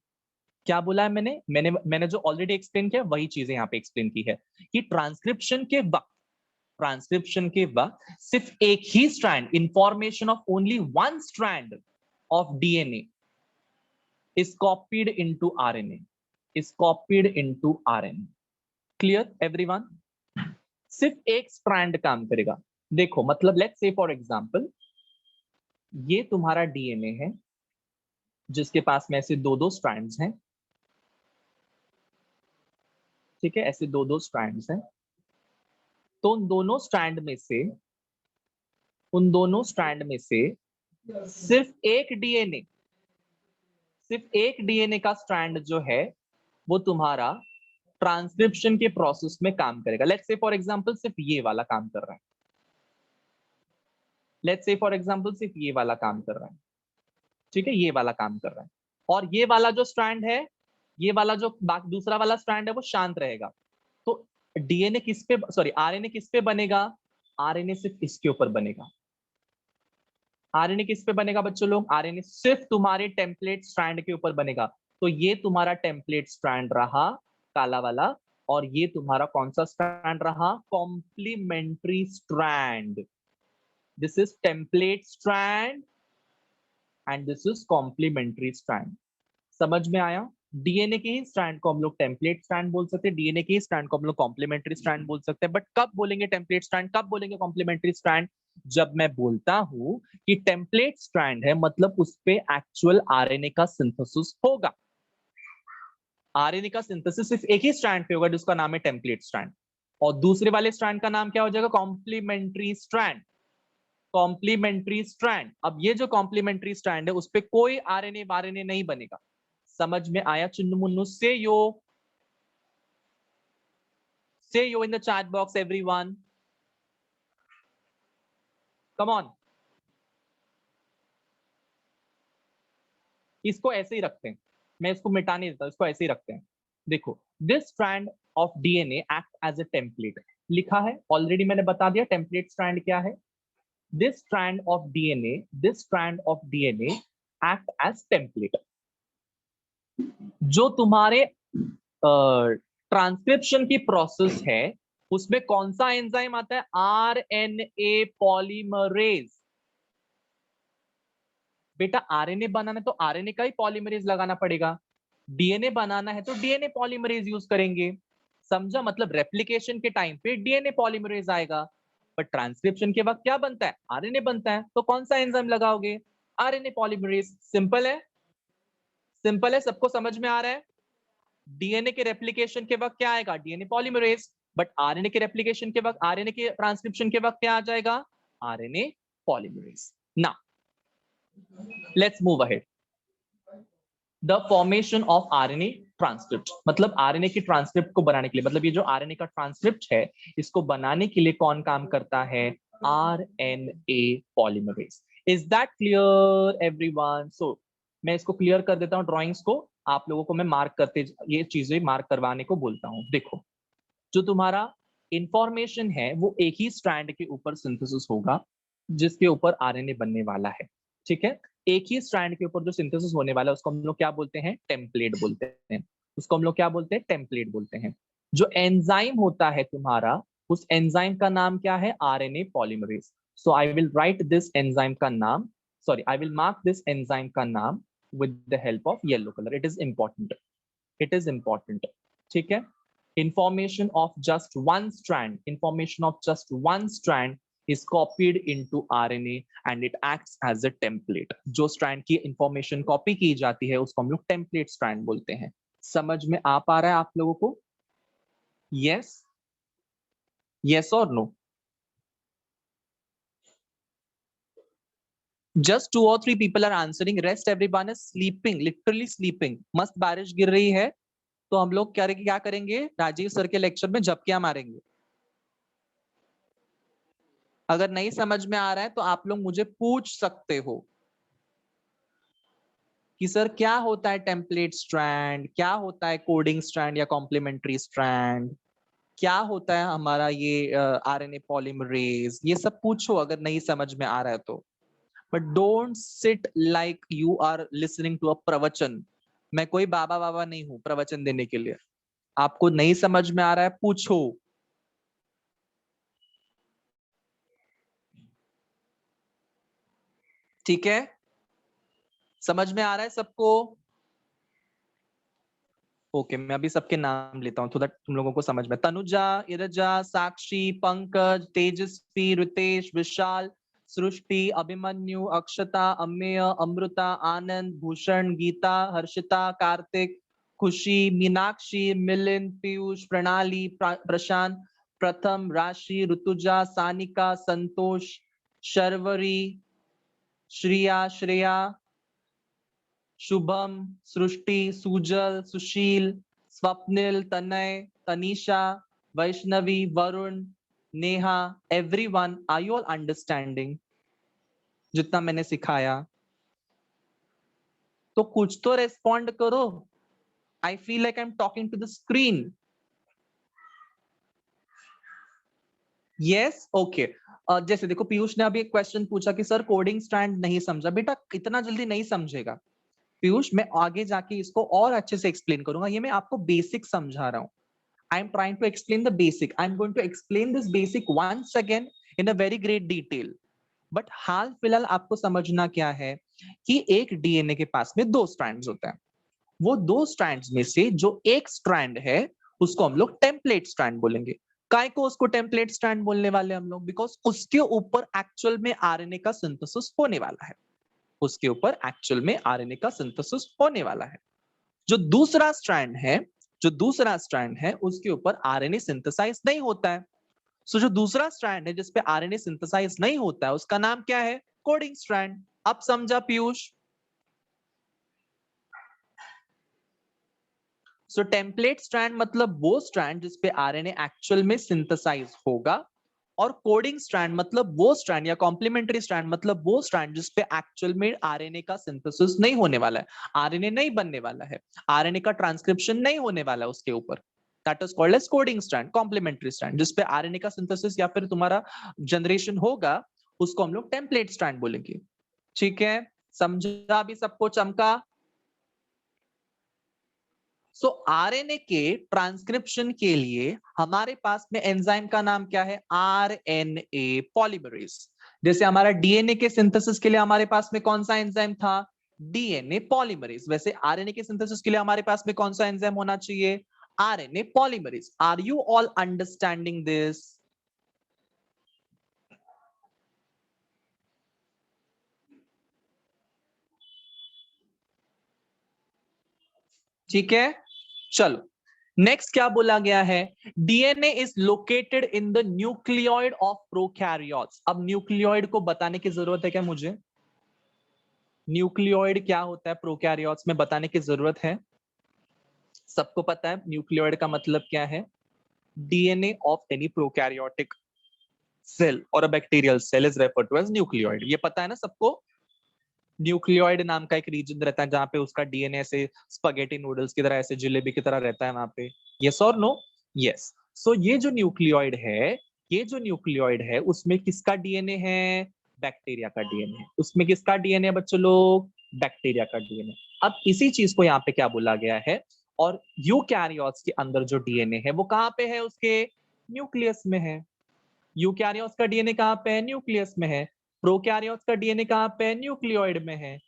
क्या बोला है मैंने जो ऑलरेडी एक्सप्लेन किया वही चीजें यहाँ पे एक्सप्लेन की है कि ट्रांसक्रिप्शन के वक्त सिर्फ एक ही strand, information of only one strand of DNA is copied into RNA, is copied into RNA. Clear everyone? सिर्फ एक स्ट्रैंड काम करेगा। देखो मतलब लेट्स से फॉर एग्जांपल ये तुम्हारा डीएनए है जिसके पास में ऐसे दो स्ट्रैंड्स हैं, ठीक है, ऐसे दो स्ट्रैंड्स हैं। तो उन दोनों स्ट्रैंड में से सिर्फ एक डीएनए का स्ट्रैंड जो है वो तुम्हारा ट्रांसक्रिप्शन के प्रोसेस में काम करेगा। लेट्स से फॉर एग्जांपल सिर्फ ये वाला काम कर रहा है, ठीक है, ये वाला काम कर रहा है। और ये वाला जो स्ट्रैंड है, ये वाला जो दूसरा वाला स्ट्रैंड है वो शांत रहेगा। तो डीएनए किस पे, सॉरी आरएनए किस पे बनेगा? आरएनए सिर्फ इसके ऊपर बनेगा। आरएनए किस पे बनेगा बच्चों लोग? आरएनए सिर्फ तुम्हारे टेम्पलेट स्ट्रैंड के ऊपर बनेगा। तो ये तुम्हारा टेम्पलेट स्ट्रैंड रहा काला वाला, और ये तुम्हारा कौन सा स्ट्रैंड रहा? Complementary strand. This is template strand and this is complementary strand. समझ में आया? डीएनए के ही स्ट्रैंड को हम लोग टेम्पलेट स्ट्रैंड बोल सकते हैं, डीएनए के ही स्ट्रैंड को हम लोग कॉम्प्लीमेंट्री स्ट्रैंड बोल सकते हैं। बट कब बोलेंगे टेम्पलेट स्ट्रैंड, कब बोलेंगे कॉम्प्लीमेंट्री स्ट्रैंड? जब मैं बोलता हूं कि टेम्पलेट स्ट्रैंड है मतलब उस पे एक्चुअल आरएनए का सिंथेसिस होगा। आरएनए का सिंथेसिस सिर्फ एक ही स्ट्रैंड पे होगा जिसका नाम है टेम्पलेट स्ट्रैंड, और दूसरे वाले स्ट्रैंड का नाम क्या हो जाएगा? Complementary strand. Complementary strand. अब ये जो कॉम्प्लीमेंट्री स्ट्रैंड है उस पे कोई आरएनए नहीं बनेगा। समझ में आया Chunnu Munnu? Say yo in the chat box everyone, come on. इसको ऐसे ही रखते हैं, मैं इसको मिटा नहीं देता, इसको ऐसे ही रखते हैं। देखो this strand of DNA act as a template, लिखा है ऑलरेडी, मैंने बता दिया टेम्पलेट स्ट्रैंड क्या है। This strand of DNA act as template. जो तुम्हारे ट्रांसक्रिप्शन की प्रोसेस है उसमें कौन सा एंजाइम आता है? RNA polymerase. बेटा आरएनए बनाना है तो आरएनए का ही पॉलीमरेज लगाना पड़ेगा, डीएनए बनाना है तो डीएनए पॉलीमरेज यूज करेंगे। समझा? मतलब रेप्लिकेशन के टाइम पे डीएनए पॉलीमरेज आएगा, बट ट्रांसक्रिप्शन के वक्त क्या बनता है? आरएनए बनता है। तो कौन सा एंजाइम लगाओगे? RNA polymerase. सिंपल है, सिंपल है, सबको समझ में आ रहा है? डीएनए के रेप्लिकेशन के वक्त क्या आएगा? DNA polymerase. बट आरएनए के रेप्लिकेशन के वक्त, आरएनए के ट्रांसक्रिप्शन के वक्त क्या आ जाएगा? RNA polymerase. Now let's move ahead. The formation of RNA transcript, मतलब आरएनए की ट्रांसक्रिप्ट को बनाने के लिए, मतलब ये जो आरएनए का ट्रांसक्रिप्ट है इसको बनाने के लिए कौन काम करता है? RNA polymerase. Is that clear everyone? So मैं इसको क्लियर कर देता हूँ ड्राइंग्स को, आप लोगों को मैं मार्क करते, ये चीजें मार्क करवाने को बोलता हूँ। देखो, जो तुम्हारा इंफॉर्मेशन है वो एक ही स्ट्रैंड के ऊपर सिंथेसिस होगा जिसके ऊपर आरएनए बनने वाला है, ठीक है? एक ही स्ट्रैंड के ऊपर जो सिंथेसिस होने वाला है उसको हम लोग क्या बोलते हैं? टेम्पलेट बोलते हैं। उसको हम लोग क्या बोलते हैं? टेम्पलेट बोलते हैं। जो एंजाइम होता है तुम्हारा, उस एंजाइम का नाम क्या है? RNA polymerase. So I will write this enzyme का नाम, sorry I will mark this enzyme का नाम with the help of yellow colour. It is important, it is important, ठीक है? Information of just one strand is copied into RNA and it acts as a template. जो strand की information copy की जाती है उसको हम लोग template strand बोलते हैं। समझ में आ पा रहा है आप लोगों को? Yes? Yes or no? Just 2 or 3 people are answering. Rest everyone is sleeping, literally sleeping. मस्त बारिश गिर रही है तो हम लोग क्या करेंगे? राजीव सर के लेक्चर में झपकियां मारेंगे। अगर नहीं समझ में आ रहा है तो आप लोग मुझे पूछ सकते हो कि सर क्या होता है टेम्पलेट स्ट्रैंड, क्या होता है कोडिंग स्ट्रैंड या कॉम्प्लीमेंट्री स्ट्रैंड, क्या होता है हमारा ये आरएनए पॉलीमरेज, ये सब पूछो अगर नहीं समझ में आ रहा है तो। But don't sit like you are listening to a pravachan. मैं कोई बाबा बाबा नहीं हूं प्रवचन देने के लिए। आपको नहीं समझ में आ रहा है पूछो। ठीक है, समझ में आ रहा है सबको? ओके, मैं अभी सबके नाम लेता हूँ तो दैट तुम लोगों को समझ में। तनुजा, इरजा, साक्षी, पंकज, तेजस्वी, रितेश, विशाल, सृष्टि, अभिमन्यु, अक्षता, अमेय, अमृता, आनंद, भूषण, गीता, हर्षिता, कार्तिक, खुशी, मीनाक्षी, मिलिंद, पीयूष, प्रणाली, प्रशांत, प्रथम, राशि, ऋतुजा, सानिका, संतोष, शर्वरी, श्रिया, श्रेया, शुभम, सृष्टि, Sujal, Sushil, Swapnil, Tanay, Tanisha, Vaishnavi, Varun, Neha, everyone, are you all understanding जितना मैंने सिखाया? तो कुछ तो रेस्पॉन्ड करो। I feel like I am talking to the screen. Yes, okay. जैसे देखो, पीयूष ने अभी एक क्वेश्चन पूछा कि सर कोडिंग स्ट्रैंड नहीं समझा। बेटा इतना जल्दी नहीं समझेगा पीयूष, मैं आगे जाके इसको और अच्छे से एक्सप्लेन करूंगा। ये मैं आपको बेसिक समझा रहा हूं। I am trying to explain the basic. I am going to explain this basic once again in a very great detail. But हाल फिलहाल आपको समझना क्या है कि एक डीएनए के पास में 2 स्ट्रैंड्स होते हैं। वो 2 स्ट्रैंड्स में से जो एक स्ट्रैंड है उसको हम लोग टेम्पलेट स्ट्रैंड बोलेंगे। काय को उसको टेम्पलेट स्ट्रैंड बोलने वाले हम लोग? बिकॉज उसके ऊपर एक्चुअल में आरएनए का सिंथेसिस होने वाला है। उसके ऊपर एक्चुअल में आरएनए का सिंथेसिस होने वाला है। जो दूसरा स्ट्रैंड है, जो दूसरा स्ट्रैंड है उसके ऊपर आरएनए सिंथेसाइज नहीं होता है। सो जो दूसरा स्ट्रैंड है जिसपे आरएनए सिंथेसाइज नहीं होता है उसका नाम क्या है? Coding strand. अब समझा पीयूष? सो टेम्पलेट स्ट्रैंड मतलब वो स्ट्रैंड जिसपे आरएनए एक्चुअल में सिंथेसाइज होगा, और कोडिंग स्ट्रैंड मतलब वो स्ट्रैंड या कॉम्प्लीमेंट्री स्ट्रैंड मतलब वो स्ट्रैंड जिसपे एक्चुअल में आरएनए का सिंथेसिस नहीं होने वाला है, आरएनए नहीं बनने वाला है, आरएनए का ट्रांसक्रिप्शन नहीं होने वाला है उसके ऊपर। That is called as coding strand, complementary strand. जिसपे आरएनए का सिंथेसिस या फिर तुम्हारा जनरेशन होगा उसको हम लोग टेम्पलेट स्ट्रैंड बोलेंगे। ठीक है, समझा भी सबको? चमका? सो आरएनए के ट्रांसक्रिप्शन के लिए हमारे पास में एंजाइम का नाम क्या है? RNA polymerase. जैसे हमारा डीएनए के सिंथेसिस के लिए हमारे पास में कौन सा एंजाइम था? DNA polymerase. वैसे आरएनए के सिंथेसिस के लिए हमारे पास में कौन सा एंजाइम होना चाहिए? RNA polymerase. Are you all understanding this? ठीक है, चलो नेक्स्ट क्या बोला गया है? DNA is located in the nucleoid of prokaryotes. अब न्यूक्लियोइड को बताने की जरूरत है क्या मुझे? न्यूक्लियोइड क्या होता है प्रोकैरियोट्स में बताने की जरूरत है? सबको पता है न्यूक्लियोइड का मतलब क्या है? DNA of any prokaryotic cell or a bacterial cell is referred to as nucleoid. ये पता है ना सबको? न्यूक्लियोइड नाम का एक रीजन रहता है जहां पे उसका डीएनए ऐसे स्पगेटी नूडल्स की तरह, ऐसे जलेबी की तरह रहता है वहां पे. यस और नो? यस. सो ये जो न्यूक्लियोइड है, ये जो न्यूक्लियोइड है उसमें किसका डीएनए है? बैक्टीरिया का डीएनए. उसमें किसका डीएनए बच्चों लोग? बैक्टीरिया का डीएनए. अब इसी चीज को यहाँ पे क्या बोला गया है? और यूकैरियोट्स के अंदर जो डीएनए है वो कहाँ पे है? उसके न्यूक्लियस में है. यूकैरियोट्स का डीएनए कहाँ पे है? न्यूक्लियस में है. प्रोकैरियोट्स का डीएनए कहाँ पे है? न्यूक्लियोइड में है.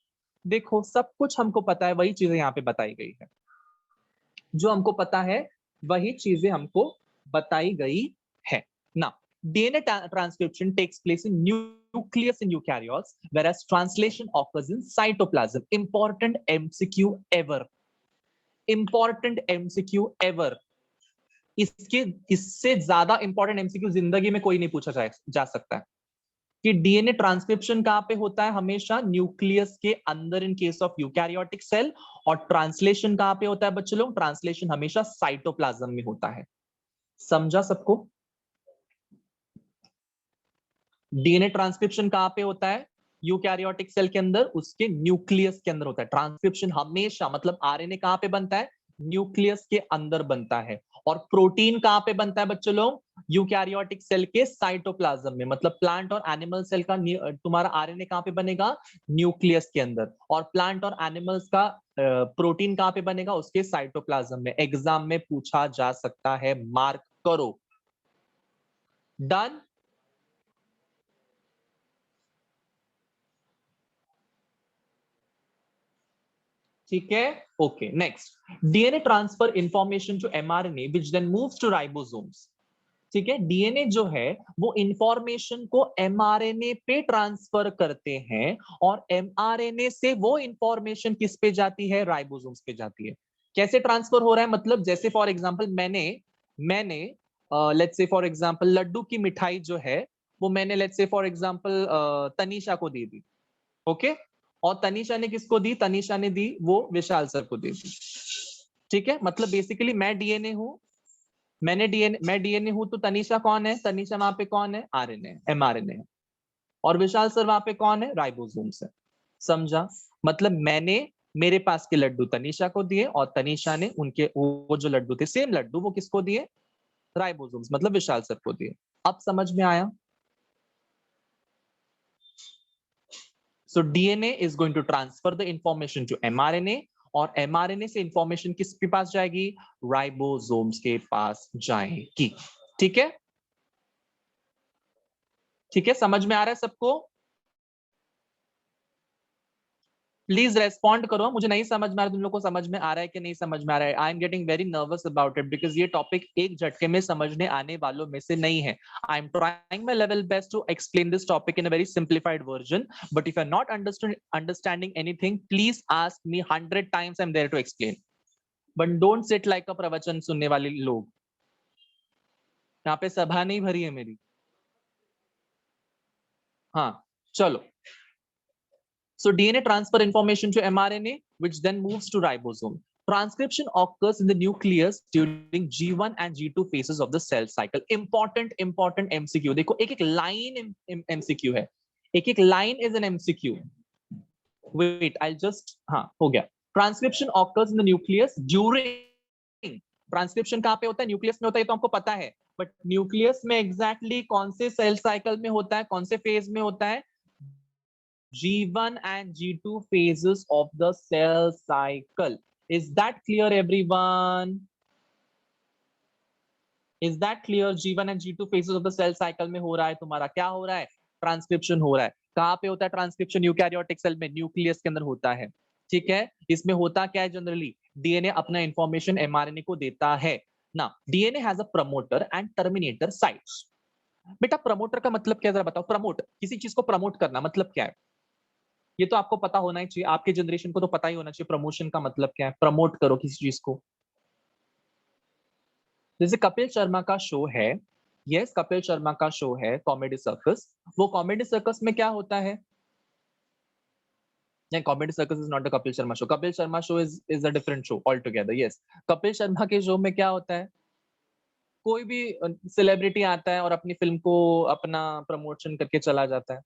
देखो सब कुछ हमको पता है, वही चीजें यहाँ पे बताई गई है. जो हमको पता है वही चीजें हमको बताई गई है ना. DNA transcription takes place in nucleus in eukaryotes, whereas translation occurs in cytoplasm. Important MCQ ever. Important MCQ ever. इसके इससे ज्यादा इंपॉर्टेंट एमसीक्यू जिंदगी में कोई नहीं पूछा जा सकता है कि डीएनए ट्रांसक्रिप्शन कहां पे होता है? हमेशा न्यूक्लियस के अंदर in case of eukaryotic cell. और ट्रांसलेशन कहां पे होता है बच्चों लोग? ट्रांसलेशन हमेशा साइटोप्लाज्म में होता है. समझा सबको? डीएनए ट्रांसक्रिप्शन कहां पे होता है? यूकैरियोटिक सेल के अंदर, उसके न्यूक्लियस के अंदर होता है. ट्रांसक्रिप्शन हमेशा, मतलब आरएनए कहां पे बनता है? न्यूक्लियस के अंदर बनता है. और प्रोटीन कहां पे बनता है बच्चों लोग? यूकैरियोटिक सेल के साइटोप्लाज्म में. मतलब प्लांट और एनिमल सेल का तुम्हारा आरएनए कहां पे बनेगा? न्यूक्लियस के अंदर. और प्लांट और एनिमल्स का प्रोटीन कहां पे बनेगा? उसके साइटोप्लाज्म में. एग्जाम में पूछा जा सकता है, मार्क करो. डन. ठीक है. Okay. Next, DNA transfer information to mRNA which then moves to ribosomes. ठीक है. डीएनए जो है वो इंफॉर्मेशन को एमआरएनए पे ट्रांसफर करते हैं और एमआरएनए से वो इंफॉर्मेशन किस पे जाती है? राइबोसोम्स पे जाती है. कैसे ट्रांसफर हो रहा है? मतलब जैसे फॉर एग्जांपल मैंने लेट्स से फॉर एग्जांपल लड्डू की मिठाई जो है वो मैंने let's say for example Tanisha को दे दी. ओके. और तनीषा ने किसको दी? तनीषा ने दी वो विशाल सर को दे दी. ठीक है. मतलब बेसिकली मैं डीएनए हूं, मैं डीएनए हूं, तो तनीषा कौन है? तनीषा वहां पे कौन है? RNA, mRNA. और विशाल सर वहां पे कौन है? राइबोसोम्स है. समझा? मतलब मैंने मेरे पास के लड्डू तनीषा को दिए और तनीषा ने उनके वो जो लड्डू थे, सेम लड्डू, वो किसको दिए? राइबोसोम्स, मतलब विशाल सर को दिए. अब समझ में आया? So DNA is going to transfer the information to mRNA और mRNA से इंफॉर्मेशन किसके पास जाएगी? राइबोसोम्स के पास जाएगी. ठीक है. ठीक है. समझ में आ रहा है सबको? प्लीज रेस्पॉन्ड करो. मुझे नहीं समझ में आ रहा, तुम लोग को समझ में आ रहा है कि नहीं समझ में आ रहा है? I am getting very nervous about it because ये टॉपिक एक झटके में समझने आने वालों में से नहीं है. I am trying my level best to explain this topic in a very simplified version, but if you are not understanding anything, please ask me 100 times. I am there to explain. But don't sit like a प्रवचन सुनने वाले लोग. यहाँ पे सभा नहीं भरी है मेरी. हाँ, चलो. So DNA transfer information to mRNA, which then moves to ribosome. Transcription occurs in the nucleus during G1 and G2 phases of the cell cycle. Important MCQ. देखो एक एक लाइन MCQ है. एक एक line is an MCQ. Wait, I'll just हाँ हो गया. Transcription occurs in the nucleus during. Transcription कहाँ पे होता है? न्यूक्लियस में होता है, तो हमको पता है. बट न्यूक्लियस में एग्जैक्टली कौन से सेल साइकिल में होता है? कौन से फेज में होता है? G1 and G2 phases of the cell cycle. Is that clear, everyone? Is that clear? G1 and G2 phases of the cell cycle में हो रहा है तुम्हारा क्या हो रहा है? ट्रांसक्रिप्शन हो रहा है. कहाँ पे होता है ट्रांसक्रिप्शन? यूकैरियोटिक सेल में, न्यूक्लियस के अंदर होता है. ठीक है. इसमें होता क्या है? जनरली डीएनए अपना इंफॉर्मेशन एमआरएनए को देता है ना. DNA has a promoter and terminator sites. बेटा प्रमोटर का मतलब क्या, जरा बताओ. प्रमोट, किसी चीज को प्रमोट करना मतलब क्या है? ये तो आपको पता होना ही चाहिए. आपके जनरेशन को तो पता ही होना चाहिए प्रमोशन का मतलब क्या है. प्रमोट करो किसी चीज को. जैसे कपिल शर्मा का शो है, यस कपिल शर्मा का शो है कॉमेडी सर्कस. वो कॉमेडी सर्कस में क्या होता है? नहीं, comedy circus is not the Kapil Sharma show. Kapil Sharma show is a different show all together. Yes, Kapil Sharma के शो में क्या होता है? कोई भी सेलिब्रिटी आता है और अपनी फिल्म को अपना प्रमोशन करके चला जाता है।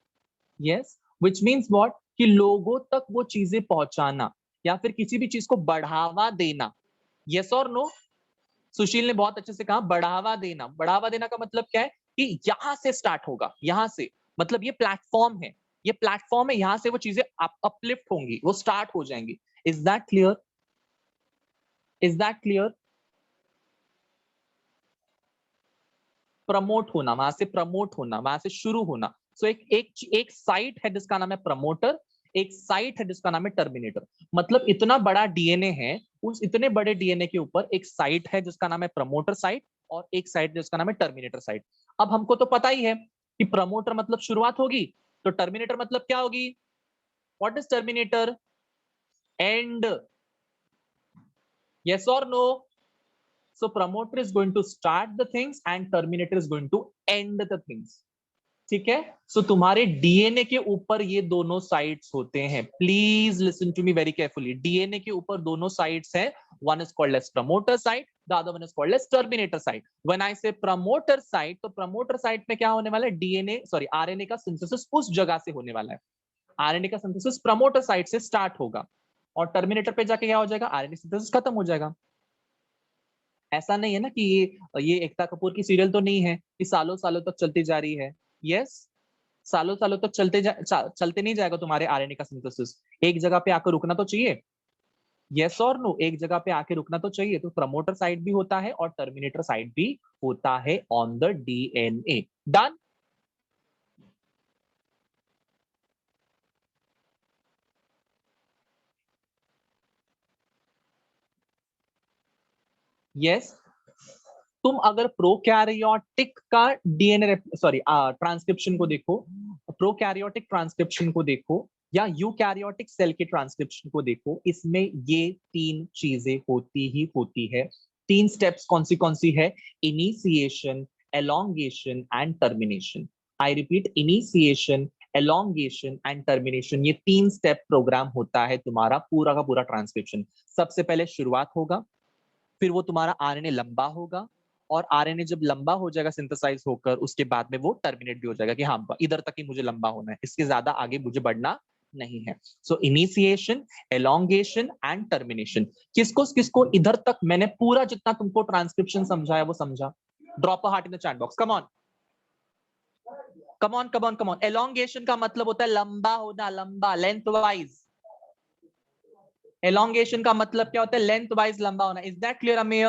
यस, व्हिच मींस व्हाट, कि लोगों तक वो चीजें पहुंचाना या फिर किसी भी चीज को बढ़ावा देना। यस और नो? सुशील ने बहुत अच्छे से कहा बढ़ावा देना। बढ़ावा देना का मतलब क्या है कि यहां से स्टार्ट होगा, यहां से, मतलब ये प्लेटफॉर्म है, ये प्लेटफॉर्म है, यहां से वो चीजें अपलिफ्ट होंगी, वो स्टार्ट हो जाएंगी। Is that clear? Is that clear? Promote होना, वहां से प्रमोट होना, वहां से शुरू होना। सो एक साइट है जिसका नाम है प्रमोटर, एक साइट है जिसका नाम है टर्मिनेटर। मतलब इतना बड़ा डीएनए है, उस इतने बड़े डीएनए के ऊपर एक साइट है जिसका नाम है प्रमोटर साइट, और एक साइट जिसका नाम है टर्मिनेटर साइट। अब हमको तो पता ही है कि प्रमोटर मतलब शुरुआत होगी, तो टर्मिनेटर मतलब क्या होगी? What is terminator? And. Yes और no? So promoter is going to start the things and terminator is going to end the things. ठीक है? सो तुम्हारे डीएनए के ऊपर ये दोनों साइट्स होते हैं। Please listen to me very carefully. DNA के ऊपर दोनों साइट्स हैं। One is called as promoter site, the other one is called as terminator site. When I say promoter site, तो प्रमोटर साइट में क्या होने वाला है? डीएनए सॉरी आरएनए का सिंथेसिस उस जगह से होने वाला है। आरएनए का सिंथेसिस प्रमोटर साइट से स्टार्ट होगा, और टर्मिनेटर पे जाके क्या हो जाएगा? आरएनए सिंथेसिस खत्म हो जाएगा। ऐसा नहीं है ना कि ये एकता कपूर की सीरियल तो नहीं है कि सालों सालों तक चलती जा रही है। यस, सालों सालों तक चलते नहीं जाएगा तुम्हारे आरएनए का सिंथेसिस। एक जगह पे आकर रुकना तो चाहिए। यस और नो? एक जगह पे आके रुकना तो चाहिए। तो प्रमोटर साइड भी होता है और टर्मिनेटर साइड भी होता है on the DNA. Done? Yes. तुम अगर प्रोकैरियोटिक का डीएनए सॉरी ट्रांसक्रिप्शन को देखो, प्रोकैरियोटिक ट्रांसक्रिप्शन को देखो, या यूकैरियोटिक सेल के ट्रांसक्रिप्शन को देखो, इसमें ये तीन चीजें होती ही होती है। तीन स्टेप्स कौन सी है? Initiation, elongation and termination. I repeat, initiation, elongation and termination. ये तीन स्टेप प्रोग्राम होता है तुम्हारा पूरा का पूरा ट्रांसक्रिप्शन। सबसे पहले शुरुआत होगा, फिर वो तुम्हारा आरएनए लंबा होगा, और आरएनए जब लंबा हो जाएगा सिंथेसाइज होकर, उसके बाद में वो टर्मिनेट भी हो जाएगा कि हाँ इधर तक ही मुझे लंबा होना है, इसके ज्यादा आगे मुझे बढ़ना नहीं है। सो इनिशिएशन, एलोंगेशन एंड टर्मिनेशन। किसको किसको इधर तक मैंने पूरा जितना तुमको ट्रांसक्रिप्शन समझाया वो समझा? Drop a heart in the chat box. Come on come on come on come on. Elongation का मतलब होता है लंबा होना, लंबा, लेंथ वाइज। एलोंगेशन का मतलब क्या होता है? लेंथ वाइज लंबा होना। Is that clear Amey?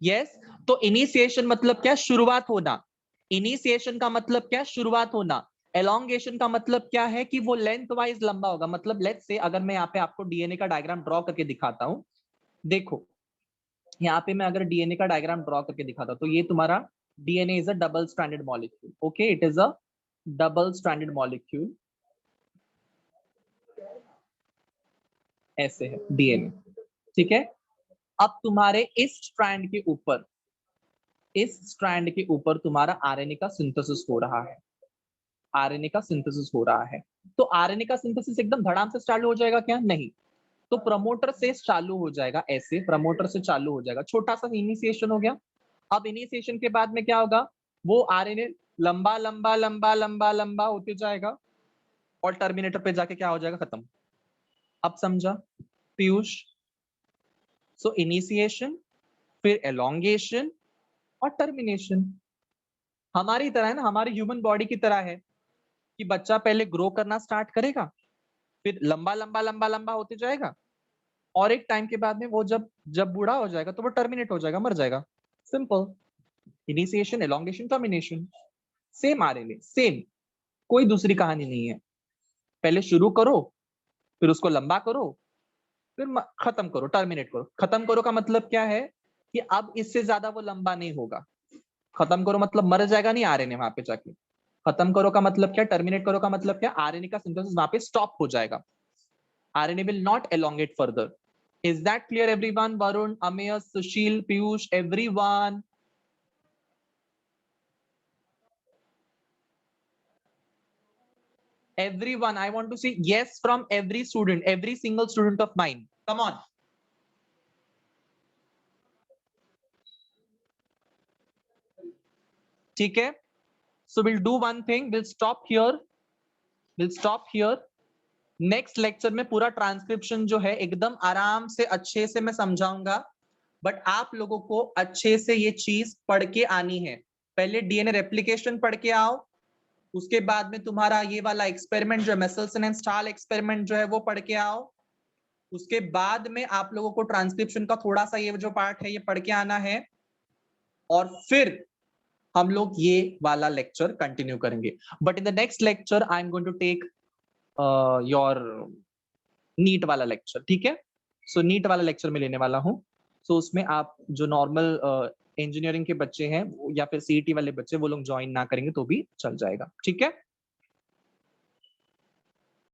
Yes. तो इनिशिएशन मतलब क्या? शुरुआत होना। इनिशिएशन का मतलब क्या? शुरुआत होना। एलोंगेशन का मतलब क्या है? कि वो लेंथ वाइज लंबा होगा। मतलब लेट्स से अगर मैं यहाँ पे आपको डीएनए का डायग्राम ड्रॉ करके दिखाता हूं, देखो यहाँ पे मैं अगर डीएनए का डायग्राम ड्रॉ करके दिखाता हूं, तो ये तुम्हारा DNA is a double stranded molecule. Okay, it is a double stranded molecule. ऐसे है डीएनए, ठीक है? अब तुम्हारे इस स्ट्रैंड के ऊपर, इस स्ट्रैंड के ऊपर तुम्हारा आरएनए का सिंथेसिस हो रहा है। आरएनए का सिंथेसिस हो रहा है। तो आरएनए का सिंथेसिस एकदम धड़ाम से चालू हो जाएगा क्या? नहीं। तो प्रमोटर से चालू हो जाएगा, ऐसे प्रमोटर से चालू हो जाएगा। छोटा सा इनिशिएशन हो गया। अब इनिशिएशन के बाद में क्या होगा? वो आरएनए लंबा लंबा लंबा लंबा लंबा होते जाएगा, और टर्मिनेटर पे जाके क्या हो जाएगा? खत्म। अब समझा पीयूष? सो इनिशिएशन, फिर एलोंगेशन और टर्मिनेशन। हमारी तरह है ना, हमारी ह्यूमन बॉडी की तरह है कि बच्चा पहले ग्रो करना स्टार्ट करेगा, फिर लंबा लंबा लंबा लंबा होते जाएगा, और एक टाइम के बाद में वो जब जब बूढ़ा हो जाएगा तो वो टर्मिनेट हो जाएगा, मर जाएगा। Simple. Initiation, elongation, termination. Same RNA, same, कोई दूसरी कहानी नहीं है। पहले शुरू करो, फिर उसको लंबा करो, फिर खत्म करो, टर्मिनेट करो। खत्म करो का मतलब क्या है? कि अब इससे ज्यादा वो लंबा नहीं होगा। खत्म करो मतलब मर जाएगा नहीं आरएनए वहां पे जाके। खत्म करो का मतलब क्या? टर्मिनेट करो का मतलब क्या? आरएनए का सिंथेसिस वहां पे स्टॉप हो जाएगा। RNA will not elongate further. Is that clear, everyone? Varun, Ameya, Sushil, Piyush, everyone. Everyone, I want to see yes from every student, every single student of mine. Come on. ठीक है, so will do one thing, will stop here. Next lecture में पूरा transcription जो है एकदम आराम से अच्छे से मैं समझाऊंगा, बट आप लोगों को अच्छे से ये चीज पढ़ के आनी है। पहले डीएनए रेप्लिकेशन पढ़ के आओ, उसके बाद में तुम्हारा ये वाला एक्सपेरिमेंट जो है मेसेल्सन एंड स्टाल एक्सपेरिमेंट जो है वो पढ़ के आओ। उसके बाद में आप लोगों को ट्रांसक्रिप्शन का थोड़ा सा ये जो पार्ट है ये पढ़ के आना है, और फिर हम लोग ये वाला लेक्चर कंटिन्यू करेंगे। But in the next lecture I am going to take your NEET वाला लेक्चर, ठीक है। सो नीट वाला लेक्चर में लेने वाला हूं, सो उसमें आप जो नॉर्मल इंजीनियरिंग के बच्चे हैं या फिर सीईटी वाले बच्चे वो लोग ज्वाइन ना करेंगे तो भी चल जाएगा, ठीक है।